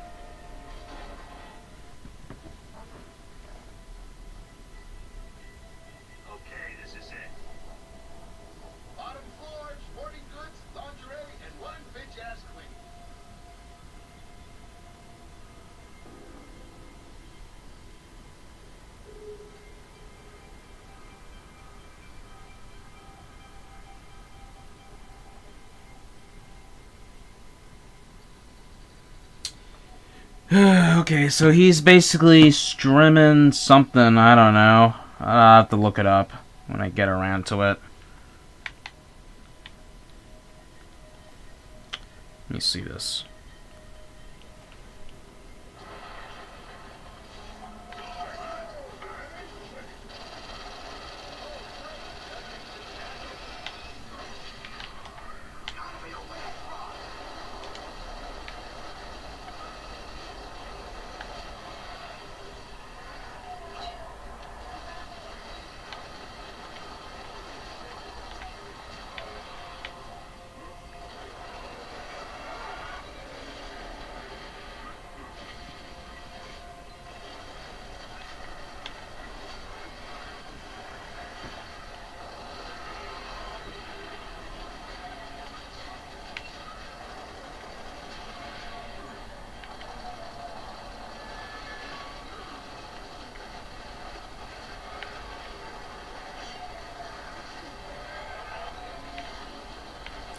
Okay, so he's basically streaming something, I don't know. I'll have to look it up when I get around to it. Let me see this.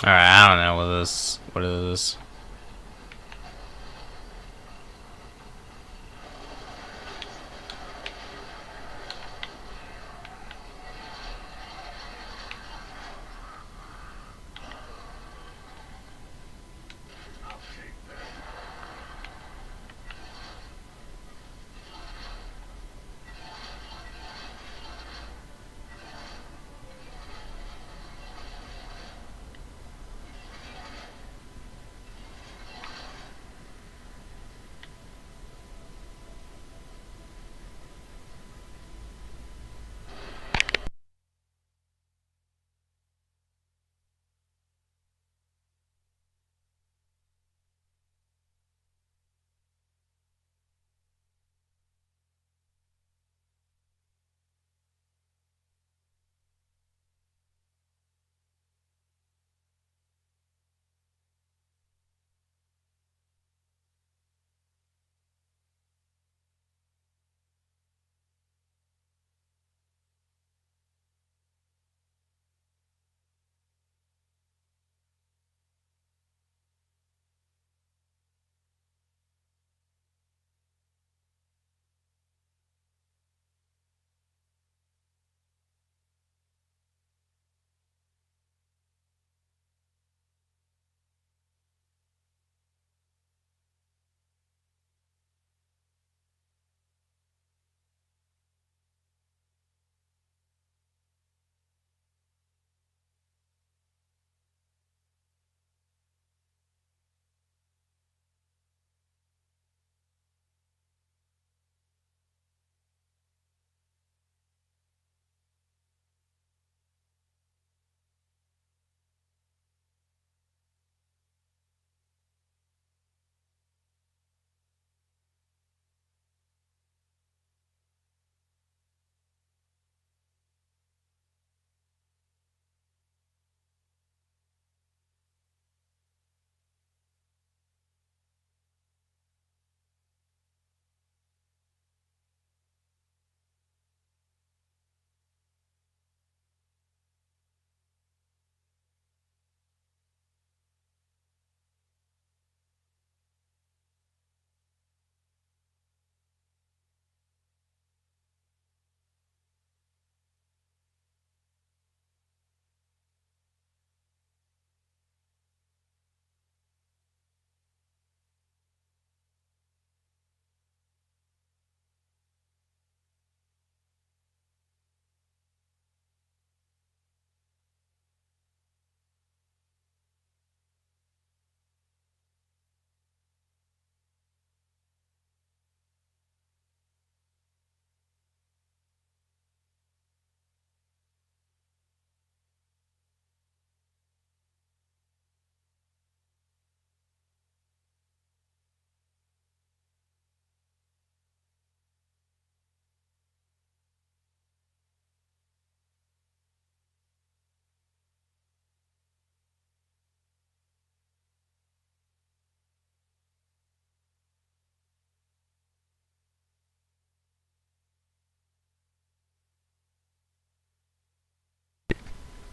Alright, I don't know what it is.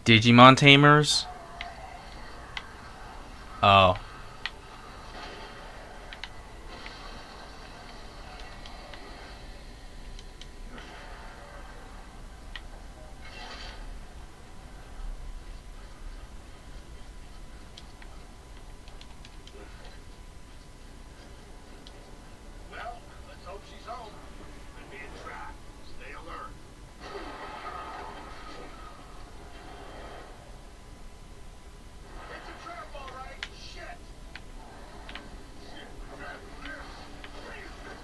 Digimon Tamers? Oh. Well, let's hope she's home. Could be a trap. Stay alert. It's a trap, all right. Shit. Shit, trap. Where is this?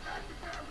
Back to camera.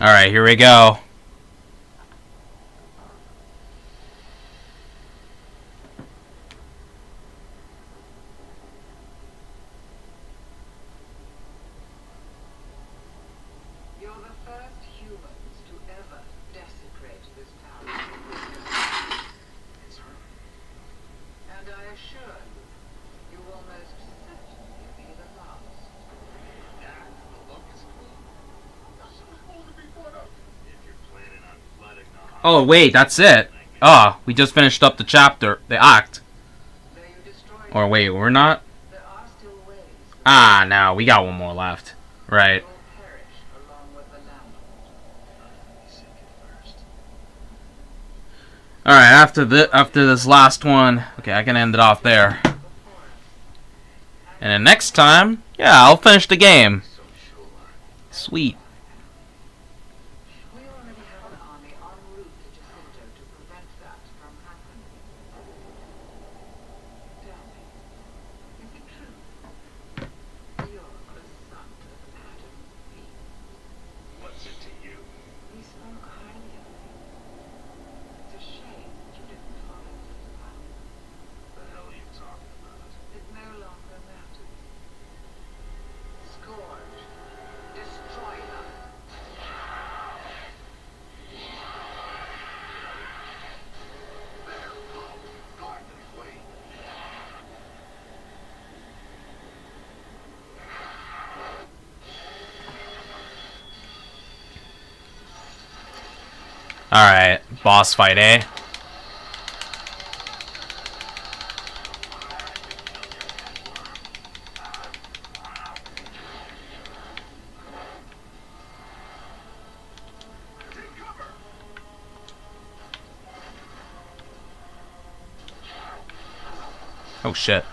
Alright, here we go. You're the first humans to ever desecrate this palace. And I assure you, you will most certainly be the last. Oh, wait, that's it. Ah, we just finished up the chapter, the act. Or wait, we're not? Ah, no, we got one more left. Right. Alright, after this last one, okay, I can end it off there. And then next time, yeah, I'll finish the game. Sweet. What's it to you? We spoke highly of you. It's a shame that you didn't follow this path. The hell are you talking about? It no longer matters. Scourge. Destroy them. There, Paul. Guard this way. Alright, boss fight, eh? Oh shit.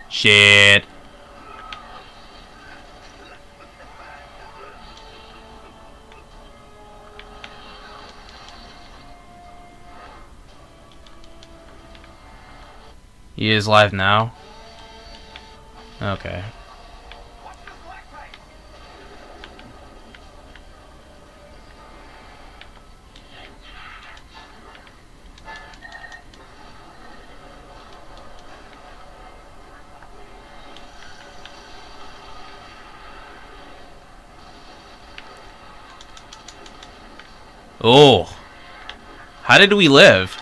Shit. He is live now? Okay. Oh. How did we live?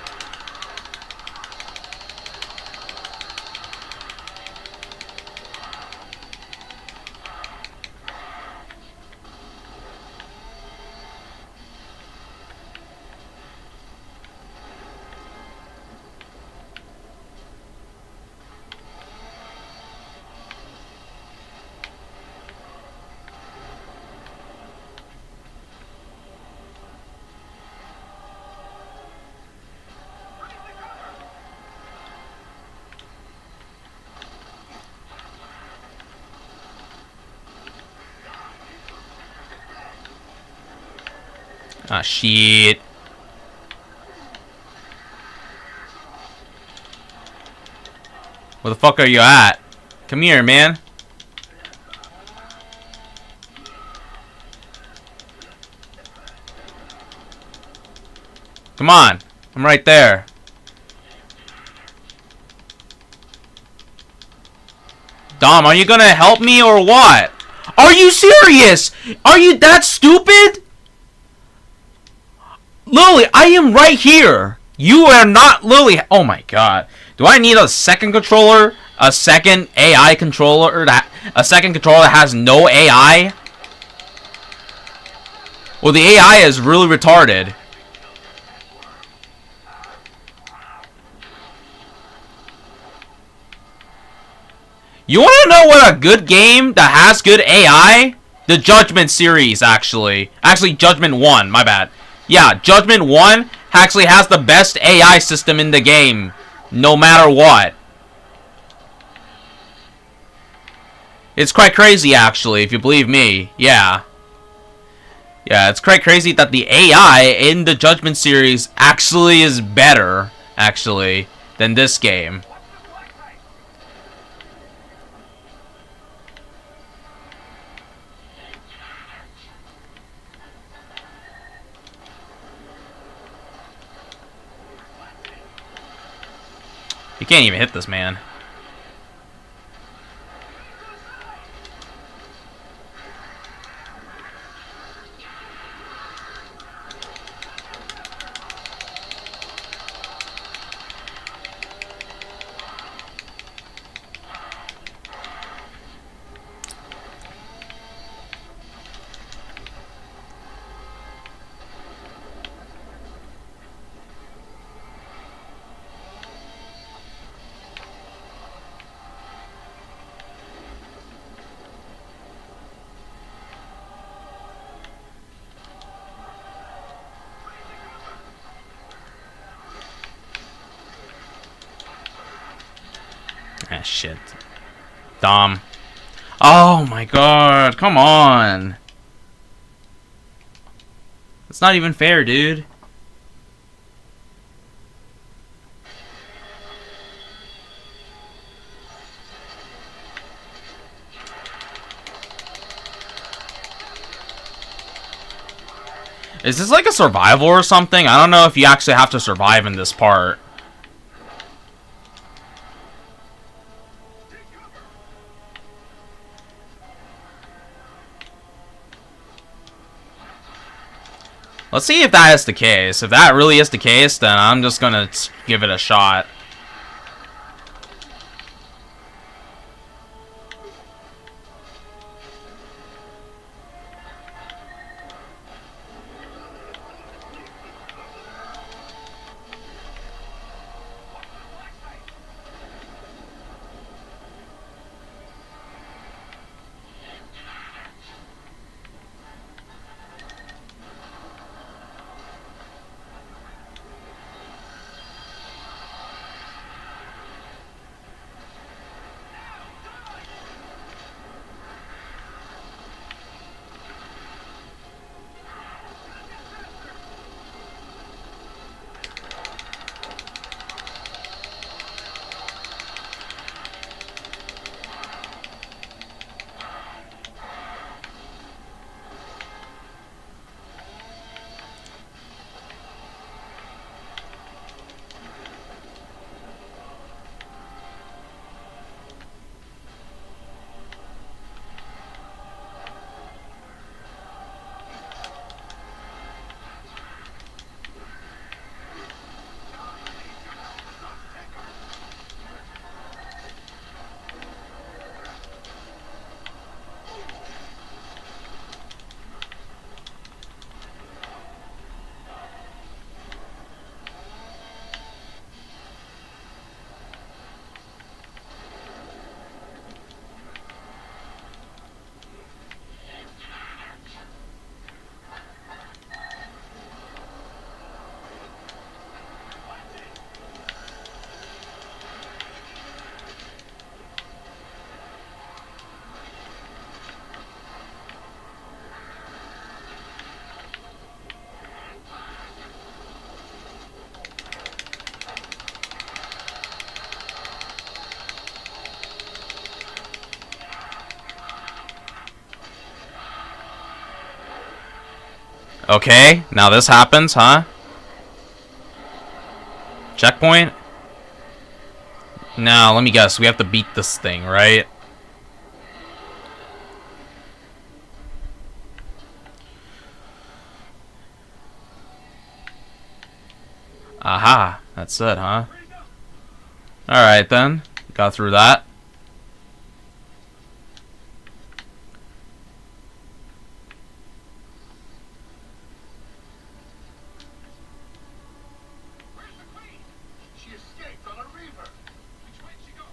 Ah, shit. Where the fuck are you at? Come here, man. Come on. I'm right there. Dom, are you gonna help me or what? Are you serious? Are you that stupid? Lily, I am right here. You are not Lily. Oh my god. Do I need a second controller? A second AI controller? A second controller that has no AI? Well, the AI is really retarded. You want to know what a good game that has good AI? The Judgment series, actually. Actually, Judgment 1, my bad. Yeah, Judgment 1 actually has the best AI system in the game, no matter what. It's quite crazy, actually, if you believe me. Yeah. Yeah, it's quite crazy that the AI in the Judgment series actually is better, actually, than this game. You can't even hit this man. Ah, shit. Dom. Oh my god, come on. It's not even fair, dude. Is this like a survival or something? I don't know if you actually have to survive in this part. Let's see if that is the case. If that really is the case, then I'm just gonna give it a shot. Okay, now this happens, huh? Checkpoint? Now, let me guess. We have to beat this thing, right? Aha, that's it, huh? Alright then, got through that. Where's the Queen? She escaped on a Reaver. Which way she go?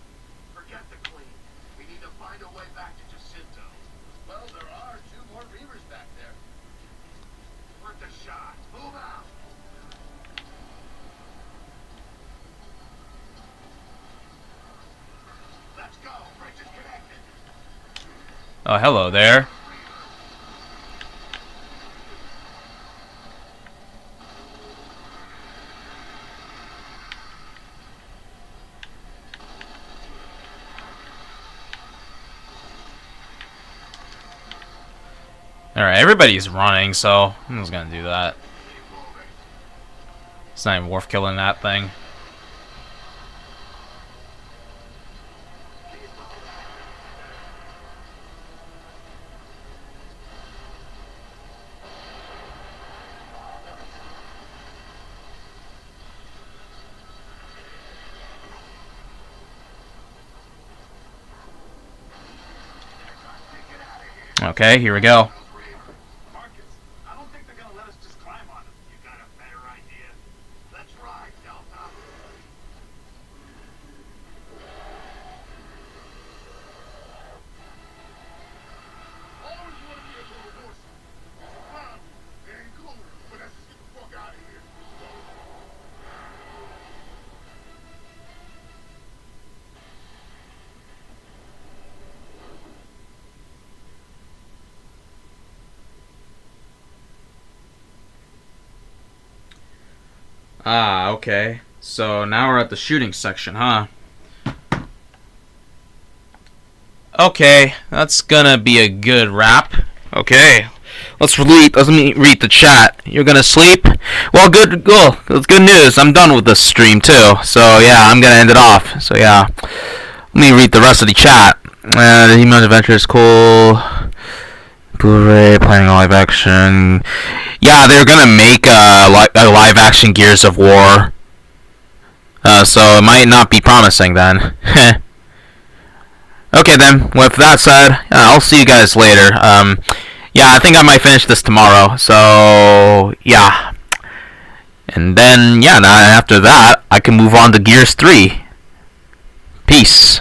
Forget the Queen. We need to find a way back to Jacinto. Well, there are 2 more Reavers back there. Worth a shot. Move out. Let's go. Bridge is connected. Oh, hello there. Alright, everybody's running, so I'm just gonna do that. It's not even worth killing that thing. Okay, here we go. Marcus, I don't think they're gonna let us just climb on them. You got a better idea? Let's ride, Delta. Always wanna be a little horsey. It's fun. It ain't cool, but let's just get the fuck out of here. Ah, okay. So now we're at the shooting section, huh? Okay, that's gonna be a good wrap. Okay, let me read the chat. You're gonna sleep? Well, good. Cool. That's good news. I'm done with this stream too. So yeah, I'm gonna end it off. So yeah, let me read the rest of the chat. The He-Man Adventure is cool. Blu-ray, planning live action. Yeah, they're gonna make a live action Gears of War. So it might not be promising then. Okay then, with that said, I'll see you guys later. Yeah, I think I might finish this tomorrow. So yeah. And then yeah, now after that, I can move on to Gears 3. Peace.